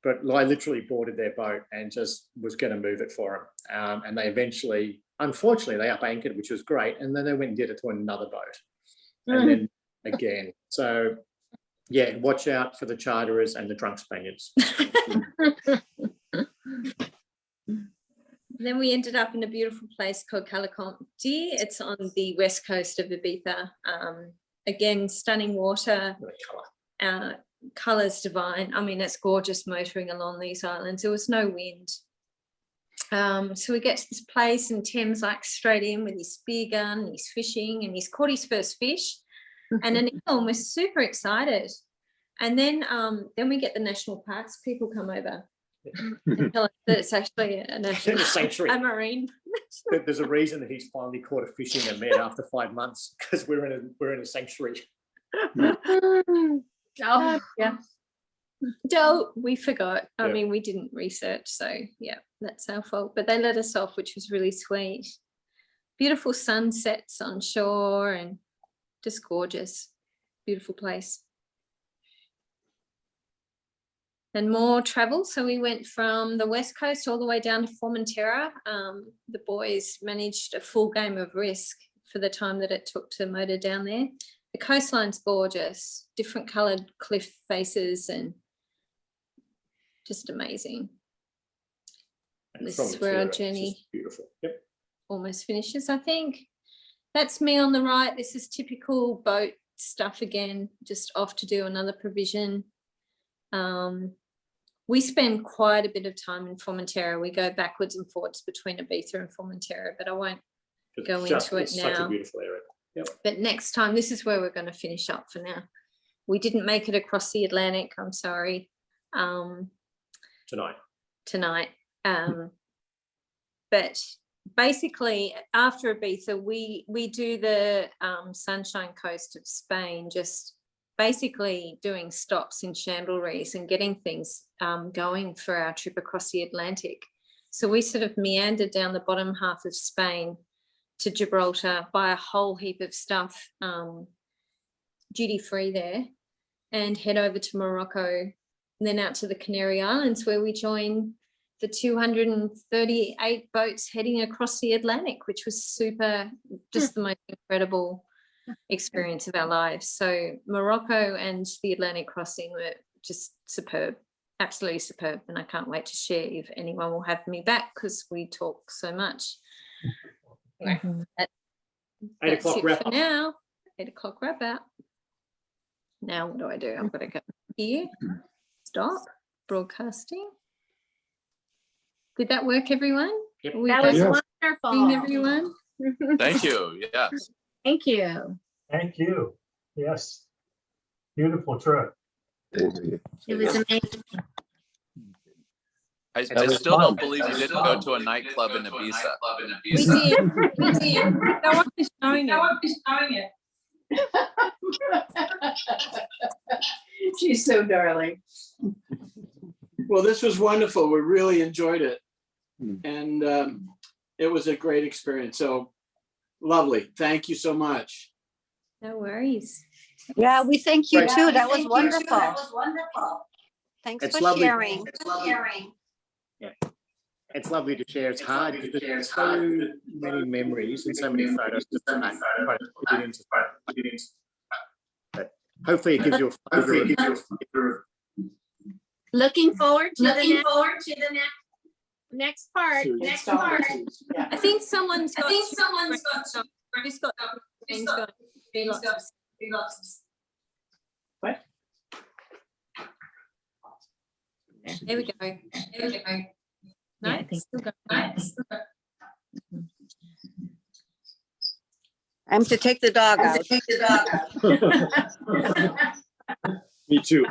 But I literally boarded their boat and just was going to move it for them. And they eventually, unfortunately, they up anchored, which was great. And then they went and did it to another boat. And then again. So, yeah, watch out for the charterers and the drunk Spaniards. Then we ended up in a beautiful place called Calaconte. It's on the west coast of Ibiza. Again, stunning water. Colours divine. I mean, it's gorgeous motoring along these islands. There was no wind. So we get to this place, and Tim's like straight in with his spear gun, and he's fishing, and he's caught his first fish and an eel, and we're super excited. And then we get the national parks people come over and tell us that it's actually a national sanctuary, a marine. There's a reason that he's finally caught a fish in a net after 5 months, because we're in a sanctuary. Oh yeah. No, we forgot. I Yeah. mean, we didn't research, so yeah, that's our fault. But they let us off, which was really sweet. Beautiful sunsets on shore and just gorgeous. Beautiful place. And more travel. So we went from the west coast all the way down to Formentera. The boys managed a full game of Risk for the time that it took to motor down there. The coastline's gorgeous, different coloured cliff faces, and just amazing. And this is where our journey almost finishes, I think. That's me on the right. This is typical boat stuff again, just off to do another provision. We spend quite a bit of time in Formentera. We go backwards and forwards between Ibiza and Formentera, but I won't go into it now. Such a beautiful area. Yep. But next time, this is where we're going to finish up for now. We didn't make it across the Atlantic, I'm sorry. Tonight. But basically, after Ibiza, we do the Sunshine Coast of Spain, just basically doing stops in chandleries and getting things going for our trip across the Atlantic. So we sort of meandered down the bottom half of Spain to Gibraltar, buy a whole heap of stuff duty free there, and head over to Morocco, and then out to the Canary Islands, where we join the 238 boats heading across the Atlantic, which was super, just the most incredible experience of our lives. So Morocco and the Atlantic crossing were just superb, absolutely superb. And I can't wait to share if anyone will have me back because we talk so much. Anyway, that's 8 o'clock it wrap for up. now. 8 o'clock wrap up. Now what do? I've got to go here, stop broadcasting. Did that work, everyone? Yep. Are we That was both wonderful. seeing everyone? Thank you. Yes. Thank you. Thank you. Yes. Beautiful trip. It was amazing. I That was still fun. don't believe you didn't go to a nightclub in Ibiza. We did. We did. No one was showing it. She's so darling. Well, this was wonderful. We really enjoyed it. And it was a great experience. So lovely. Thank you so much. No worries. Yeah, we thank you Right. too. That was wonderful. Thanks It's for lovely. sharing. Yeah. It's lovely to share. It's hard because there's so many memories and so many photos to try to put it into. But hopefully it gives you a flavor. Looking forward to the next part. Next part. I think someone's got. Just got. What? There we go. No, Yeah, I think still going. I'm to take the dog out. Me too.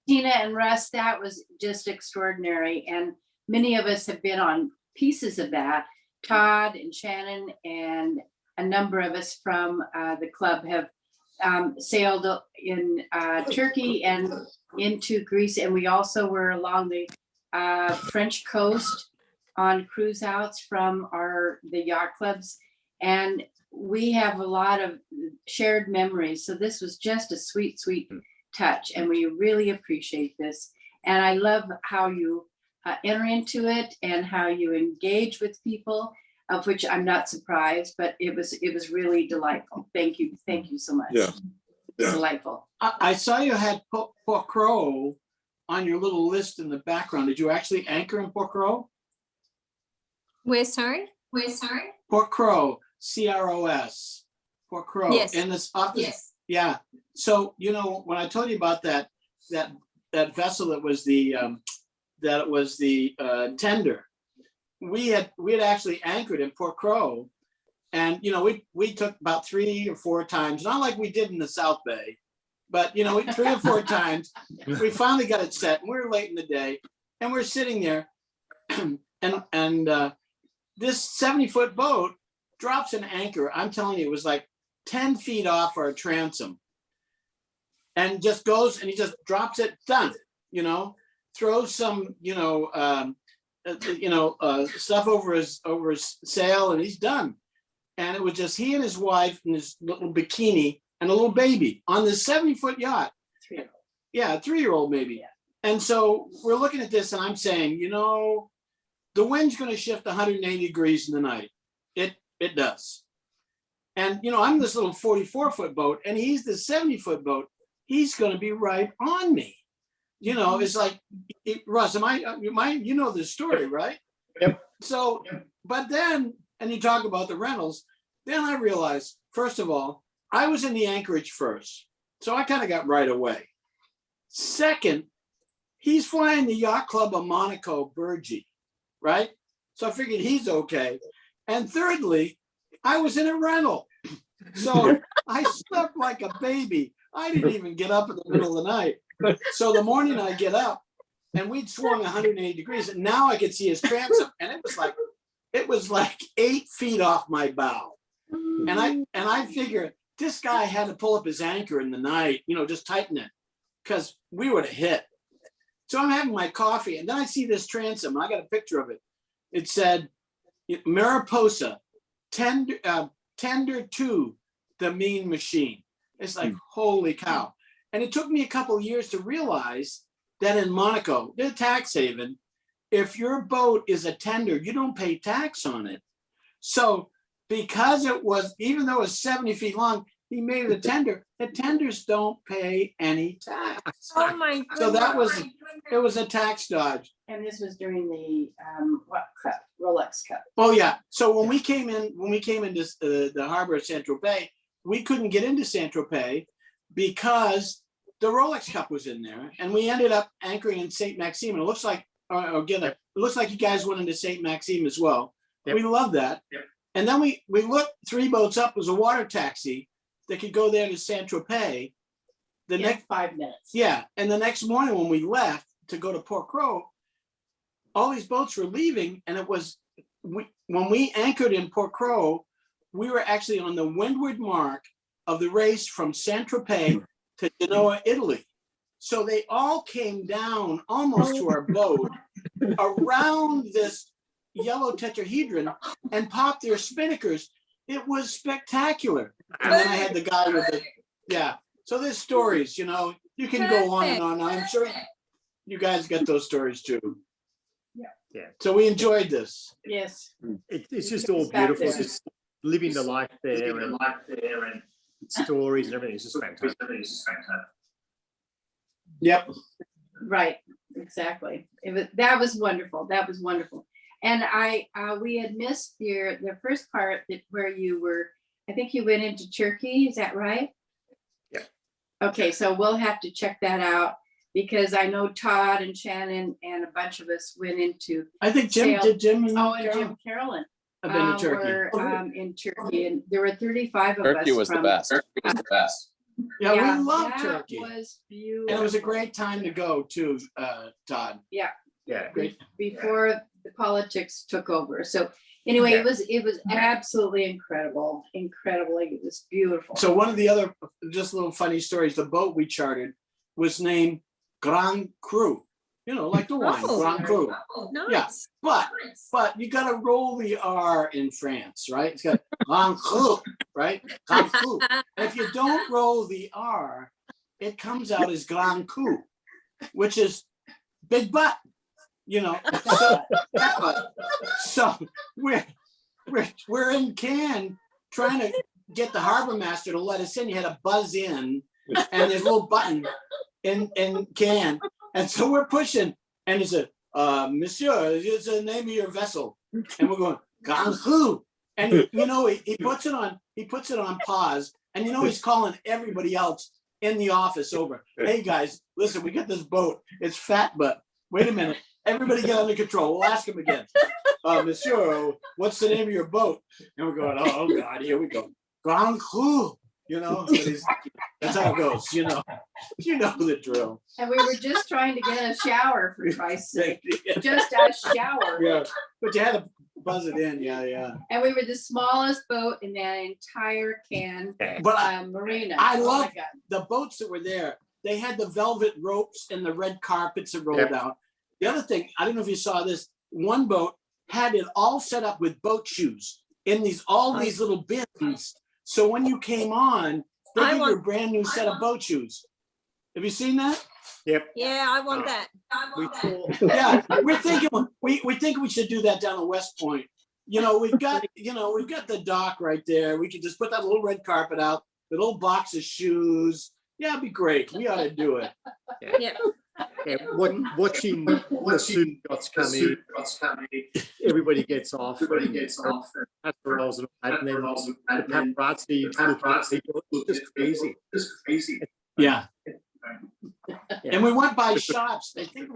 Tina and Russ, that was just extraordinary. And many of us have been on pieces of that. Todd and Shannon and a number of us from the club have sailed in Turkey and into Greece. And we also were along the French coast on cruise outs from the yacht clubs. And we have a lot of shared memories. So this was just a sweet, sweet touch. And we really appreciate this. And I love how you enter into it and how you engage with people, of which I'm not surprised, but it was really delightful. Thank you so much. Yeah. It's delightful. I saw you had Port Crow on your little list in the background. Did you actually anchor in Port Crow? Where, sorry? Port Crow, CROS, Port Crow. Yes. In this office. Yes. Yeah. So, when I told you about that vessel that was the tender, we had actually anchored in Port Crow, and we took about 3 or 4 times, not like we did in the South Bay, but 3 or 4 times. We finally got it set, and we were late in the day, and we're sitting there, and this 70-foot boat drops an anchor. I'm telling you, it was like 10 feet off our transom, and just goes and he just drops it. Done. Throws some stuff over his sail, and he's done. And it was just he and his wife in his little bikini and a little baby on this 70-foot yacht. 3-year-old. Yeah, a 3-year-old maybe. Yeah. And so we're looking at this, and I'm saying, the wind's going to shift 180 degrees in the night. It does. And I'm this little 44-foot boat, and he's the 70-foot boat. He's going to be right on me. It's like, Russ, you know this story, right? Yep. So, but then, and you talk about the rentals, then I realized, first of all, I was in the anchorage first. So I kind of got right away. Second, he's flying the Yacht Club of Monaco Burgee, right? So I figured he's okay. And thirdly, I was in a rental. So I slept like a baby. I didn't even get up in the middle of the night. So the morning I get up, and we'd swung 180 degrees, and now I could see his transom, and it was like 8 feet off my bow. And I figured this guy had to pull up his anchor in the night, just tighten it, because we would have hit. So I'm having my coffee, and then I see this transom, and I got a picture of it. It said, Mariposa, tender to the mean machine. It's like, holy cow. And it took me a couple of years to realize that in Monaco, the tax haven, if your boat is a tender, you don't pay tax on it. So because it was, even though it was 70 feet long, he made it a tender. The tenders don't pay any tax. Oh my goodness. So that was, it was a tax dodge. And this was during the, what cup? Rolex Cup. Oh yeah. So when we came into the harbor of Saint-Tropez, we couldn't get into Saint-Tropez because the Rolex Cup was in there, and we ended up anchoring in Saint Maxime. And it looks like, it looks like you guys went into Saint Maxime as well. Yep. We love that. Yep. And then we looked 3 boats up was a water taxi that could go there to Saint-Tropez. The next 5 minutes. Yeah, and the next morning when we left to go to Port Cros, all these boats were leaving, and it was when we anchored in Port Cros, we were actually on the windward mark of the race from Saint-Tropez to Genoa, Italy. So they all came down almost to our boat around this yellow tetrahedron and popped their spinnakers. It was spectacular. And then I had the guy with the, yeah. So there's stories, you know, you can go on and on. I'm sure you guys got those stories too. Yeah. So we enjoyed this. Yes. It's just all beautiful. Just living the life there and stories and everything. It's just fantastic. Yep. Right. Exactly. That was wonderful. That was wonderful. And we had missed the first part where you were, I think you went into Turkey. Is that right? Yeah. Okay. So we'll have to check that out, because I know Todd and Shannon and a bunch of us went into. I think Jim and Jim Carolyn Carolyn have been to Turkey. were in Turkey, and there were 35 of us. Turkey was the best. Turkey was the best. Yeah, we love that Turkey. Was beautiful. And it was a great time to go too, Todd. Yeah. Yeah. Great. Before the politics took over. So anyway, Yeah. it was absolutely incredible. Incredibly, it was beautiful. So one of the other just little funny stories, the boat we chartered was named Grand Cru, you know, like the wine, Grand Cru. Nice. Yeah, but you got to roll the R in France, right? It's got Grand Cru, right? Grand Cru. And if you don't roll the R, it comes out as Grand Cru, which is big butt, you know. So we're in Cannes trying to get the harbor master to let us in. You had to buzz in, and there's a little button in Cannes, and so we're pushing, and he said, "Monsieur, it's the name of your vessel," and we're going Grand Cru, and you know he puts it on pause, and you know he's calling everybody else in the office over. Hey guys, listen, we got this boat. It's fat, but wait a minute. Everybody get under control. We'll ask him again. Monsieur, what's the name of your boat? And we're going, oh God, here we go. Grand Cru, you know, that's how it goes, you know the drill. And we were just trying to get a shower, for Christ's sake. Just a shower. Yeah, but you had to buzz it in, yeah. And we were the smallest boat in that entire Cannes But marina. I Oh love my God. the boats that were there. They had the velvet ropes and the red carpets that rolled out. The other thing, I don't know if you saw this, one boat had it all set up with boat shoes in these little bins. So when you came on, they give you a brand new set of boat shoes. Have you seen that? Yep. Yeah, I want that. Yeah, we're thinking we think we should do that down at West Point. You know, we've got the dock right there. We could just put that little red carpet out, the little box of shoes. Yeah, it'd be great. We ought to do it. Yeah. Yeah, watching the soup yachts come in, everybody gets off. That's where I was, and then the paparazzi just crazy. Yeah. And we went by shops. I think it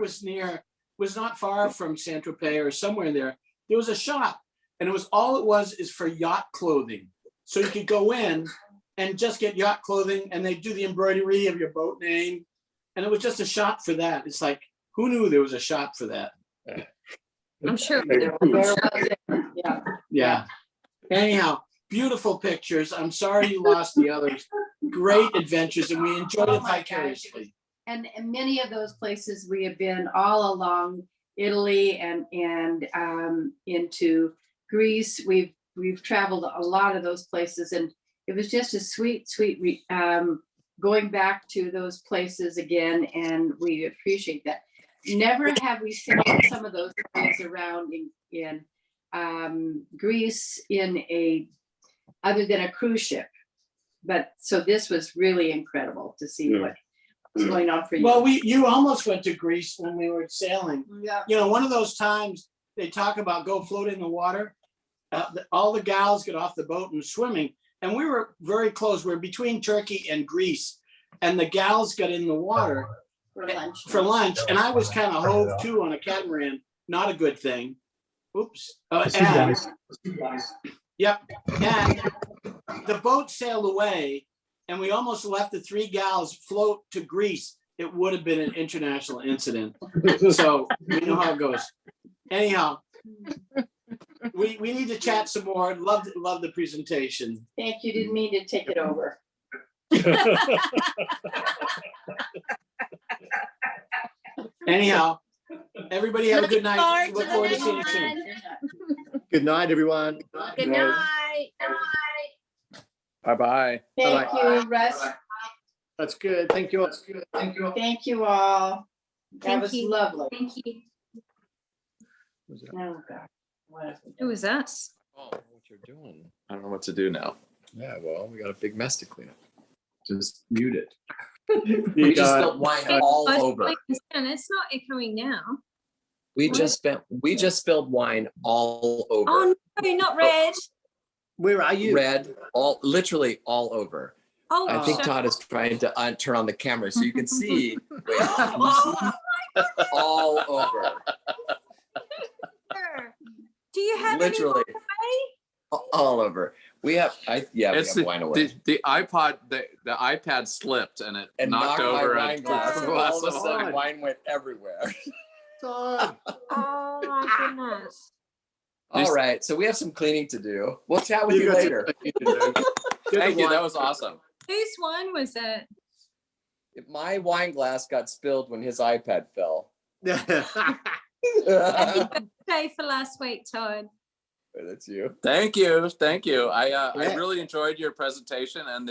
was not far from Saint-Tropez or somewhere there. There was a shop, and all it was is for yacht clothing. So you could go in and just get yacht clothing, and they do the embroidery of your boat name. And it was just a shop for that. It's like, who knew there was a shop for that? I'm sure. Yeah. Anyhow, beautiful pictures. I'm sorry you lost the others. Great adventures, and we enjoyed it vicariously. And many of those places we have been all along Italy and into Greece. We've traveled a lot of those places, and it was just a sweet going back to those places again, and we appreciate that. Never have we seen some of those things around in Greece other than a cruise ship. But so this was really incredible to see what was going on for you. Well, you almost went to Greece when we were sailing. Yeah. You know, one of those times they talk about go float in the water. All the gals get off the boat and swimming. And we were very close. We're between Turkey and Greece. And the gals got in the water for lunch. And I was kind of hove to on a catamaran. Not a good thing. Oops. Yep. And the boat sailed away. And we almost let the three gals float to Greece. It would have been an international incident. So we know how it goes. Anyhow, we need to chat some more. Love the presentation. Thank you. Didn't mean to take it over. Anyhow, everybody have a good night. Look forward to seeing you soon. Good night, everyone. Good night. Bye-bye. Thank you, Russ. That's good. Thank you. Thank you all. That Thank was you. lovely. Thank you. Oh, God. What? It was us. Oh, what you're doing. I don't know what to do now. Yeah, well, we got a big mess to clean up. Just mute it. We just spilled wine all over. And it's not echoing now. We just spilled wine all over. Oh no, not red. Where are you? Red, literally all over. Oh, I think shut Todd is trying to turn on the camera so you can see. Wait, can you see? All over. Do you have Literally any more all over. We have, we It's have wine away. the iPad slipped and it And knocked my over wine glass. And all of a sudden, wine. wine went everywhere. Oh my goodness. All right, so we have some cleaning to do. We'll chat with you later. Thank you. That was awesome. Whose wine was it? My wine glass got spilled when his iPad fell. Happy birthday for last week, Todd. That's you. Thank you. I really enjoyed your presentation, and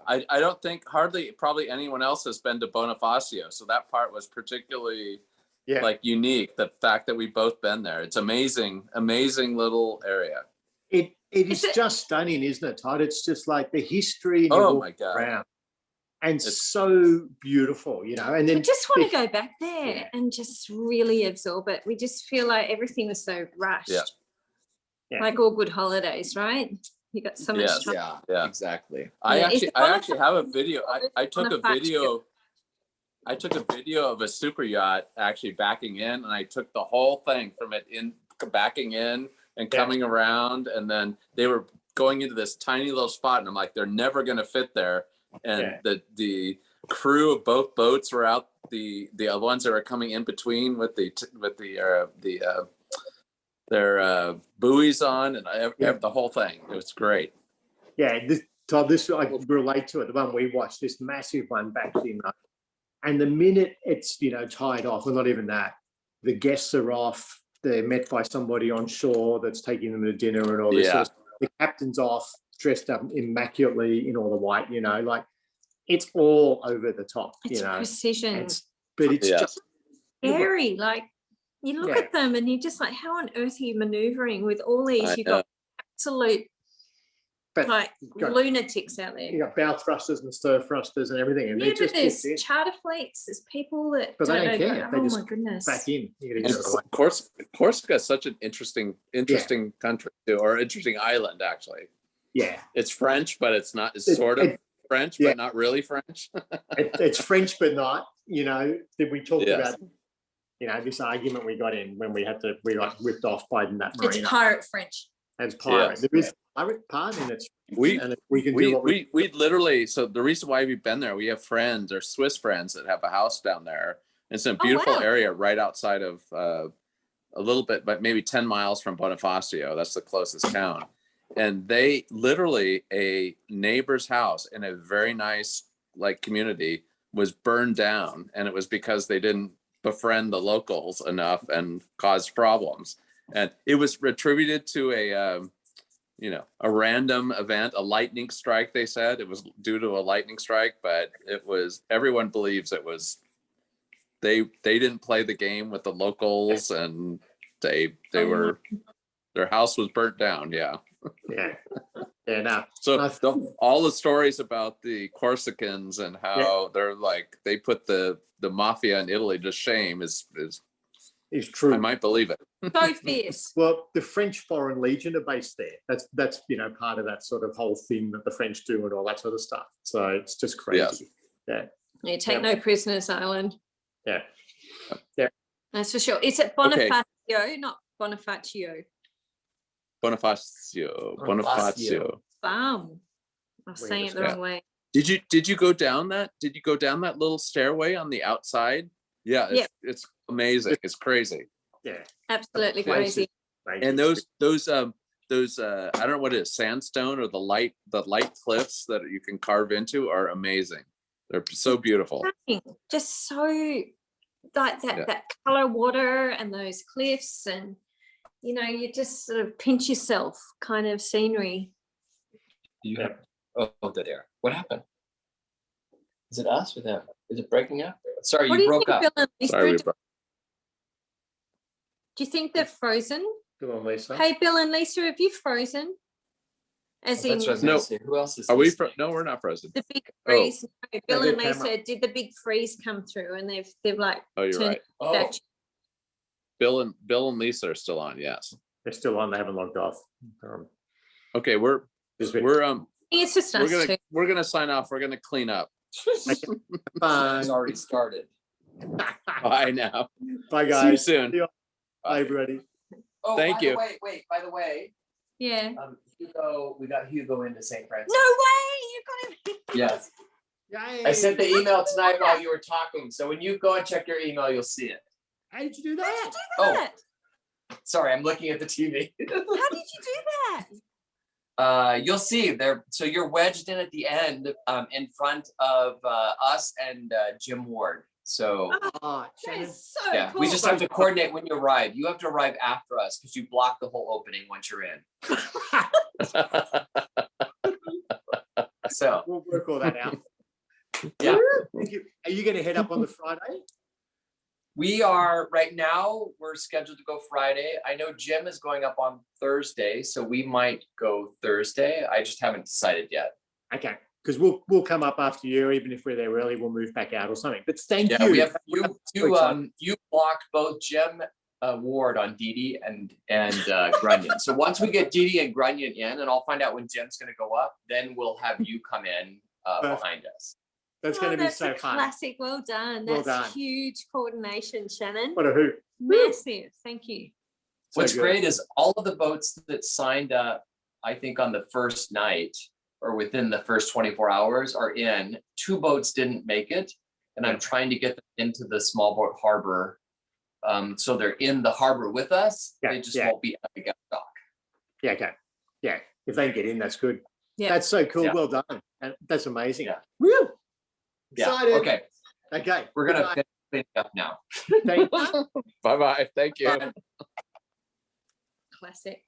I don't think probably anyone else has been to Bonifacio, so that part was particularly like unique. The fact that we both been there, it's amazing little area. It is just stunning, isn't it, Todd? It's just like the history. Oh my God. Around. And it's so beautiful, you know. And then I just want to go back there and just really absorb it. We just feel like everything was so rushed. Yeah. Like all good holidays, right? You got so much time. Yeah, exactly. I Yeah, actually have a video. I took on a a flat video. I took a video of a super yacht actually backing in, and I took the whole thing from it backing in and coming around, and then they were going into this tiny little spot, and I'm like, they're never going to fit there. And the crew of both boats were out. The ones that were coming in between with their buoys on, and the whole thing. It was great. Yeah, this I relate to it. The one we watched, this massive one back in, and the minute it's tied off, well, not even that, the guests are off. They're met by somebody on shore that's taking them to dinner and all this. Sort of stuff. The captain's off, dressed up immaculately in all the white. Like it's all over the top. It's precision. But it's just scary. Like you look at them and you're just like, how on earth are you maneuvering with all these? You've got absolute lunatics out there. You got bow thrusters and stir thrusters and everything. And but there's charter fleets, there's people that but they don't know. care. They just my goodness. back in. Corsica is such an interesting country too, or interesting island actually. Yeah, it's French, but it's not. It's sort of French, but not really French. It's French, but not. That we talked about. This argument we got in when we got ripped off by that marina. It's pirate French. It's pirate. There is pirate part, and it's we can do what we literally. So the reason why we've been there, we have friends or Swiss friends that have a house down there. It's a beautiful area right outside of a little bit, but maybe 10 miles from Bonifacio. That's the closest town. And they literally, a neighbor's house in a very nice community was burned down, and it was because they didn't befriend the locals enough and caused problems. And it was attributed to a random event, a lightning strike. They said it was due to a lightning strike, but everyone believes it was, they didn't play the game with the locals, and their house was burnt down. Yeah. Yeah. Yeah. No. So all the stories about the Corsicans and how they're like, they put the mafia in Italy to shame is true. I might believe it. So fierce. Well, the French Foreign Legion are based there. That's part of that sort of whole thing that the French do and all that sort of stuff. So it's just crazy. Yes. Yeah. You take no prisoners, Island. Yeah. Yeah. That's for sure. It's at Bonifacio, not Bonifacio. Bonifacio. I'm saying it the wrong way. Did you go down that? Did you go down that little stairway on the outside? Yeah, it's amazing. It's crazy. Yeah, absolutely crazy. And those I don't know what it is, sandstone or the light cliffs that you can carve into are amazing. They're so beautiful. Just so that color water and those cliffs, and you just sort of pinch yourself kind of scenery. You have dead air. What happened? Is it us or them? Is it breaking up? Sorry, What you do broke think, up. Bill and Lisa? Sorry, do you think they're frozen? Bill and Lisa. Hey, Bill and Lisa, have you frozen? As in, That's what I was gonna say. Who else is Are we? listening? No, we're not frozen. the big freeze. No, Bill their and Lisa, camera. did the big freeze come through, and they've like Oh, you're turned right. Oh, back. Bill and Lisa are still on. Yes. They're still on. They haven't logged off. Okay, we're It's just us two. we're gonna sign off. We're gonna clean up. it's already started. Bye now. Bye, See guys. you soon. Bye, everybody. Oh, Thank you. By the way, Yeah. Hugo, we got Hugo into St. Francis. No way! You got him. Yes. Yay. I sent the email tonight while you were talking. So when you go and check your email, you'll see it. How did you do that? Oh, sorry, I'm looking at the TV. How did you do that? You'll see there. So you're wedged in at the end, in front of us and Jim Ward. So Oh, That Shannon. is so yeah, cool. we just have to coordinate when you arrive. You have to arrive after us because you block the whole opening once you're in. So We'll work all that out. yeah, Thank you. Are you going to head up on the Friday? we are right now. We're scheduled to go Friday. I know Jim is going up on Thursday, so we might go Thursday. I just haven't decided yet. Okay, because we'll come up after you, even if we're there early. We'll move back out or something. But thank Yeah, you. we have you blocked both Jim Ward on Dee and Grunion. So once we get Dee and Grunion in, and I'll find out when Jim's going to go up, then we'll have you come in behind us. That's going to be that's so a fun. classic. Well done. Well That's done. huge coordination, Shannon. What a hoot. Massive. Thank you. So What's good. great is all of the boats that signed up, I think on the first night or within the first 24 hours are in. 2 boats didn't make it, and I'm trying to get them into the small boat harbor. So they're in the harbor with us. Yeah, They just yeah. won't be at the guest dock. Yeah, okay. Yeah, if they can get in, that's good. Yeah. That's so cool. Yeah. Well done. That's amazing. Yeah. Woo! Yeah. Excited. Okay. Okay. We're gonna Good finish up now. night. Thank you. Bye bye. Thank you. Bye. Classic.